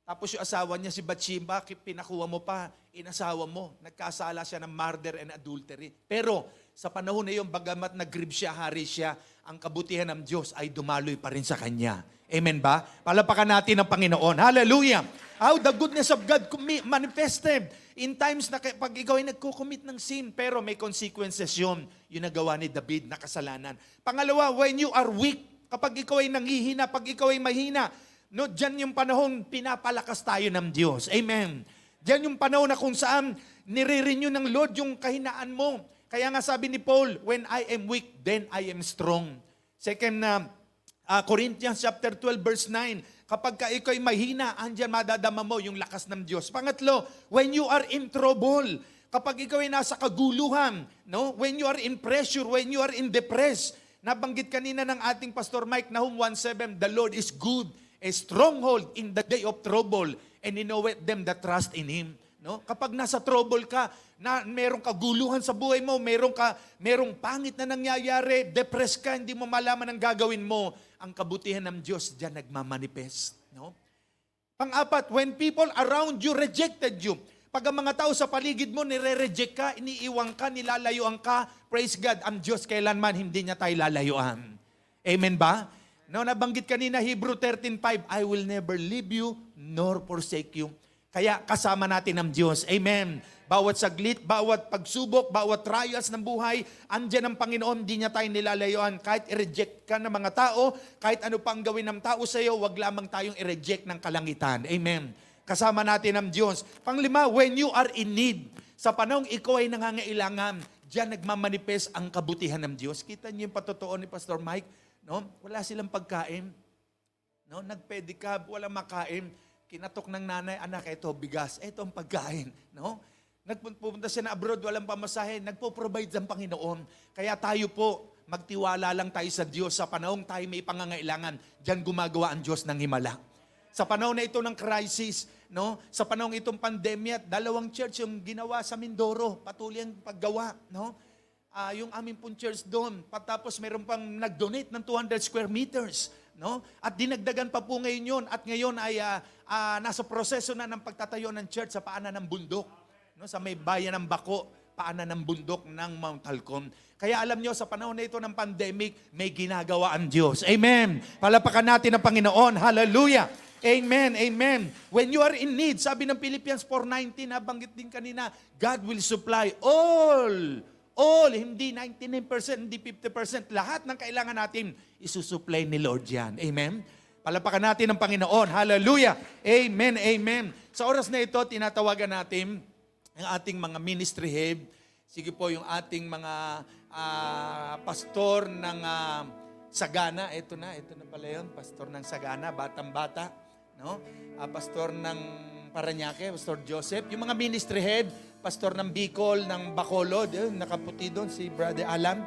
Tapos yung asawa niya si Bathsheba, pinakuha mo pa, inasawa mo. Nagkasala siya ng murder and adultery. Pero sa panahon na yun, bagamat nag-grib siya, hari siya, ang kabutihan ng Diyos ay dumaloy pa rin sa kanya. Amen ba? Palapakan natin ang Panginoon. Hallelujah! How the goodness of God manifested in times na pag ikaw ay nagko-commit ng sin, pero may consequences yun, yung nagawa ni David na kasalanan. Pangalawa, when you are weak, kapag ikaw ay nanghihina, pag ikaw ay mahina, no, diyan yung panahon pinapalakas tayo ng Diyos. Amen. Diyan yung panahon na kung saan nire-renew ng Lord yung kahinaan mo. Kaya nga sabi ni Paul, when I am weak, then I am strong. Second Corinthians chapter 12 verse 9, kapag ka ikaw ay mahina, andyan madadama mo yung lakas ng Diyos. Pangatlo, when you are in trouble, kapag ikaw ay nasa kaguluhan, no? When you are in pressure, when you are in depressed, nabanggit kanina ng ating Pastor Mike, Nahum 1:7, the Lord is good, a stronghold in the day of trouble, and he knoweth them that trust in Him. No? Kapag nasa trouble ka, na merong kaguluhan sa buhay mo, merong pangit na nangyayari, depressed ka, hindi mo malaman ang gagawin mo, ang kabutihan ng Diyos diyan nagmamanifest. No? Pang-apat, when people around you rejected you, pag ang mga tao sa paligid mo nire-reject ka, iniiwang ka, nilalayuan ka, praise God, ang Diyos kailanman hindi niya tayo lalayuan. Amen ba? No, nabanggit kanina, Hebrew 13:5, I will never leave you nor forsake you. Kaya kasama natin ang Diyos. Amen. Bawat saglit, bawat pagsubok, bawat trials ng buhay, andyan ang Panginoon, di niya tayo nilalayuan. Kahit i-reject ka ng mga tao, kahit ano pang gawin ng tao sa iyo, wag lamang tayong i-reject ng kalangitan. Amen. Kasama natin ang Diyos. Panglima, when you are in need, sa panahong ikaw ay nangangailangan, diyan nagmamanifest ang kabutihan ng Diyos. Kita niyo yung patotoo ni Pastor Mike, no? Wala silang pagkain. No, nagpedicab, walang makain. Kinatok ng nanay, anak, ito bigas, ito ang pagkain, no? Nagpupunta siya na abroad, walang pamasahe, nagpo-provide ang Panginoon. Kaya tayo po, magtiwala lang tayo sa Diyos sa panahong tayo may pangangailangan. Diyan gumagawa ang Diyos ng himala. Sa panahon na ito ng crisis, no? Sa panahon itong pandemya, 2 church yung ginawa sa Mindoro, patuloy ang paggawa, no? Yung aming pong church doon, patapos mayroon pang nag-donate ng 200 square meters, no? At dinagdagan pa po ngayon yun, at ngayon ay nasa proseso na ng pagtatayo ng church sa paanan ng bundok, no? Sa may bayan ng Bako, paanan ng bundok ng Mount Halcon. Kaya alam nyo, sa panahon na ito ng pandemic, may ginagawa ang Diyos. Amen. Palapakan natin ang Panginoon. Hallelujah. Amen, amen. When you are in need, sabi ng Philippians 4:19, nabanggit din kanina, God will supply all, hindi 99%, hindi 50%, lahat ng kailangan natin, isusupply ni Lord yan. Amen? Palapakan natin ang Panginoon. Hallelujah. Amen, amen. Sa oras na ito, tinatawagan natin ang ating mga ministry head. Sige po, yung ating mga pastor ng Sagana. Ito na pala yun, pastor ng Sagana, batang-bata. No? Pastor ng Parañaque, Pastor Joseph. Yung mga ministry head, pastor ng Bicol, ng Bacolod, nakaputi doon si Brother Alan.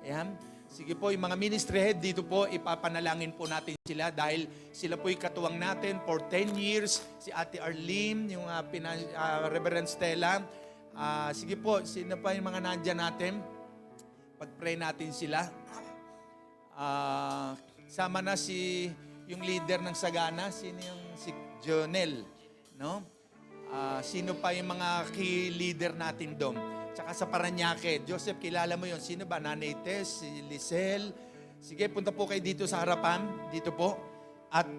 Ayan. Sige po, yung mga ministry head dito po, ipapanalangin po natin sila dahil sila po katuwang natin for 10 years. Si Ate Arlene, yung Reverend Stella. Sige po, sino pa yung mga nandyan natin? Pag-pray natin sila. Sama na yung leader ng Sagana, sino yung si Jonel, no? Sino pa yung mga key leader natin doon? Tsaka sa Parañaque, Joseph, kilala mo yon? Sino ba? Nanay Tess, si Lisel. Sige, punta po kayo dito sa harapan, dito po. At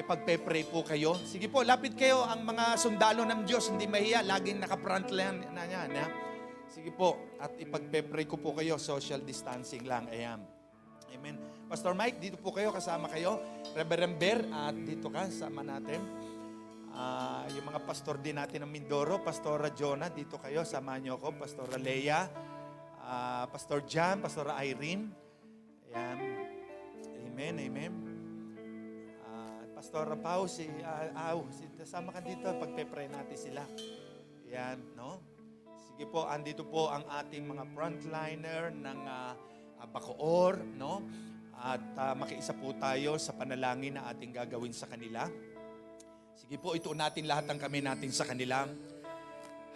ipagpe-pray po kayo. Sige po, lapit kayo ang mga sundalo ng Diyos, hindi mahiya, laging naka-frontline na yan. Ha? Sige po, at ipagpe-pray ko po kayo, social distancing lang. Ayan. Amen. Pastor Mike, dito po kayo, kasama kayo. Reverend Bear, at dito ka, sama natin. Yung mga pastor din natin ng Mindoro, Pastora Jonah, dito kayo, samahan niyo ako. Pastora Leia, Pastor Jan, Pastora Irene. Ayan. Amen, amen. Pastora Pau, sama ka dito, pagpe-pray natin sila. Ayan, no? Sige po, andito po ang ating mga frontliner ng Bacoor, no? At makiisa po tayo sa panalangin na ating gagawin sa kanila. Sige po, ituon natin lahat ng kami natin sa kanila.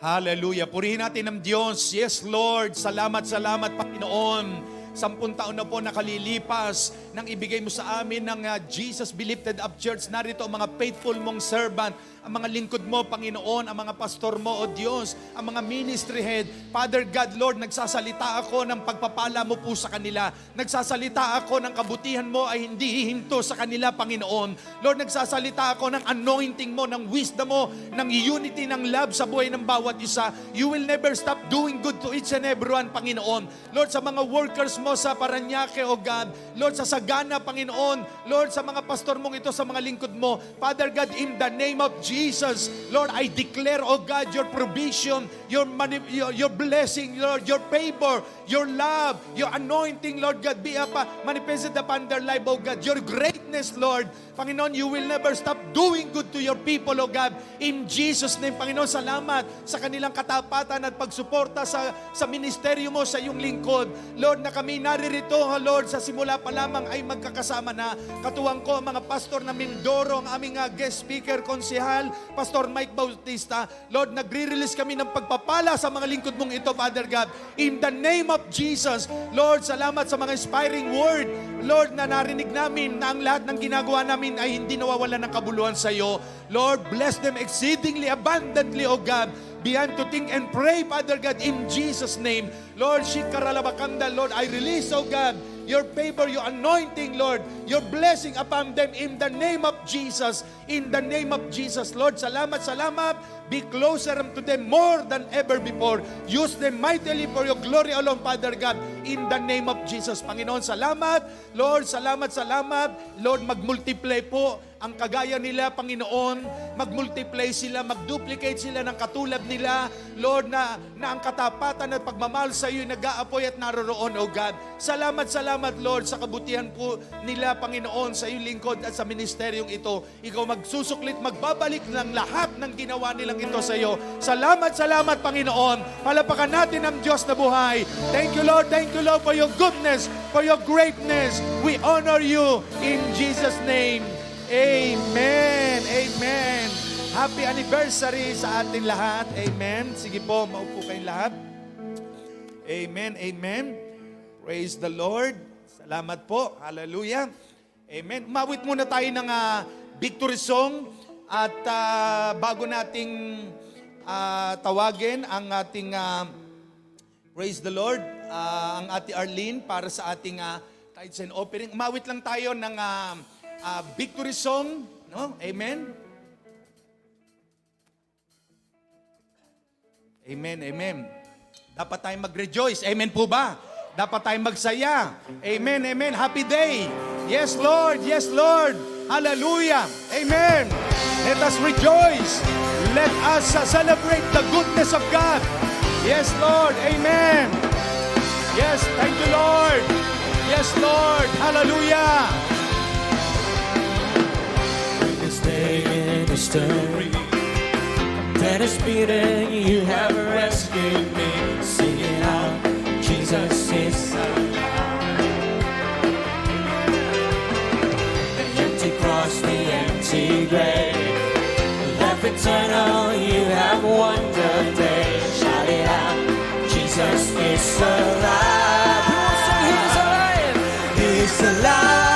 Hallelujah. Purihin natin ang Diyos. Yes, Lord. Salamat, salamat, Panginoon. 10 taon na po nakalilipas nang ibigay mo sa amin ng Jesus Be Lifted Up Church. Narito ang mga faithful mong servant, ang mga lingkod mo, Panginoon, ang mga pastor mo, O Diyos, ang mga ministry head. Father God, Lord, nagsasalita ako ng pagpapala mo po sa kanila. Nagsasalita ako ng kabutihan mo ay hindi hihinto sa kanila, Panginoon. Lord, nagsasalita ako ng anointing mo, ng wisdom mo, ng unity, ng love sa buhay ng bawat isa. You will never stop doing good to each and everyone, Panginoon. Lord, sa mga workers mo sa Parañaque, O God. Lord, sa Sagana, Panginoon. Lord, sa mga pastor mong ito, sa mga lingkod mo. Father God, in the name of Jesus, Lord, I declare, O God, your provision, your blessing, Lord, your favor, your love, your anointing, Lord God, be manifested upon their life, O God. Your greatness, Lord. Panginoon, you will never stop doing good to your people, O God. In Jesus' name, Panginoon, salamat sa kanilang katapatan at pagsuporta sa ministeryo mo, sa iyong lingkod. Lord, na kami naririto, Lord, sa simula pa lamang ay magkakasama na. Katuwang ko ang mga pastor na Mindoro, ang aming guest speaker, konsehal, Pastor Mike Bautista. Lord, nagre-release kami ng pagpapala sa mga lingkod mong ito, Father God. In the name of Jesus, Lord, salamat sa mga inspiring word, Lord, na narinig namin na ang lahat ng ginagawa namin ay hindi nawawala ng kabuluhan sa iyo. Lord, bless them exceedingly abundantly, O God, beyond to think and pray, Father God, in Jesus' name. Lord, Shikaralabakanda, Lord, I release, O God, your favor, your anointing, Lord, your blessing upon them in the name of Jesus. In the name of Jesus, Lord, salamat, salamat. Be closer to them more than ever before. Use them mightily for your glory alone, Father God, in the name of Jesus. Panginoon, salamat. Lord, salamat, salamat. Lord, mag-multiply po ang kagaya nila, Panginoon. Mag-multiply sila, mag-duplicate sila ng katulad nila. Lord, na ang katapatan at pagmamahal sa iyo nag-aapoy at naroroon, O God. Salamat, salamat, Lord, sa kabutihan po nila, Panginoon, sa iyong lingkod at sa ministeryong ito. Ikaw magsusuklit, magbabalik ng lahat ng ginawa nilang ito sa iyo. Salamat, salamat, Panginoon. Palapakan natin ang Diyos na buhay. Thank you, Lord, for your goodness, for your greatness. We honor you in Jesus' name. Amen. Amen. Happy anniversary sa atin lahat. Amen. Sige po, maupo kayong lahat. Amen. Amen. Praise the Lord. Salamat po. Hallelujah. Amen. Umawit muna tayo ng victory song at bago nating tawagin ang ating praise the Lord, ang Ate Arlene para sa ating tithes and offering. Umawit lang tayo ng victory song, no? Amen. Amen, amen. Dapat tayong mag-rejoice. Amen po ba? Dapat tayong magsaya. Amen, amen. Happy day. Yes, Lord. Yes, Lord. Hallelujah. Amen. Let us rejoice. Let us celebrate the goodness of God. Yes, Lord. Amen. Yes, thank you, Lord. Yes, Lord. Hallelujah. This day in history that is beating, you have rescued me. Sing it out, Jesus is alive. The empty cross, the empty grave, life eternal, you have won the day. Shout it out, Jesus is alive. We will say He's alive. He's alive.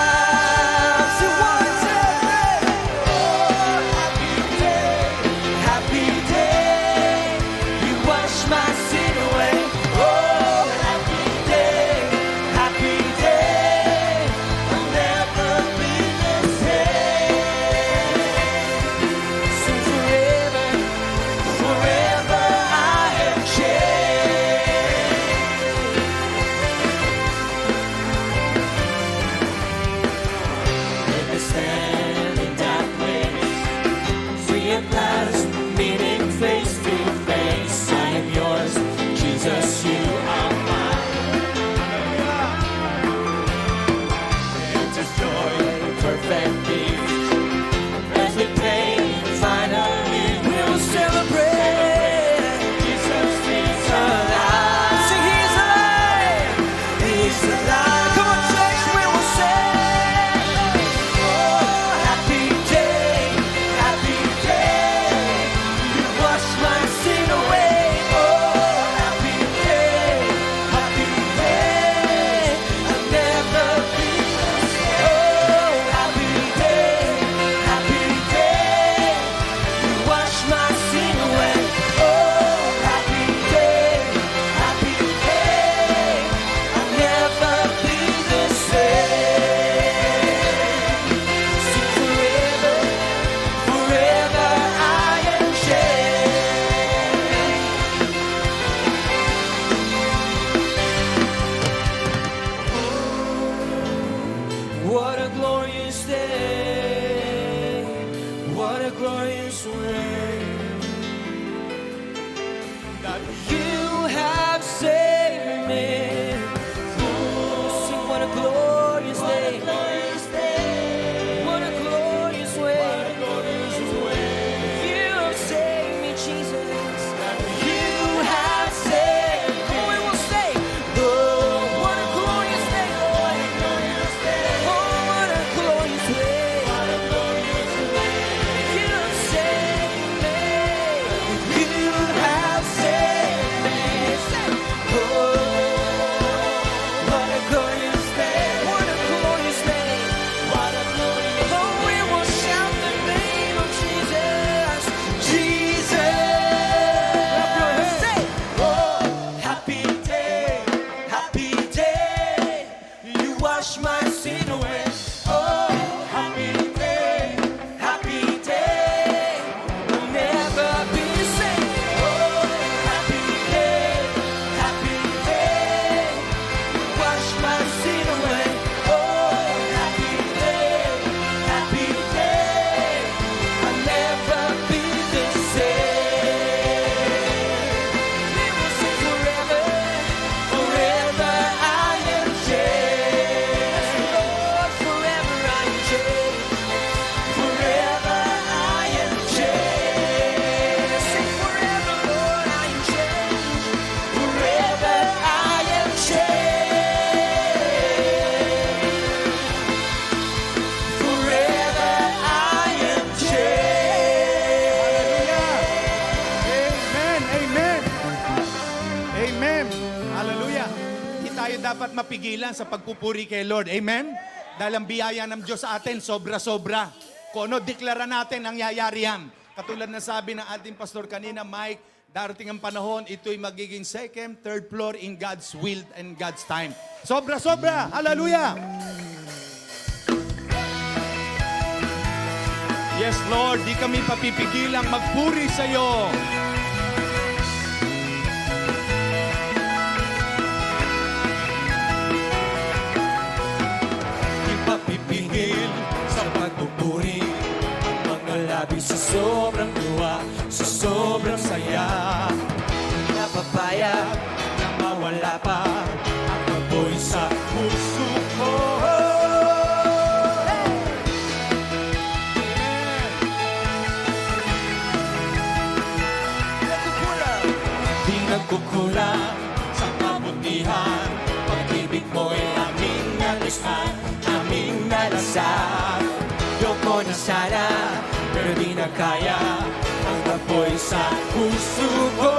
dapat mapigilan sa pagpupuri kay Lord. Amen? Dahil ang biyaya ng Diyos sa atin, sobra-sobra. Kung ano, deklara natin ang yayari yan. Katulad na sabi ng ating pastor kanina, Mike, darating ang panahon, ito'y magiging second, third floor in God's will and God's time. Sobra-sobra! Hallelujah! Yes, Lord, di kami papipigilang magpuri sa iyo. Di papipigil sa pagpupuri ang mga labi sa sobrang luha, sa sobrang saya. Napapayag na mawala pa ang apoy sa puso ko. Di nagkukulang sa kabutihan, pag-ibig mo'y aming nalisman, aming nalasap. Yoko na sana, pero di na kaya ang apoy sa puso ko.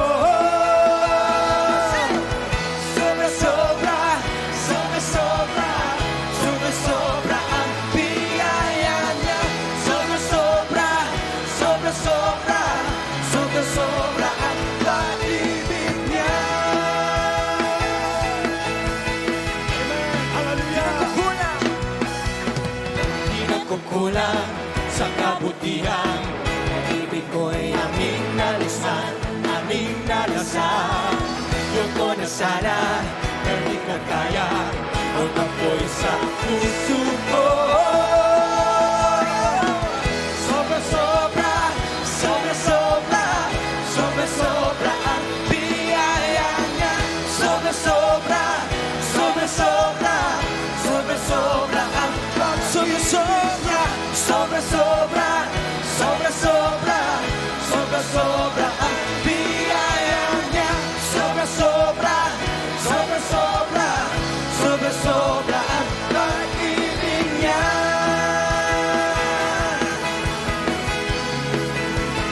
Sobra-sobra, sobra-sobra, sobra-sobra ang biyaya niya. Sobra-sobra, sobra-sobra, sobra-sobra ang pag-ibig niya. Hallelujah! Di nagkukulang sa kabutihan, pag-ibig ko'y aming nalisan, aming nalasan. Yoko na sana, pero di ka kaya ang apoy sa puso ko. Sobra-sobra, sobra-sobra, sobra-sobra ang biyaya niya. Sobra-sobra, sobra-sobra, sobra-sobra ang sobra-sobra, sobra-sobra, sobra-sobra, sobra-sobra ang biyaya niya. Sobra-sobra, sobra-sobra, sobra-sobra ang pag-ibig niya.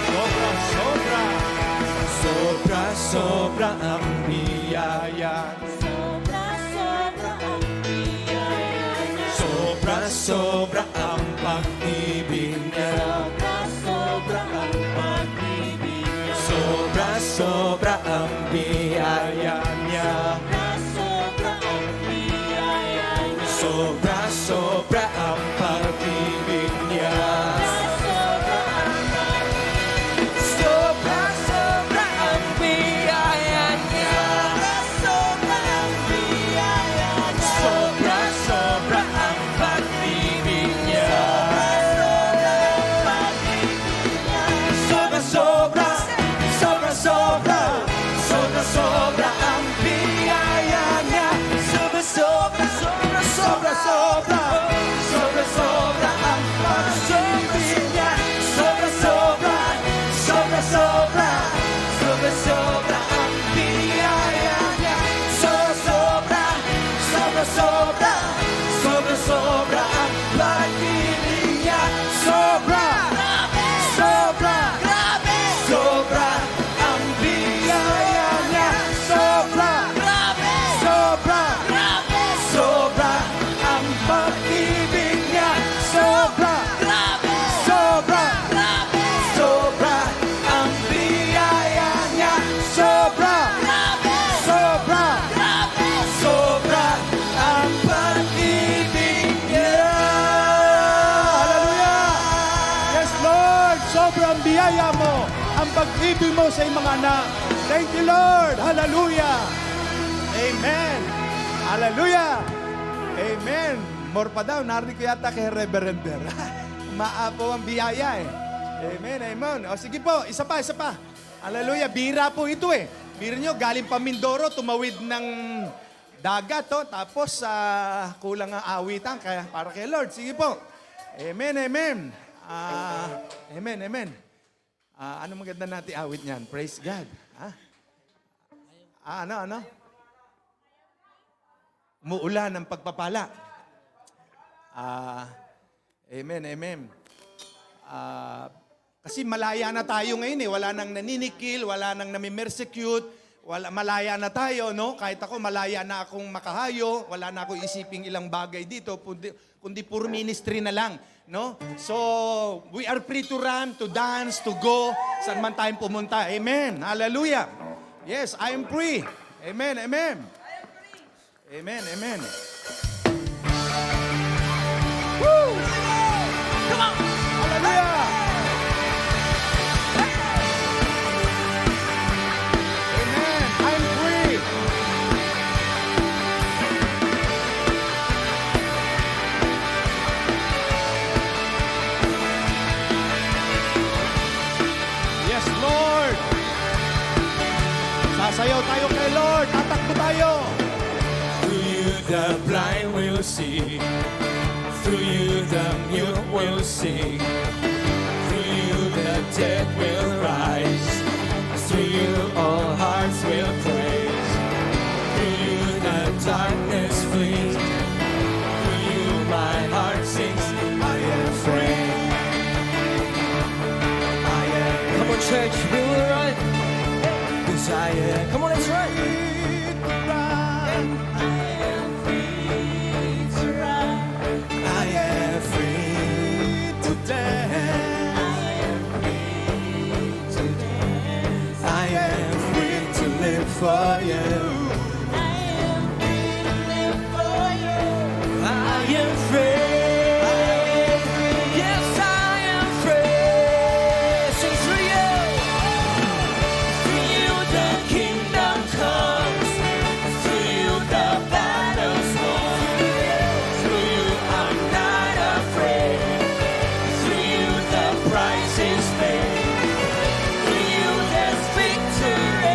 Sobra-sobra! Sobra-sobra ang biyaya. Sobra-sobra ang pag-ibig niya. Sobra-sobra ang biyaya niya. Sobra-sobra ang pag-ibig niya. Sobra-sobra ang biyaya niya. Sobra-sobra ang pag-ibig niya. Sobra-sobra, sobra-sobra, sobra-sobra ang biyaya niya. Sobra-sobra, sobra-sobra, sobra-sobra ang pag-ibig niya. Sobra-sobra, sobra-sobra, sobra-sobra ang biyaya niya. Sobra-sobra, sobra-sobra, sobra-sobra ang pag-ibig niya. Sobra, sobra, sobra ang biyaya niya. Sobra, sobra, sobra ang pag-ibig niya. Sobra, sobra, sobra ang biyaya niya. Sobra, sobra, sobra ang pag-ibig niya. Hallelujah! Yes, Lord! Sobrang biyaya mo, ang pag-ibig mo sa iyong mga anak. Thank you, Lord! Hallelujah! Amen! Hallelujah! Amen! More pa daw, narinig ko yata kay Reverend Ber. Maapo ang biyaya eh. Amen, amen. O sige po, isa pa, isa pa. Hallelujah, bira po ito eh. Bira nyo, galing pa Mindoro, tumawid ng dagat to, tapos kulang ang awitan kaya para kay Lord. Sige po. Amen, amen. Amen, amen. Ano maganda natin awit niyan? Praise God. Ano? Umuulan ng pagpapala. Amen, amen. Kasi malaya na tayo ngayon eh. Wala nang naninikil, wala nang nami-persecute, malaya na tayo, no? Kahit ako, malaya na akong makahayo, wala na ako isiping ilang bagay dito, kundi puro ministry na lang, no? So, we are free to run, to dance, to go, saan man tayong pumunta. Amen. Hallelujah. Yes, I am free. Amen, amen. Amen, amen. Woo! Come on! Hallelujah! Amen. I'm free. Yes, Lord. Sasayaw tayo kay Lord. Tatakbo tayo. Through you the blind will see. Through you the mute will sing. Through you the dead will rise. Through you all hearts will praise. Through you the darkness flees. Through you my heart sings. I am free. I am. Come on, church, we will run. 'Cause I am. Come on, let's run. For you, I am free for you. I am free. Yes, I am free. Sing through you. Through you the kingdom comes. Through you the battles won. Through you I'm not afraid. Through you the price is paid. Through you there's victory.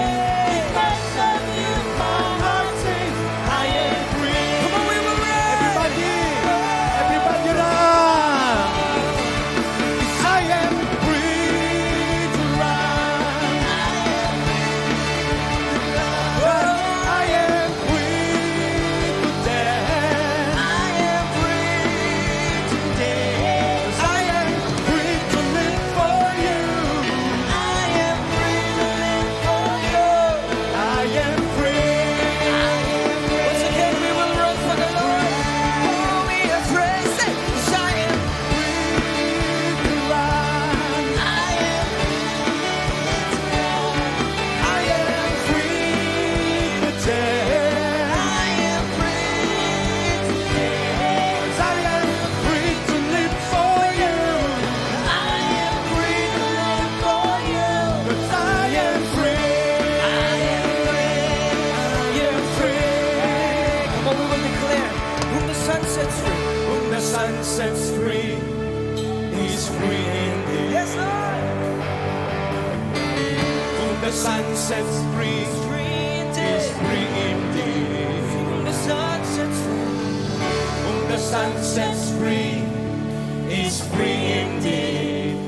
Sets free, he's free indeed. Yes, Lord. Whom the sun sets free, he's free indeed. Whom the sun sets free, whom the sun sets free, he's free indeed.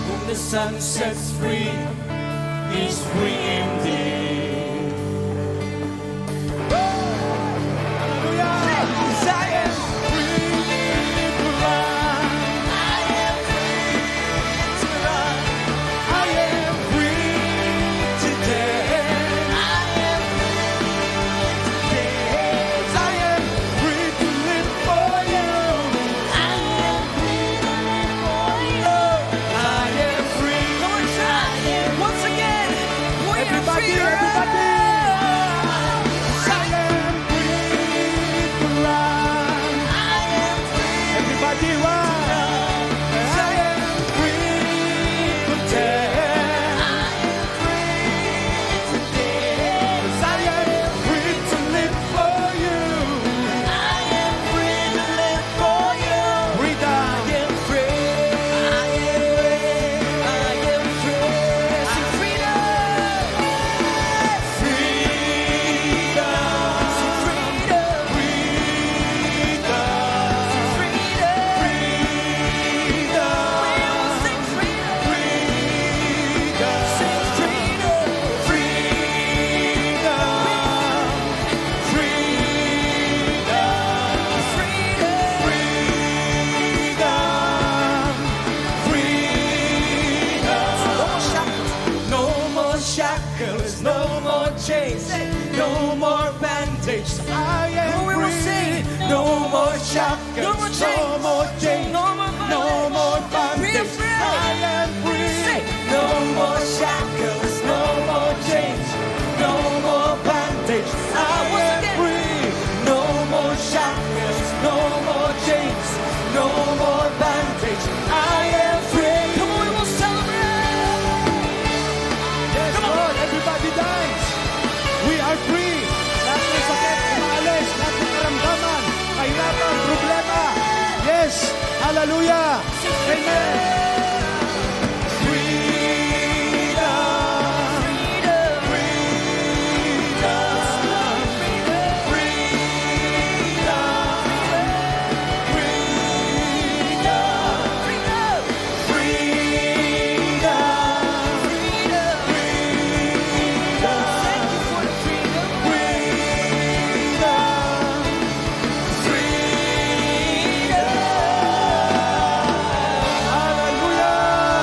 Whom the sun sets free, he's free indeed. Once again, we are free. I am We will sing, free. no more shackles, No more chains. no more chains, No more We bondage. are free. I am free. Say, no more shackles, no more chains, no more bondage. I am free. No more shackles, no more chains, no more bondage. I am free. Come on, we will celebrate. Yes, Lord, everybody dance. We are free. Lahat ng sakit, umaalis. Lahat ng karamdaman, kahirapan, problema. Yes, hallelujah. Amen. Hallelujah.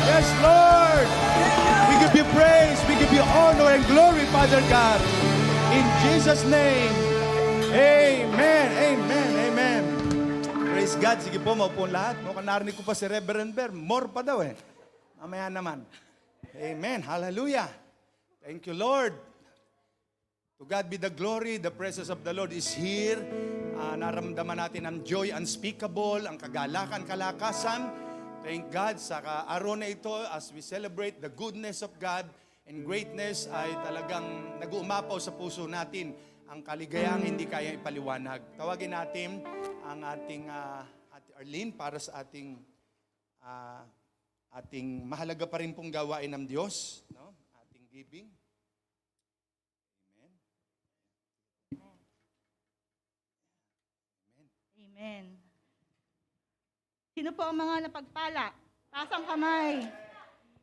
Yes, Lord. We give you praise. We give you honor and glory, Father God. In Jesus' name. Amen. Amen. Amen. Praise God. Sige po, maupo lahat. Mukhang narinig ko pa si Reverend Bear. More pa daw eh. Mamaya naman. Amen. Hallelujah. Thank you, Lord. To God be the glory. The presence of the Lord is here. Naramdaman natin ang joy unspeakable, ang kagalakan, kalakasan. Thank God sa araw na ito as we celebrate the goodness of God and greatness ay talagang nag-uumapaw sa puso natin ang kaligayang hindi kaya ipaliwanag. Tawagin natin ang ating Ate Arlene para sa ating mahalaga pa rin pong gawain ng Diyos, no? Ating giving. Amen. Sino po ang mga napagpala? Taas ang kamay.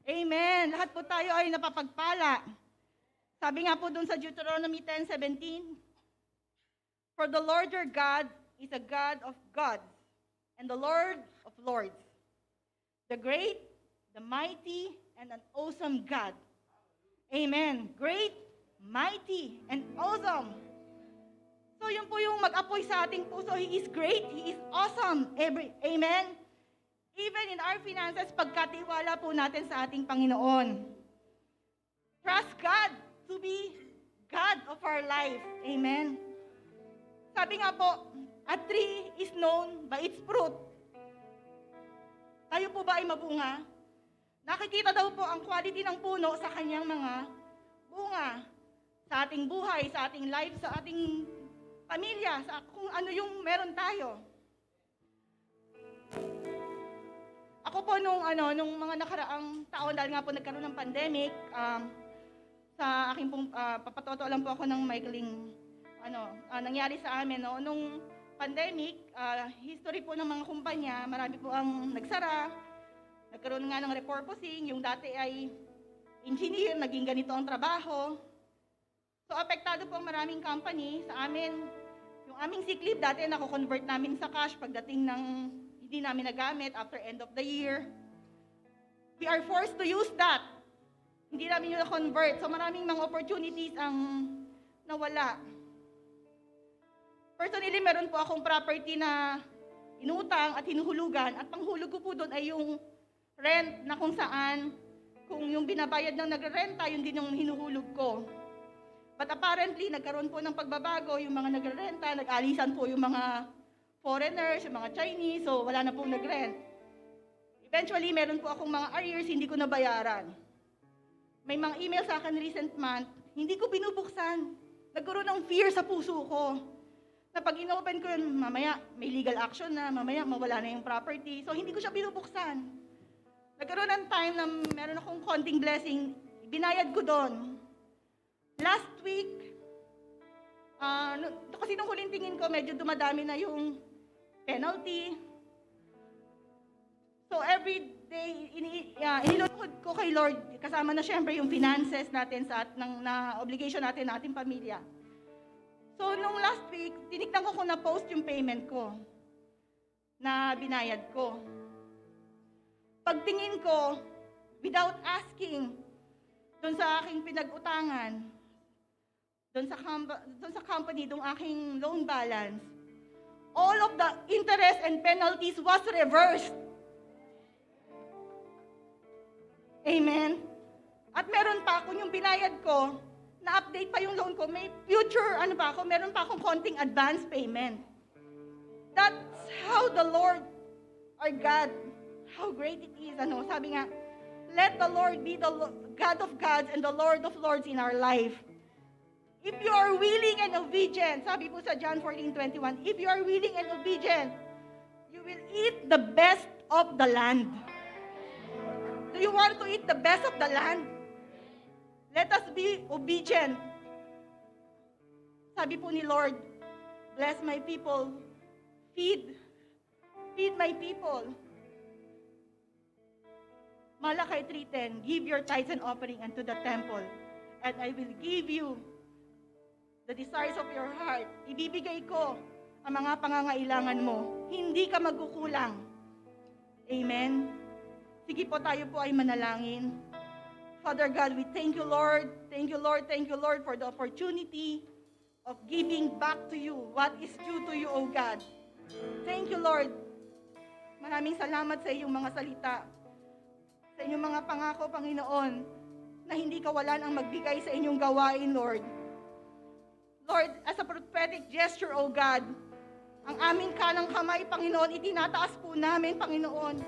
Amen. Lahat po tayo ay napapagpala. Sabi nga po dun sa Deuteronomy 10:17, For the Lord your God is a God of gods and the Lord of lords, the great, the mighty, and an awesome God. Amen. Great, mighty, and awesome. So yun po yung mag-apoy sa ating puso. He is great. He is awesome. Amen? Even in our finances, pagkatiwala po natin sa ating Panginoon. Trust God to be God of our life. Amen? Sabi nga po, a tree is known by its fruit. Tayo po ba ay mabunga? Nakikita daw po ang quality ng puno sa kanyang mga bunga. Sa ating buhay, sa ating life, sa ating pamilya, sa kung ano yung meron tayo. Ako po nung mga nakaraang taon, dahil nga po nagkaroon ng pandemic, sa aking pong, papatoto lang po ako ng maikling, nangyari sa amin, no? Nung pandemic, history po ng mga kumpanya, marami po ang nagsara, nagkaroon nga ng repurposing, yung dati ay engineer, naging ganito ang trabaho. So, apektado po ang maraming company sa amin. Yung aming sick leave, dati nako-convert namin sa cash pagdating ng hindi namin nagamit after end of the year. We are forced to use that. Hindi namin yun na-convert. So, maraming mga opportunities ang nawala. Personally, meron po akong property na inutang at hinuhulugan. At panghulog ko po doon ay yung rent na kung saan, kung yung binabayad ng nagrerenta, yun din yung hinuhulog ko. But apparently, nagkaroon po ng pagbabago, yung mga nagrerenta, nag-alisan po yung mga foreigners, yung mga Chinese, so wala na pong nag-rent. Eventually, meron po akong mga arrears, hindi ko nabayaran. May mga email sa akin recent month, hindi ko binubuksan. Nagkaroon ng fear sa puso ko. Na pag inopen ko yun, mamaya may legal action na, mamaya mawala na yung property. So, hindi ko siya binubuksan. Nagkaroon ng time na meron akong konting blessing, binayad ko doon. Last week, kasi nung huling tingin ko, medyo dumadami na yung penalty. So every day, iniluluhod ko kay Lord, kasama na syempre yung finances natin na obligation natin na ating pamilya. So nung last week, tinignan ko kung na-post yung payment ko na binayad ko. Pagtingin ko, without asking, dun sa aking pinag-utangan, doon sa company, doon aking loan balance, all of the interest and penalties was reversed. Amen? At meron pa ako yung binayad ko, na-update pa yung loan ko, may future, meron pa akong konting advance payment. That's how the Lord, our God, how great it is. Sabi nga, let the Lord be the God of gods and the Lord of lords in our life. If you are willing and obedient, sabi po sa John 14:21, if you are willing and obedient, you will eat the best of the land. Do you want to eat the best of the land? Let us be obedient. Sabi po ni Lord, bless my people, feed my people. Malachi 3:10, give your tithes and offering unto the temple, and I will give you the desires of your heart. Ibibigay ko ang mga pangangailangan mo. Hindi ka magkukulang. Amen? Sige po, tayo po ay manalangin. Father God, we thank you, Lord. Thank you, Lord. Thank you, Lord, for the opportunity of giving back to you what is due to you, O God. Thank you, Lord. Maraming salamat sa iyong mga salita. Sa inyong mga pangako, Panginoon, na hindi kawalan ang magbigay sa inyong gawain, Lord. Lord, as a prophetic gesture, O God, ang aming kanang kamay, Panginoon, itinataas po namin, Panginoon.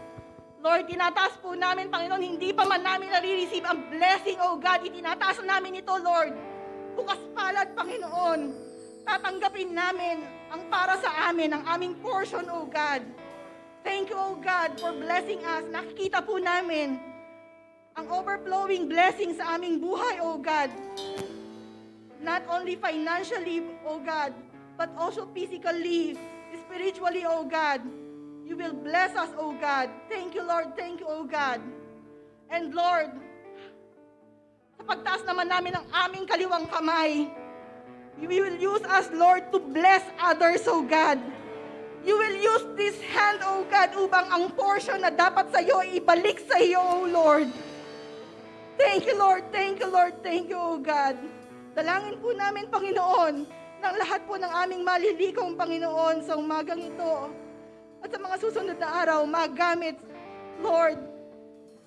Lord, tinataas po namin, Panginoon, hindi pa man namin nare-receive ang blessing, O God, itinataas namin ito, Lord. Bukas palad, Panginoon, tatanggapin namin ang para sa amin, ang aming portion, O God. Thank you, O God, for blessing us. Nakikita po namin ang overflowing blessing sa aming buhay, O God. Not only financially, O God, but also physically, spiritually, O God. You will bless us, O God. Thank you, Lord. Thank you, O God. And Lord, sa pagtaas naman namin ng aming kaliwang kamay, you will use us, Lord, to bless others, O God. You will use this hand, O God, upang ang portion na dapat sa iyo, ibalik sa iyo, O Lord. Thank you, Lord. Thank you, Lord. Thank you, O God. Dalangin po namin, Panginoon, ng lahat po ng aming malilikong Panginoon sa umagang ito. At sa mga susunod na araw, magamit, Lord,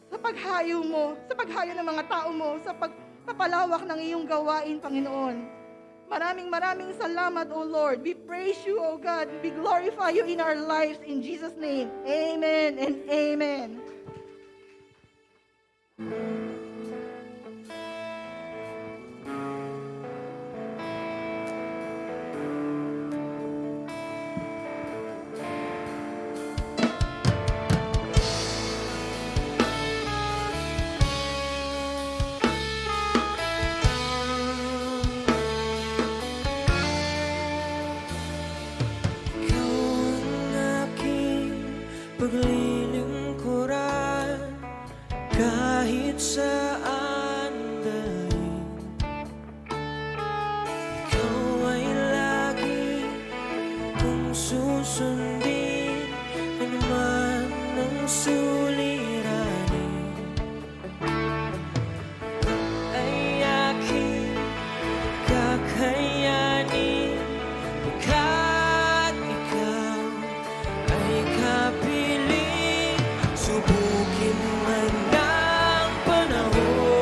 sa paghayo mo, sa paghayo ng mga tao mo, sa pagpapalawak ng iyong gawain, Panginoon. Maraming salamat, O Lord. We praise you, O God. We glorify you in our lives. In Jesus' name, amen and amen. Paglilingkuran kahit saan dalhin. Ikaw ay lagi kong susundin, ano man ang suliranin. Ay aking kakayanin, pagkat ikaw ay kapiling. Subukin man ng panahon,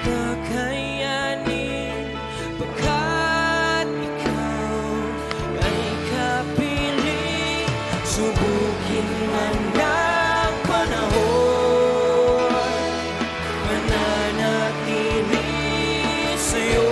kakayanin, pagkat ikaw ay kapiling. Subukin man ng panahon, mananatili sa'yo,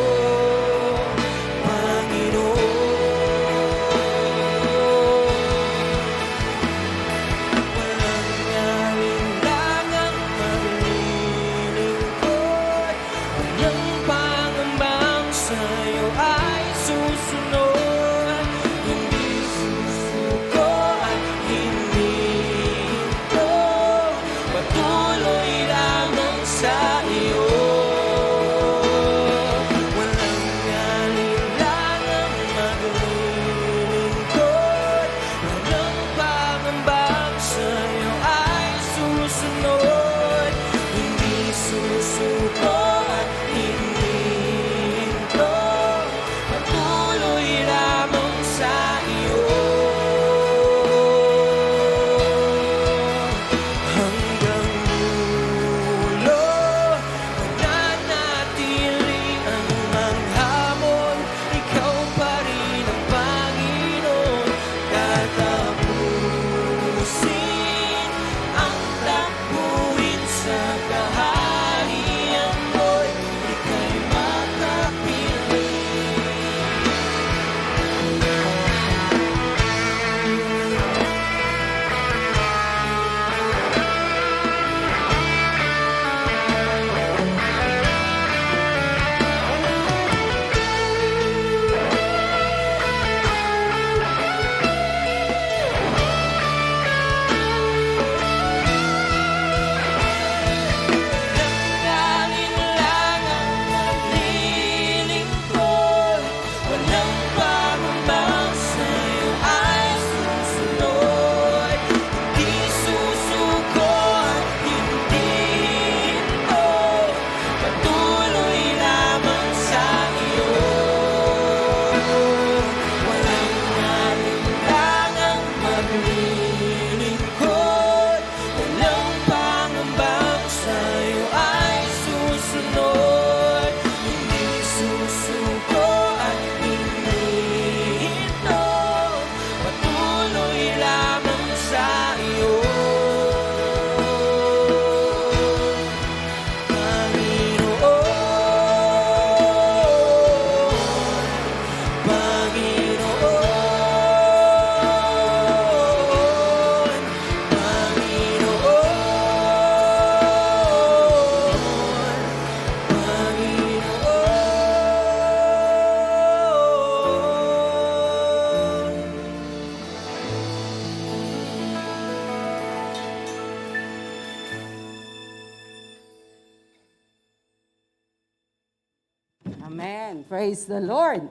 Amen. Praise the Lord.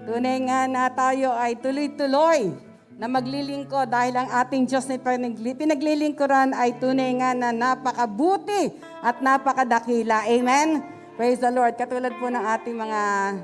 Tunay nga na tayo ay tuloy-tuloy na maglilingkod dahil ang ating Diyos na pinaglilingkuran ay tunay nga na napakabuti at napakadakila. Amen? Praise the Lord. Katulad po ng ating mga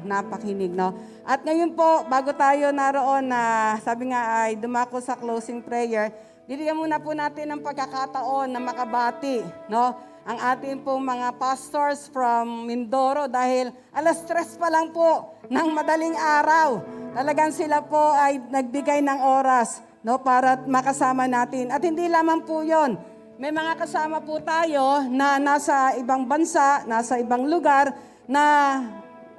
napakinig, no? At ngayon po, bago tayo naroon na sabi nga ay dumako sa closing prayer, bigyan muna po natin ng pagkakataon na makabati, no? Ang ating pong mga pastors from Mindoro dahil 3:00 pa lang po ng madaling araw. Talagang sila po ay nagbigay ng oras, no, para makasama natin. At hindi lamang po 'yon. May mga kasama po tayo na nasa ibang bansa, nasa ibang lugar na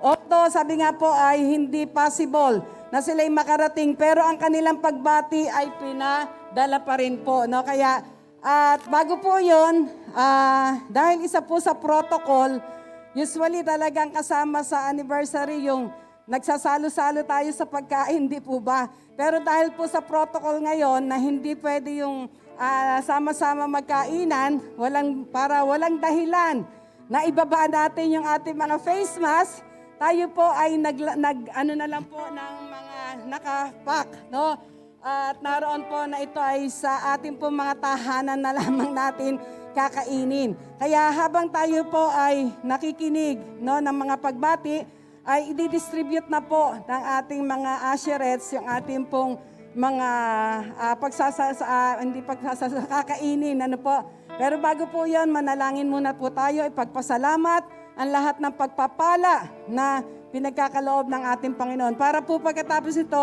although sabi nga po ay hindi possible na sila'y makarating, pero ang kanilang pagbati ay pinadala pa rin po, no? Kaya at bago po yun, dahil isa po sa protocol, usually talagang kasama sa anniversary yung nagsasalo-salo tayo sa pagkain, hindi po ba? Pero dahil po sa protocol ngayon na hindi pwede yung sama-sama magkainan, walang dahilan na ibaba natin yung ating mga face mask, tayo po ay ano na lang po ng mga nakapak, no? At naroon po na ito ay sa ating po mga tahanan na lamang natin kakainin. Kaya habang tayo po ay nakikinig, no, ng mga pagbati, ay i-distribute na po ng ating mga usherettes, yung ating pong mga kakainin, ano po. Pero bago po yon, manalangin muna po tayo, ipagpasalamat ang lahat ng pagpapala na pinagkakaloob ng ating Panginoon. Para po pagkatapos nito,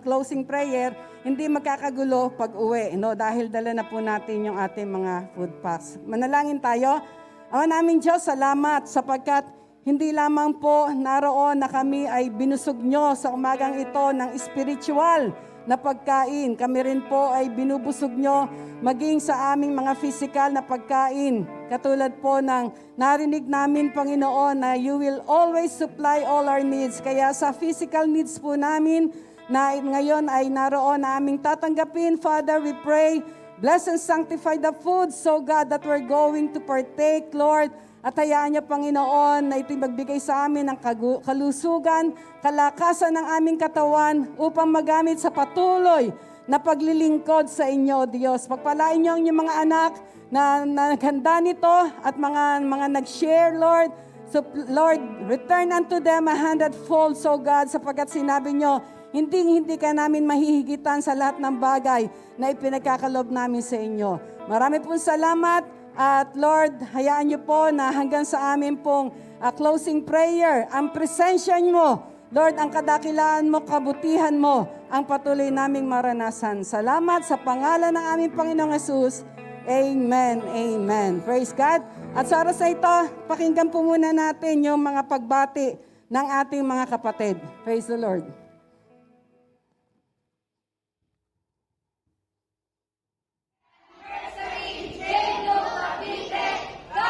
closing prayer, hindi magkakagulo pag uwi, no? Dahil dala na po natin yung ating mga food packs. Manalangin tayo. Ama namin Diyos, salamat sapagkat hindi lamang po naroon na kami ay binusog nyo sa umagang ito ng spiritual na pagkain. Kami rin po ay binubusog nyo maging sa aming mga physical na pagkain. Katulad po ng narinig namin, Panginoon, na you will always supply all our needs. Kaya sa physical needs po namin na ngayon ay naroon na aming tatanggapin, Father, we pray, bless and sanctify the food, so God, that we're going to partake, Lord. At hayaan niyo, Panginoon, na ito'y magbigay sa amin ng kalusugan, kalakasan ng aming katawan upang magamit sa patuloy na paglilingkod sa inyo, Diyos. Pagpalain niyo ang inyong mga anak na naghanda nito at mga nag-share, Lord. So, Lord, return unto them 100-fold, so God, sapagkat sinabi niyo, hindi ka namin mahihigitan sa lahat ng bagay na ipinagkakalob namin sa inyo. Marami pong salamat. At Lord, hayaan niyo po na hanggang sa amin pong closing prayer, ang presensya mo, Lord, ang kadakilaan mo, kabutihan mo, ang patuloy naming maranasan. Salamat sa pangalan ng aming Panginoong Hesus. Amen, amen. Praise God. At sa oras na ito, pakinggan po muna natin yung mga pagbati ng ating mga kapatid. Praise the Lord.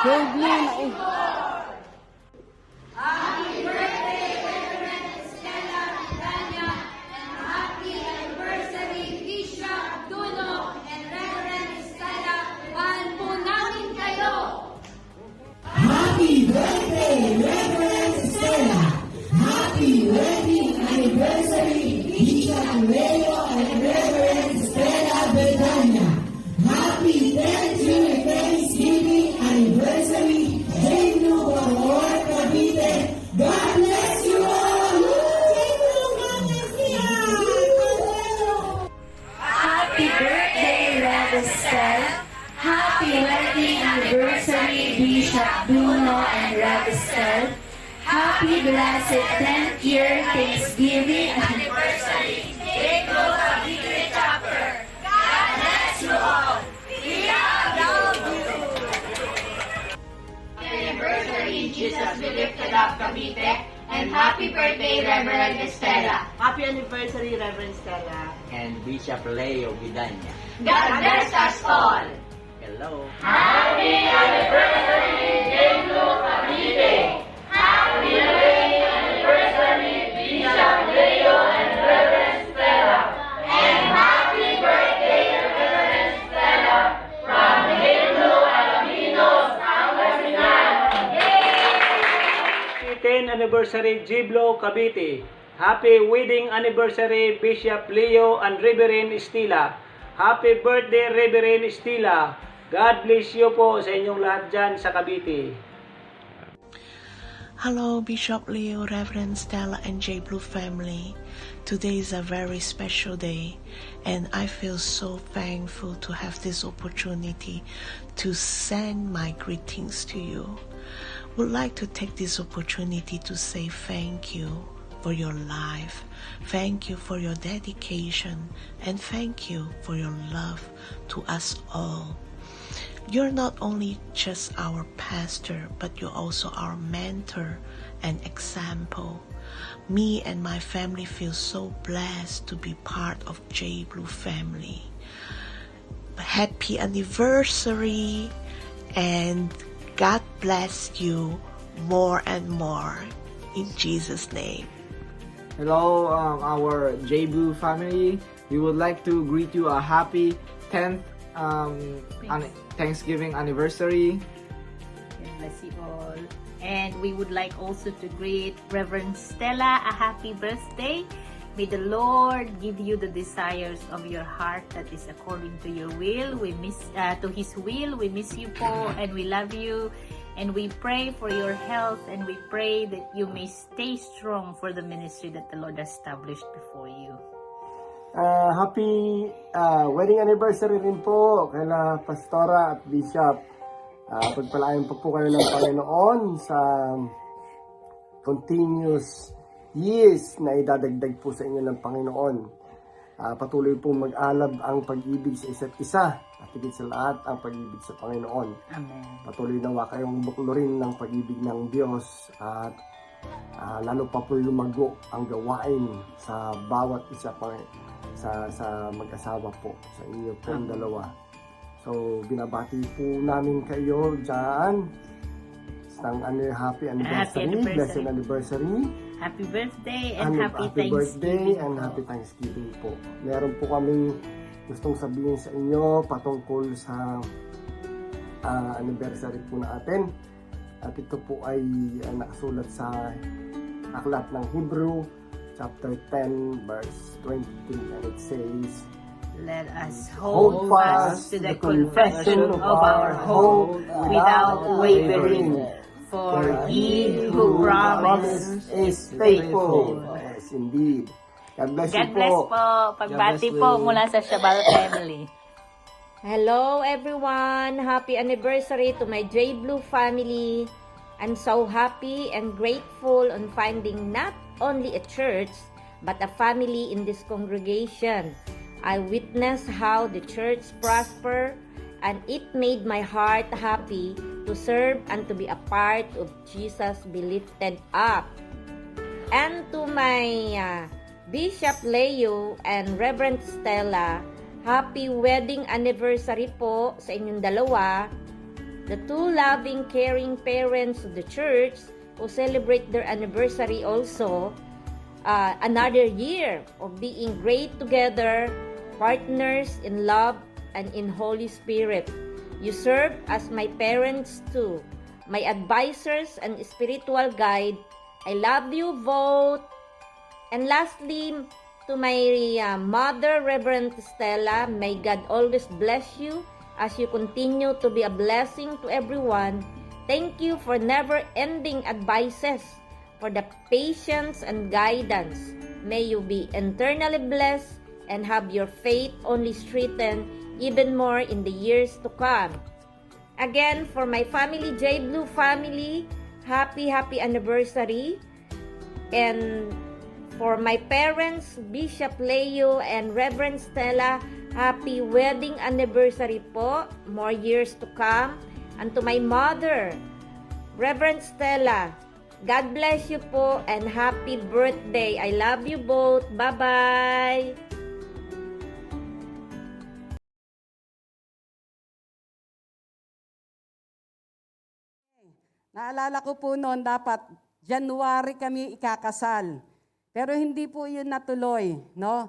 Dave Blue, Happy birthday, Rebestel. Happy wedding anniversary, Bishop Bruno and Rebestel. Happy blessed 10th year Thanksgiving anniversary, J-Glow Cavite Chapter. God bless you all. We love you. Happy anniversary, Jesus be lifted up, Cavite. And happy birthday, Reverend Estela. Happy anniversary, Reverend Stella. And Bishop Leo Vidanya. God bless us all. Hello. Happy anniversary, J-Glow Cavite. Happy wedding anniversary, Bishop Leo and Reverend Stella. And happy birthday, Reverend Stella, from J-Glow Alaminos, Pangasinan. Happy 10th anniversary, Jiblo Cavite. Happy wedding anniversary, Bishop Leo and Reverend Estela. Happy birthday, Reverend Estela. God bless you po sa inyong lahat dyan sa Cavite. Hello, Bishop Leo, Reverend Stella, and J Blue family. Today is a very special day, and I feel so thankful to have this opportunity to send my greetings to you. Would like to take this opportunity to say thank you for your life. Thank you for your dedication, and thank you for your love to us all. You're not only just our pastor, but you're also our mentor and example. Me and my family feel so blessed to be part of J Blue family. Happy anniversary, and God bless you more and more in Jesus' name. Hello, our J Blue family. We would like to greet you a happy 10th Thanksgiving anniversary. God bless you all. And we would like also to greet Reverend Stella a happy birthday. May the Lord give you the desires of your heart that is according to your will. We miss to His will. We miss you po, and we love you. And we pray for your health, and we pray that you may stay strong for the ministry that the Lord established before you. Happy wedding anniversary rin po kay Pastora at Bishop Pagpalain po kayo ng Panginoon sa continuous years na idadagdag po sa inyo ng Panginoon. Patuloy po mag-alab ang pag-ibig sa isa't isa at higit sa lahat ang pag-ibig sa Panginoon. Amen. Patuloy nawa kayong buklurin ng pag-ibig ng Diyos at lalo pa po lumago ang gawain sa bawat isa pa sa mag-asawa po, sa inyo pong dalawa. So, binabati po namin kayo dyan. Isang happy anniversary, blessed anniversary. Happy birthday and happy birthday Thanksgiving. and happy Thanksgiving po. Meron po kaming gustong sabihin sa inyo patungkol sa anniversary po natin. At ito po ay nakasulat sa aklat ng Hebrew, chapter 10, verse 23. And it says, Let us hold fast to the confession of our hope without wavering. For he who promised is faithful. Yes, indeed. God bless you God bless po. Pagbati po mula sa Shabal family. Hello everyone! Happy anniversary to my J Blue family. I'm so happy and grateful on finding not only a church but a family in this congregation. I witnessed how the church prosper and it made my heart happy to serve and to be a part of Jesus be lifted up. And to my Bishop Leo and Reverend Stella, happy wedding anniversary po sa inyong dalawa. The two loving, caring parents of the church who celebrate their anniversary also. Another year of being great together, partners in love and in Holy Spirit. You serve as my parents too, my advisors and spiritual guide. I love you both. And lastly, to my mother, Reverend Stella, may God always bless you as you continue to be a blessing to everyone. Thank you for never-ending advices, for the patience and guidance. May you be eternally blessed and have your faith only strengthened even more in the years to come. Again, for my family, J Blue family, happy anniversary. And for my parents, Bishop Leo and Reverend Stella, happy wedding anniversary po. More years to come. And to my mother, Reverend Stella, God bless you po and happy birthday. I love you both. Bye-bye. Naalala ko po noon, dapat January kami ikakasal. Pero hindi po yun natuloy, no?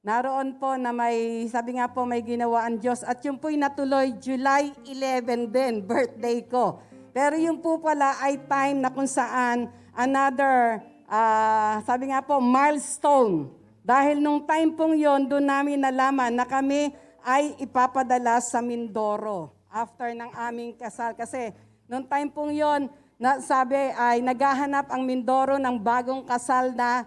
Naroon po na may, sabi nga po, may ginawa ang Diyos. At yung po'y natuloy, July 11 din, birthday ko. Pero yung po pala ay time na kung saan another, sabi nga po, milestone. Dahil nung time pong yon, doon namin nalaman na kami ay ipapadala sa Mindoro after ng aming kasal. Kasi nung time pong yon, sabi ay naghahanap ang Mindoro ng bagong kasal na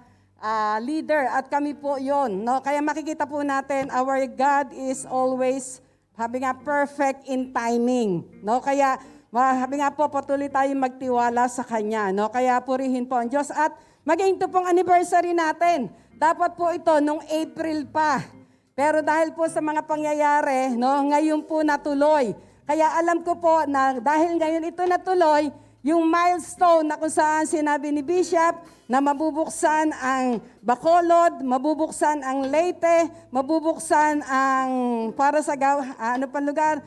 leader at kami po yon, no? Kaya makikita po natin, our God is always, sabi nga, perfect in timing, no? Kaya sabi nga po, patuloy tayong magtiwala sa Kanya, no? Kaya purihin po ang Diyos at maging ito pong anniversary natin. Dapat po ito nung April pa. Pero dahil po sa mga pangyayari, no, ngayon po natuloy. Kaya alam ko po na dahil ngayon ito natuloy, yung milestone na kung saan sinabi ni Bishop na mabubuksan ang Bacolod, mabubuksan ang Leyte, mabubuksan ang para sa lugar,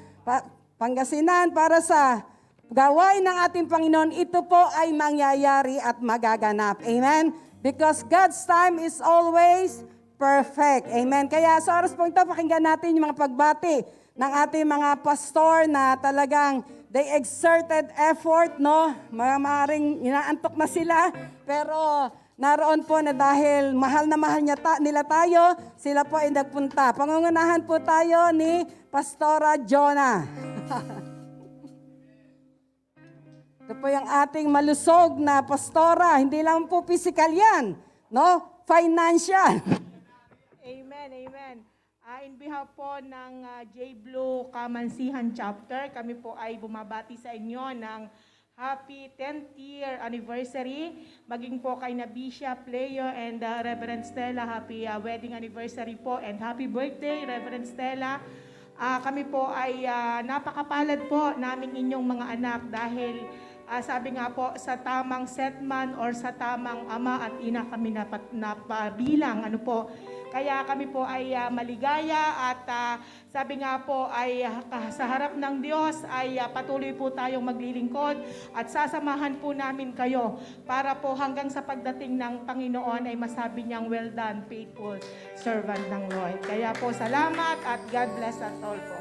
Pangasinan, para sa gawain ng ating Panginoon, ito po ay mangyayari at magaganap. Amen? Because God's time is always perfect. Amen? Kaya sa oras po ito, pakinggan natin yung mga pagbati ng ating mga pastor na talagang they exerted effort, no? Maaaring inaantok na sila, pero naroon po na dahil mahal na mahal nila tayo, sila po ay nagpunta. Pangungunahan po tayo ni Pastora Jonah. Ito po yung ating malusog na pastora. Hindi lang po physical yan, no? Financial. Amen, amen. In behalf po ng J Blue Kamansihan Chapter, kami po ay bumabati sa inyo ng happy 10th year anniversary. Maging po kay na Bishop Leo and Reverend Stella, happy wedding anniversary po and happy birthday Reverend Stella. Kami po ay napakapalad po namin inyong mga anak dahil sabi nga po sa tamang setman or sa tamang ama at ina kami napabilang ano po. Kaya kami po ay maligaya at sabi nga po ay sa harap ng Diyos ay patuloy po tayong maglilingkod at sasamahan po namin kayo para po hanggang sa pagdating ng Panginoon ay masabi niyang well done, faithful servant ng Lord. Kaya po salamat at God bless us all po.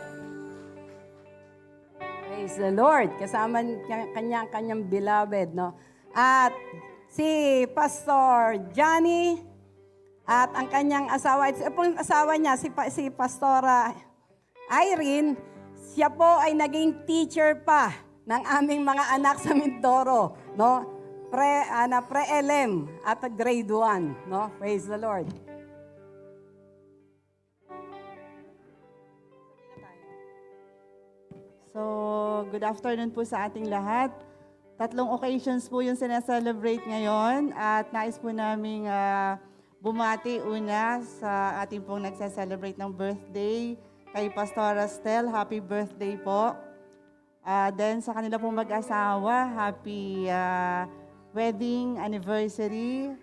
Praise the Lord. Kasama kanyang beloved, no? At si Pastor Johnny at ang kanyang asawa, pong asawa niya, si Pastora Irene, siya po ay naging teacher pa ng aming mga anak sa Mindoro, no? Pre-LM at grade 1, no? Praise the Lord. So, good afternoon po sa ating lahat. 3 occasions po yung sineselebrate ngayon at nais po naming bumati una sa ating pong nagse-celebrate ng birthday kay Pastora Stel. Happy birthday po. Then sa kanila pong mag-asawa, happy wedding anniversary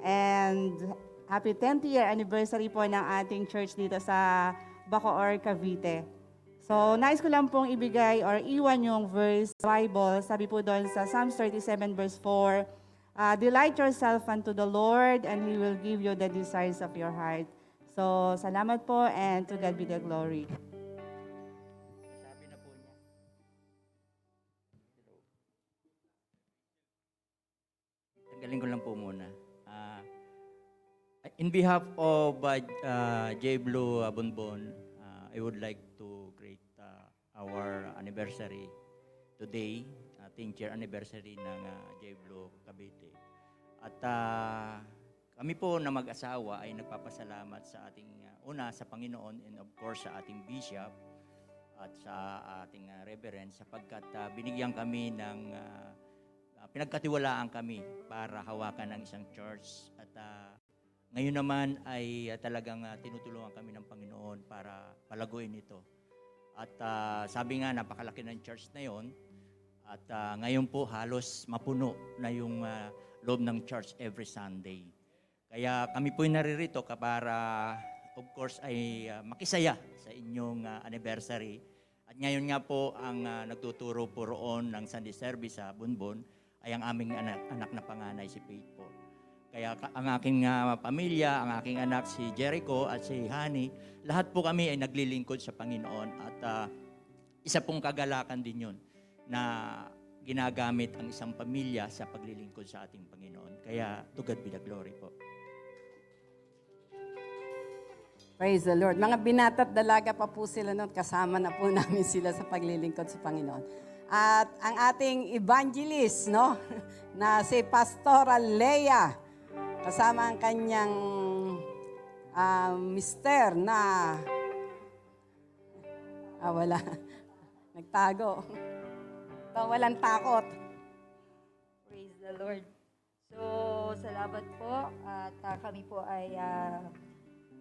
and happy 10th year anniversary po ng ating church dito sa Bacoor, Cavite. So, nais ko lang pong ibigay or iwan yung verse Bible. Sabi po doon sa Psalms 37 verse 4, delight yourself unto the Lord and He will give you the desires of your heart. So, salamat po and to God be the glory. Sabi na po niya. Tanggalin ko lang po muna. In behalf of J Blue Bonbon, I would like to greet our anniversary today, 10th year anniversary ng J Blue Cavite. At kami po na mag-asawa ay nagpapasalamat sa ating una sa Panginoon and of course sa ating bishop at sa ating reverend sapagkat binigyan kami ng pinagkatiwalaan kami para hawakan ng isang church at ngayon naman ay talagang tinutulungan kami ng Panginoon para palaguin ito. At sabi nga, napakalaki ng church na yon. At ngayon po halos mapuno na yung loob ng church every Sunday. Kaya kami po naririto para, of course, ay makisaya sa inyong anniversary. At ngayon nga po ang nagtuturo po roon ng Sunday service sa Bonbon ay ang aming anak na panganay si Faith po. Kaya ang aking pamilya, ang aking anak si Jericho at si Honey, lahat po kami ay naglilingkod sa Panginoon at isa pong kagalakan din yun na ginagamit ang isang pamilya sa paglilingkod sa ating Panginoon. Kaya to God be the glory po. Praise the Lord. Mga binata't dalaga pa po sila noon, kasama na po namin sila sa paglilingkod sa Panginoon. At ang ating evangelist, no, na si Pastora Lea, kasama ang kanyang mister na wala. Nagtago. Walang takot. Praise the Lord. So, salamat po at kami po ay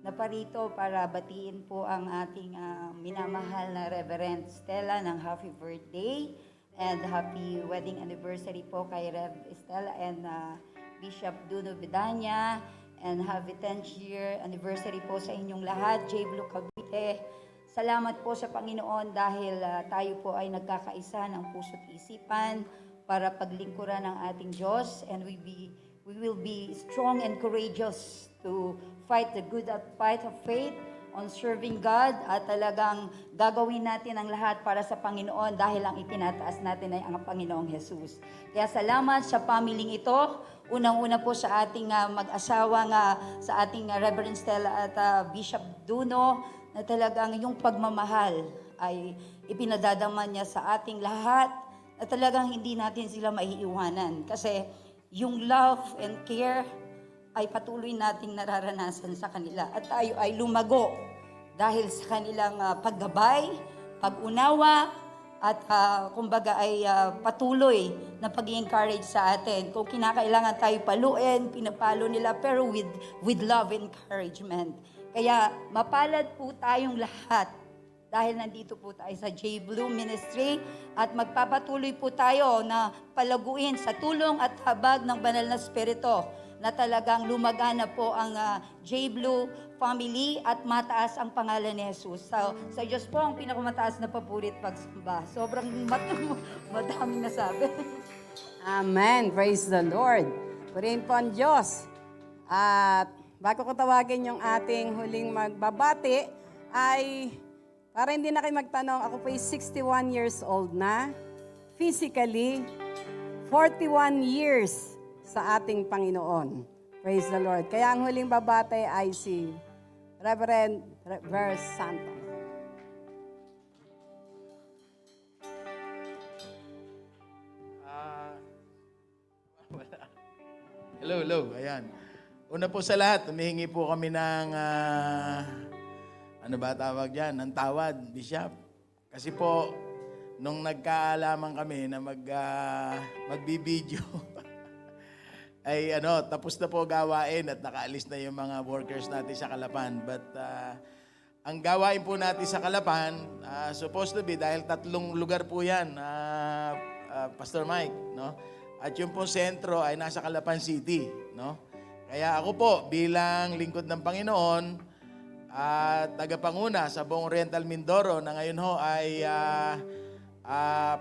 naparito para batiin po ang ating minamahal na Reverend Stella ng happy birthday and happy wedding anniversary po kay Rev Stella and Bishop Duno Bedanya and happy 10th year anniversary po sa inyong lahat, J Blue Cavite. Salamat po sa Panginoon dahil tayo po ay nagkakaisa ng puso't isipan para paglingkuran ng ating Diyos and we will be strong and courageous to fight the good fight of faith on serving God at talagang gagawin natin ang lahat para sa Panginoon dahil ang itinataas natin ay ang Panginoong Jesus. Kaya salamat sa pamilying ito. Unang-una po sa ating mag-asawa sa ating Reverend Stella at Bishop Duno na talagang yung pagmamahal ay ipinadadaman niya sa ating lahat na talagang hindi natin sila maiiwanan. Kasi yung love and care ay patuloy nating nararanasan sa kanila at tayo ay lumago dahil sa kanilang paggabay, pag-unawa, at kumbaga ay patuloy na pag-encourage sa atin. Kung kinakailangan tayo paluin, pinapalo nila, pero with love and encouragement. Kaya mapalad po tayong lahat dahil nandito po tayo sa J Blue Ministry at magpapatuloy po tayo na palaguin sa tulong at habag ng Banal na Espiritu na talagang lumagana po ang J Blue family at mataas ang pangalan ni Jesus. Sa Diyos po ang pinakamataas na papurit pagsamba. Sobrang madaming nasabi. Amen. Praise the Lord. Purihin po ang Diyos. At bago ko tawagin yung ating huling magbabati, ay para hindi na kayo magtanong, ako po ay 61 years old na. Physically, 41 years sa ating Panginoon. Praise the Lord. Kaya ang huling babate ay si Reverend Ver Santos. Hello. Ayan. Una po sa lahat, humihingi po kami ng, ano ba tawag dyan? Ng tawad, Bishop. Kasi po, nung nagkaalaman kami na magbibideo, ay tapos na po gawain at nakaalis na yung mga workers natin sa Kalapan. But ang gawain po natin sa Kalapan, supposed to be, dahil 3 lugar po yan, Pastor Mike, no? At yung po sentro ay nasa Kalapan City, no? Kaya ako po, bilang lingkod ng Panginoon, at tagapanguna sa buong Oriental Mindoro na ngayon ho ay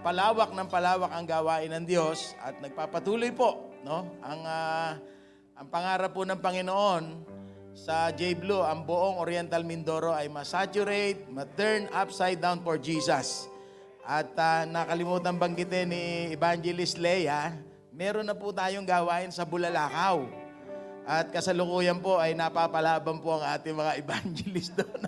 palawak ng palawak ang gawain ng Diyos at nagpapatuloy po, no? Ang pangarap po ng Panginoon sa J Blue, ang buong Oriental Mindoro ay ma-saturate, ma-turn upside down for Jesus. At nakalimutan banggitin ni Evangelist Leia, meron na po tayong gawain sa Bulalakaw. At kasalukuyan po ay napapalaban po ang ating mga evangelist doon.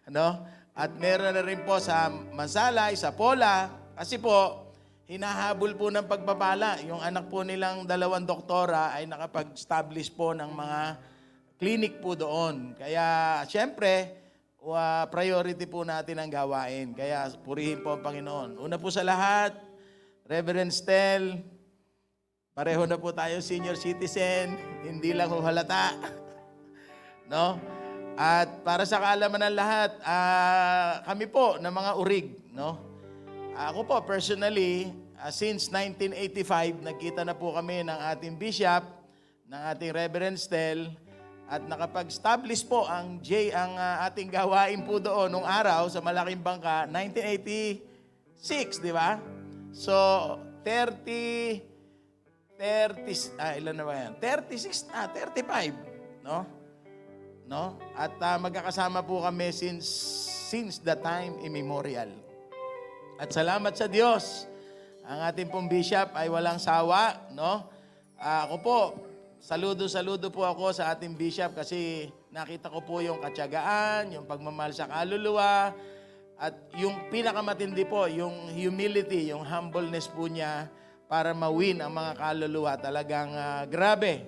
Ano? At meron na rin po sa Mansalay, sa Pola, kasi po, hinahabol po ng pagpapala. Yung anak po nilang 2 doktora ay nakapag-establish po ng mga clinic po doon. Kaya, syempre, priority po natin ang gawain. Kaya, purihin po ang Panginoon. Una po sa lahat, Reverend Stel, pareho na po tayo senior citizen, hindi lang halata. No? At para sa kaalaman ng lahat, kami po ng mga urig, no? Ako po personally, since 1985, nagkita na po kami ng ating bishop, ng ating Reverend Stel, at nakapag-establish po ang ating gawain po doon nung araw sa Malaking Bangka, 1986, di ba? So, 36, 35, no? No? At magkakasama po kami since the time immemorial. At salamat sa Diyos. Ang ating pong bishop ay walang sawa, no? Ako po, saludo po ako sa ating bishop kasi nakita ko po yung katyagaan, yung pagmamahal sa kaluluwa, at yung pinakamatindi po, yung humility, yung humbleness po niya para mawin ang mga kaluluwa. Talagang grabe.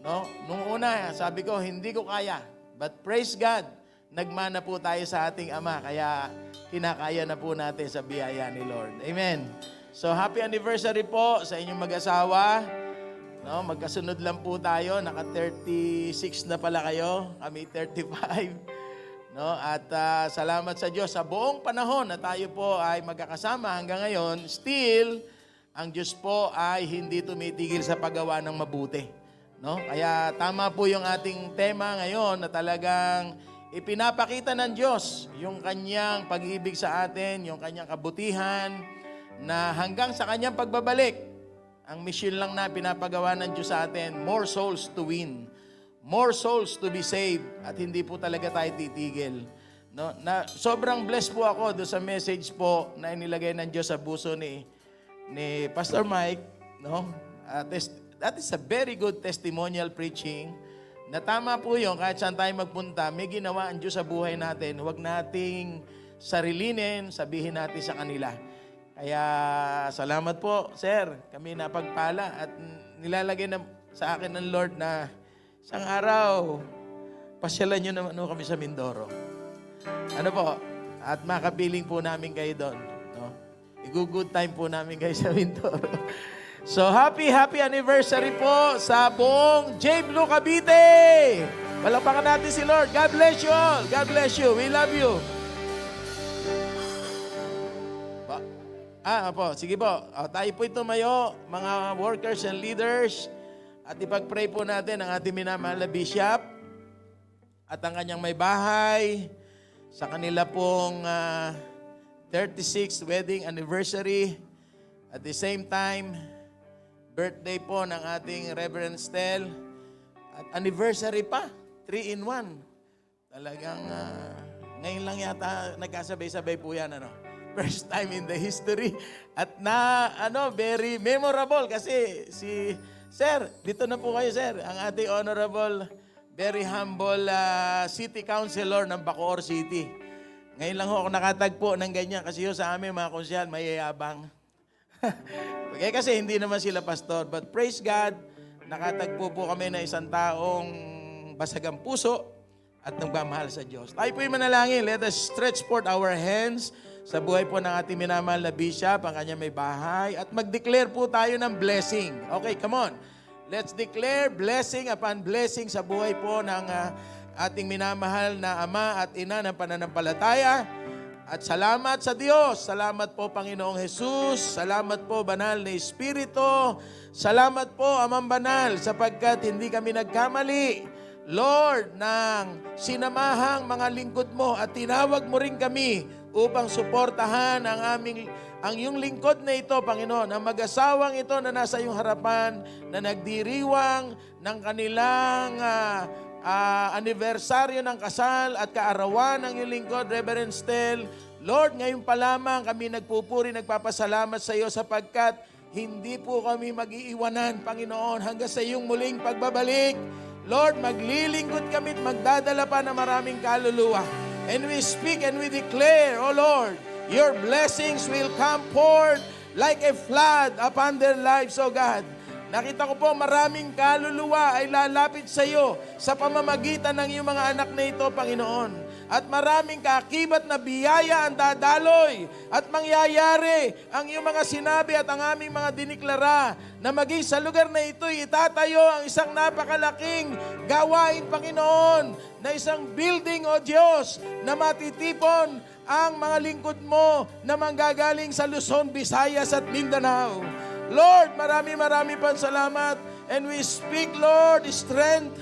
No? Nung una, sabi ko, hindi ko kaya. But praise God, nagmana po tayo sa ating Ama, kaya kinakaya na po natin sa biyaya ni Lord. Amen. So, happy anniversary po sa inyong mag-asawa. No, magkasunod lang po tayo, naka 36 na pala kayo, kami 35. No, at salamat sa Diyos sa buong panahon na tayo po ay magkakasama hanggang ngayon. Still, ang Diyos po ay hindi tumitigil sa paggawa ng mabuti. No? Kaya tama po yung ating tema ngayon na talagang ipinapakita ng Diyos yung kanyang pag-ibig sa atin, yung kanyang kabutihan, na hanggang sa kanyang pagbabalik, ang mission lang na pinapagawa ng Diyos sa atin, more souls to win, more souls to be saved, at hindi po talaga tayo titigil. No? Na, sobrang blessed po ako doon sa message po na inilagay ng Diyos sa puso ni Pastor Mike. No? That is a very good testimonial preaching. Na tama po yun, kahit saan tayo magpunta, may ginawa ang Diyos sa buhay natin. Huwag nating sarilinin, sabihin natin sa kanila. Kaya salamat po, sir. Kami napagpala at nilalagay na sa akin ng Lord na isang araw, pasyalan nyo naman kami sa Mindoro. Ano po? At makapiling po namin kayo doon. No? I-good time po namin kayo sa Mindoro. So, happy anniversary po sa buong J. Blue Cavite! Palakpakan natin si Lord. God bless you all. God bless you. We love you. Opo. Sige po. Tayo po tumayo, mga workers and leaders, at ipag-pray po natin ang ating minamahal na Bishop at ang kanyang may bahay sa kanila pong 36th wedding anniversary. At the same time, birthday po ng ating Reverend Stel. At anniversary pa, 3-in-1. Talagang ngayon lang yata nagkasabay-sabay po yan. First time in the history. At very memorable kasi si Sir, dito na po kayo, Sir. Ang ating honorable, very humble city councilor ng Bacoor City. Ngayon lang ako nakatagpo ng ganyan kasi sa amin mga konsyal, mayayabang. Okay, kasi hindi naman sila pastor. But praise God, nakatagpo po kami na isang taong basagang puso at nagmamahal sa Diyos. Tayo po yung manalangin. Let us stretch forth our hands sa buhay po ng ating minamahal na Bishop, ang kanya may bahay, at mag-declare po tayo ng blessing. Okay, come on. Let's declare blessing upon blessing sa buhay po ng ating minamahal na Ama at Ina ng pananampalataya. At salamat sa Diyos. Salamat po, Panginoong Jesus. Salamat po, Banal na Espiritu. Salamat po, Amang Banal, sapagkat hindi kami nagkamali, Lord, ng sinamahang mga lingkod mo at tinawag mo rin kami upang suportahan ang iyong lingkod na ito, Panginoon, ang mag-asawang ito na nasa iyong harapan, na nagdiriwang ng kanilang anibersaryo ng kasal at kaarawan ng iyong lingkod, Reverend Stel. Lord, ngayon pa lamang kami nagpupuri, nagpapasalamat sa iyo sapagkat hindi po kami mag-iiwanan, Panginoon, hanggang sa iyong muling pagbabalik. Lord, maglilingkod kami at magdadala pa ng maraming kaluluwa. And we speak and we declare, O Lord, your blessings will come forth like a flood upon their lives, O God. Nakita ko po maraming kaluluwa ay lalapit sa iyo sa pamamagitan ng iyong mga anak na ito, Panginoon. At maraming kaakibat na biyaya ang dadaloy at mangyayari ang iyong mga sinabi at ang aming mga diniklara na maging sa lugar na ito itatayo ang isang napakalaking gawain, Panginoon, na isang building, O Diyos, na matitipon ang mga lingkod mo na manggagaling sa Luzon, Visayas at Mindanao. Lord, marami pang salamat, and we speak, Lord, strength,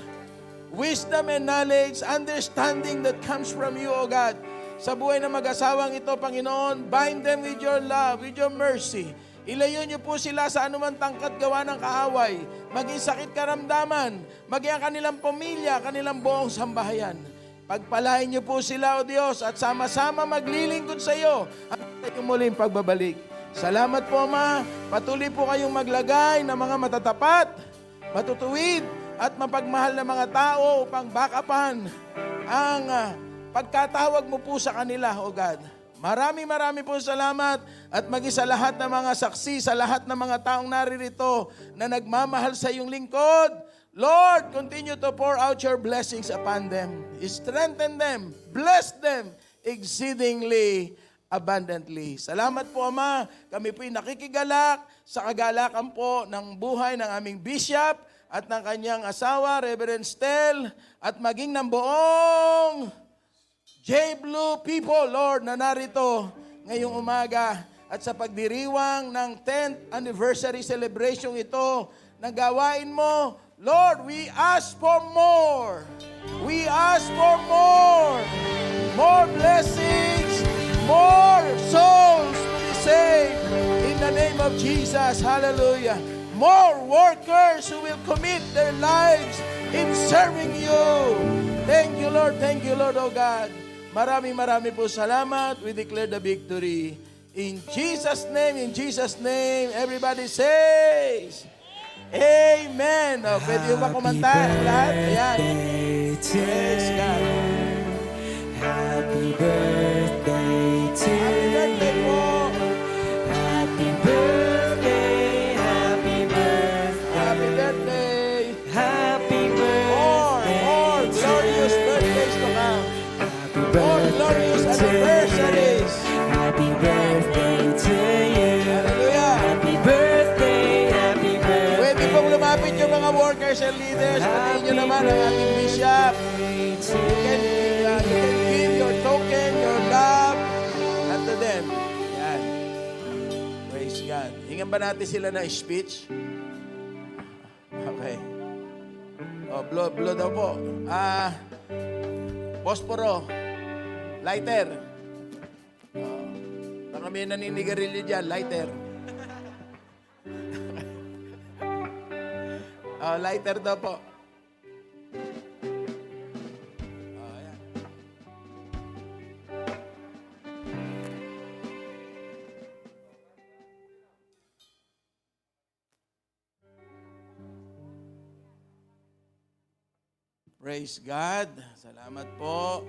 wisdom and knowledge, understanding that comes from you, O God. Sa buhay ng mag-asawang ito, Panginoon, bind them with your love, with your mercy. Ilayo niyo po sila sa anuman tangkat gawa ng kaaway, maging sakit karamdaman, maging ang kanilang pamilya, kanilang buong sambahayan. Pagpalain niyo po sila, O Diyos, at sama-sama maglilingkod sa iyo at iyong muling pagbabalik. Salamat po, Ama. Patuloy po kayong maglagay ng mga matatapat, matutuwid, at mapagmahal na mga tao upang bakapan ang pagkatawag mo po sa kanila, O God. Marami po salamat at maging sa lahat ng mga saksi, sa lahat ng mga taong naririto na nagmamahal sa iyong lingkod. Lord, continue to pour out your blessings upon them. Strengthen them, bless them exceedingly abundantly. Salamat po, Ama. Kami po'y nakikigalak sa kagalakan po ng buhay ng aming Bishop at ng kanyang asawa, Reverend Stel, at maging ng buong J. Blue people, Lord, na narito ngayong umaga at sa pagdiriwang ng 10th anniversary celebration ito na gawain mo. Lord, we ask for more. We ask for more. More blessings, more souls to be saved in the name of Jesus. Hallelujah. More workers who will commit their lives in serving you. Thank you, Lord. Thank you, Lord, oh God. Marami po salamat. We declare the victory. In Jesus' name, everybody says, Amen. Oh, pwede ba kumanta ang lahat? Ayan. Praise God. Happy birthday to you. Happy birthday, happy birthday. Happy birthday. Happy birthday. More glorious birthdays to come. Happy birthday. glorious anniversaries. Happy birthday to you. Hallelujah. Happy birthday, happy birthday. Pwede pong lumapit yung mga workers and leaders. Pati nyo naman ang ating bishop. You can give your token, your love, unto them. Yan. Praise God. Hingan ba natin sila ng speech? Okay. Oh, blow daw po. Posporo. Lighter. Baka may naninigarilyo dyan. Lighter. Lighter daw po. Ayan. Praise God. Salamat po.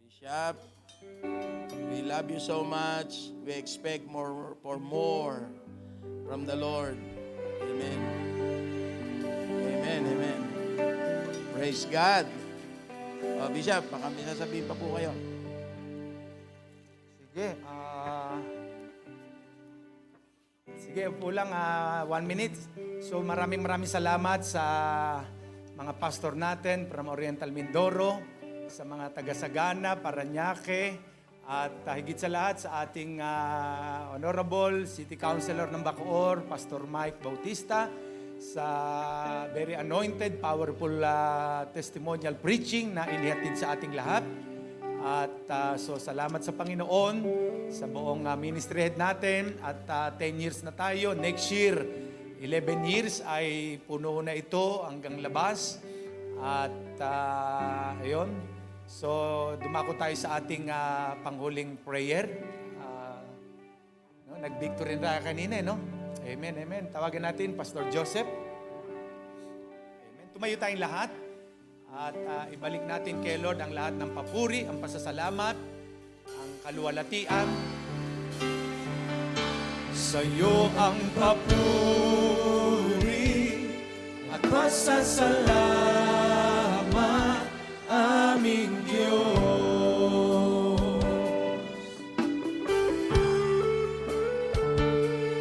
Bishop, we love you so much. We expect more from the Lord. Amen. Amen, amen. Praise God. Bishop, baka may sasabihin pa po kayo. Sige, po lang, 1 minute. So maraming salamat sa mga pastor natin from Oriental Mindoro, sa mga taga-Sagana, Parañaque, at higit sa lahat sa ating Honorable City Councilor ng Bacoor, Pastor Mike Bautista, sa very anointed, powerful testimonial preaching na inihatid sa ating lahat. At so salamat sa Panginoon, sa buong ministry head natin, at 10 years na tayo. Next year, 11 years ay puno na ito hanggang labas. At ayun, so dumako tayo sa ating panghuling prayer. Nag-victory na kanina, no? Amen, amen. Tawagan natin, Pastor Joseph. Amen. Tumayo tayong lahat. At ibalik natin kay Lord ang lahat ng papuri, ang pasasalamat, ang kaluwalhatian. Sa iyo ang papuri at pasasalamat, aming Diyos.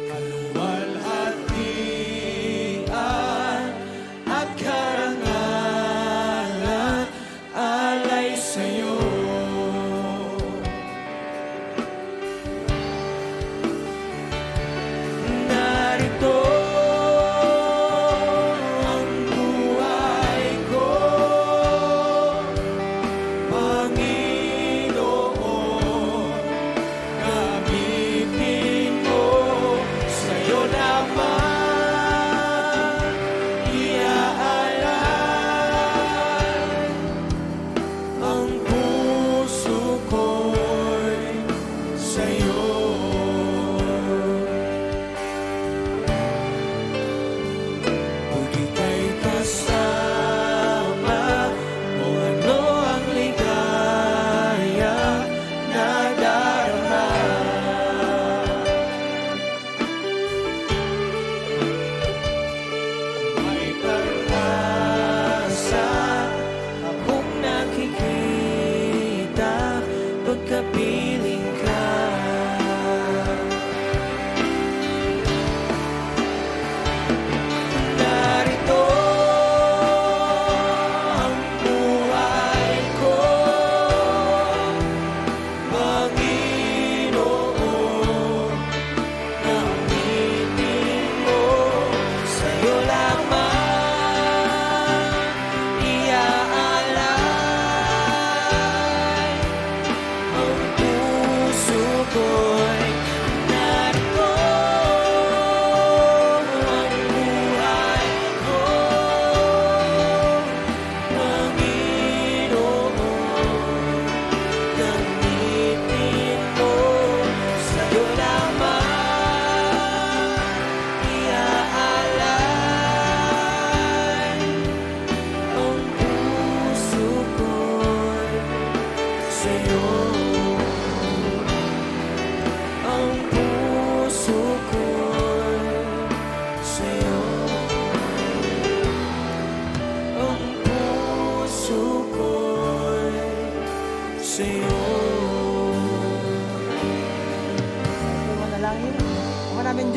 Kaluwalhatian at karangalan alay sa iyo. Narito ang buhay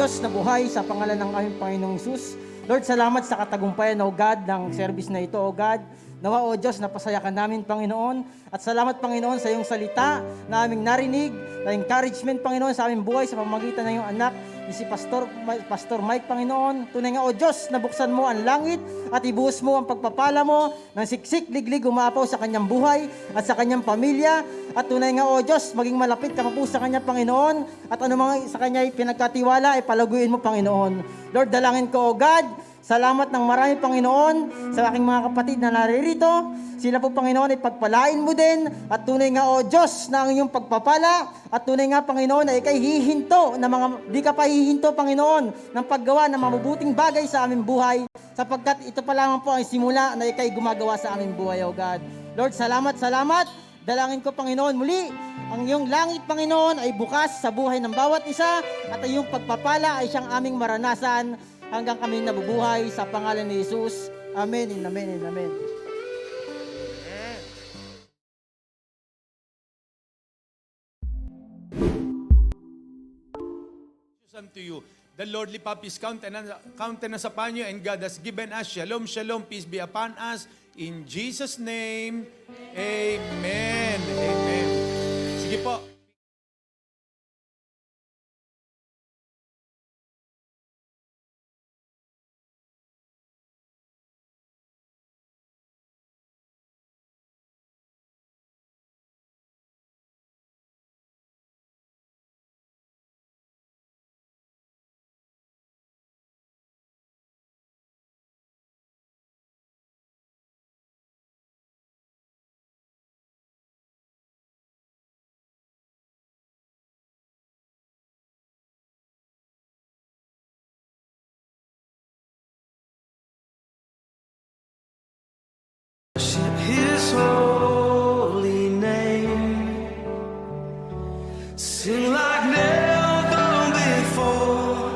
Diyos na buhay sa pangalan ng aming Panginoong Hesus. Lord, salamat sa katagumpayan, O God, ng service na ito, O God. Nawa, O Diyos, napasaya ka namin, Panginoon. At salamat, Panginoon, sa iyong salita na aming narinig, na encouragement, Panginoon, sa aming buhay sa pamamagitan ng iyong anak, si Pastor Mike, Panginoon. Tunay nga, O Diyos, nabuksan mo ang langit at ibuhos mo ang pagpapala mo ng siksik, liglig, umaapaw sa kanyang buhay at sa kanyang pamilya. At tunay nga, O Diyos, maging malapit ka po sa kanya, Panginoon. At anumang sa kanya pinagkatiwala, ay palaguin mo, Panginoon. Lord, dalangin ko, O God, salamat ng marami, Panginoon, sa aking mga kapatid na naririto. Sila po, Panginoon, ay pagpalain mo din. At tunay nga, O Diyos, na ang iyong pagpapala. At tunay nga, Panginoon, ay ikay hihinto na di ka pa hihinto, Panginoon, ng paggawa ng mabubuting bagay sa aming buhay. Sapagkat ito pa lamang po ang simula na ikay gumagawa sa aming buhay, O God. Lord, salamat, salamat. Dalangin ko, Panginoon, muli, ang iyong langit, Panginoon, ay bukas sa buhay ng bawat isa. At ang iyong pagpapala ay siyang aming maranasan hanggang kami nabubuhay sa pangalan ni Jesus. Amen and amen and amen. Unto you, the Lordly Papi's countenance upon you, and God has given us shalom, shalom, peace be upon us. In Jesus' name, amen. Amen. Sige po. His holy name, sing like never before.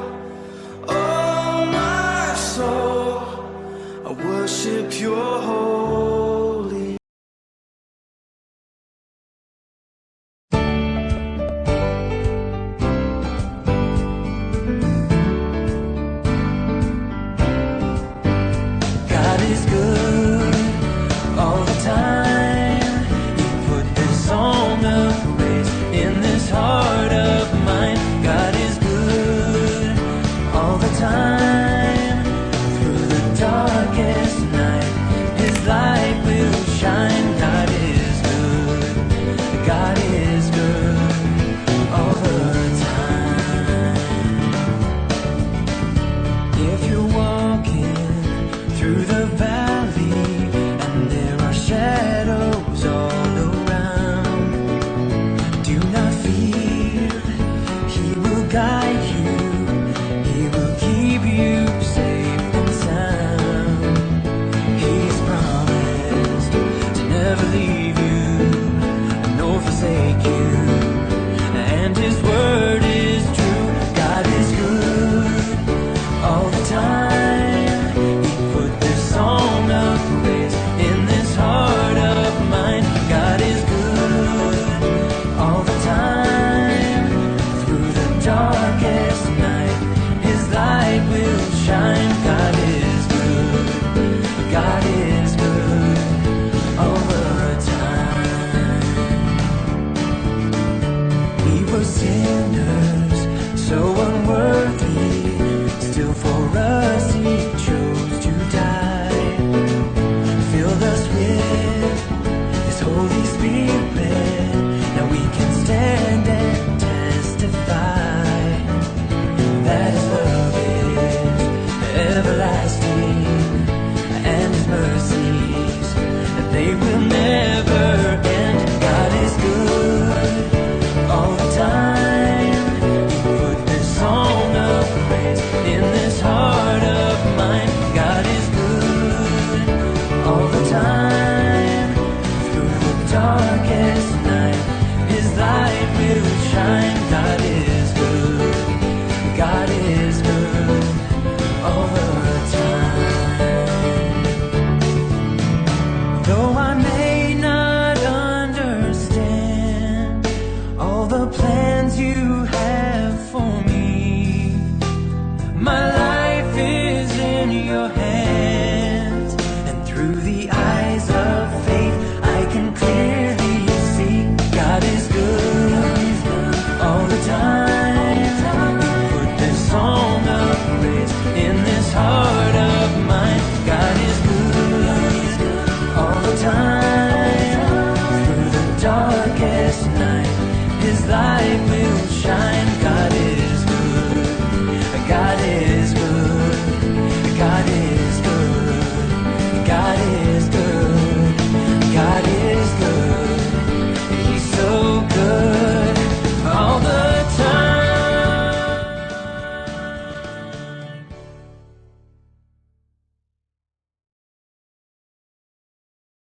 Oh, my soul, I worship your holy. God is good all the time. He put this song of praise in this heart of mine. God is good all the time. Through the darkest night, His light will shine. God is good. God is good all the time. If you're walking through the valley and there are shadows all around, do not fear. He will guide you. He will keep you safe and sound. He's promised to never leave you nor forsake you, and His word is true. God is good all the time. He put this song of praise in this heart of mine. God is good all the time. Through the darkest night, His light will shine. God is good. God is good all the time. We were sinners, so unworthy. Still for us He chose to die. Filled us with His Holy Spirit. Now we can stand and testify that His love is everlasting.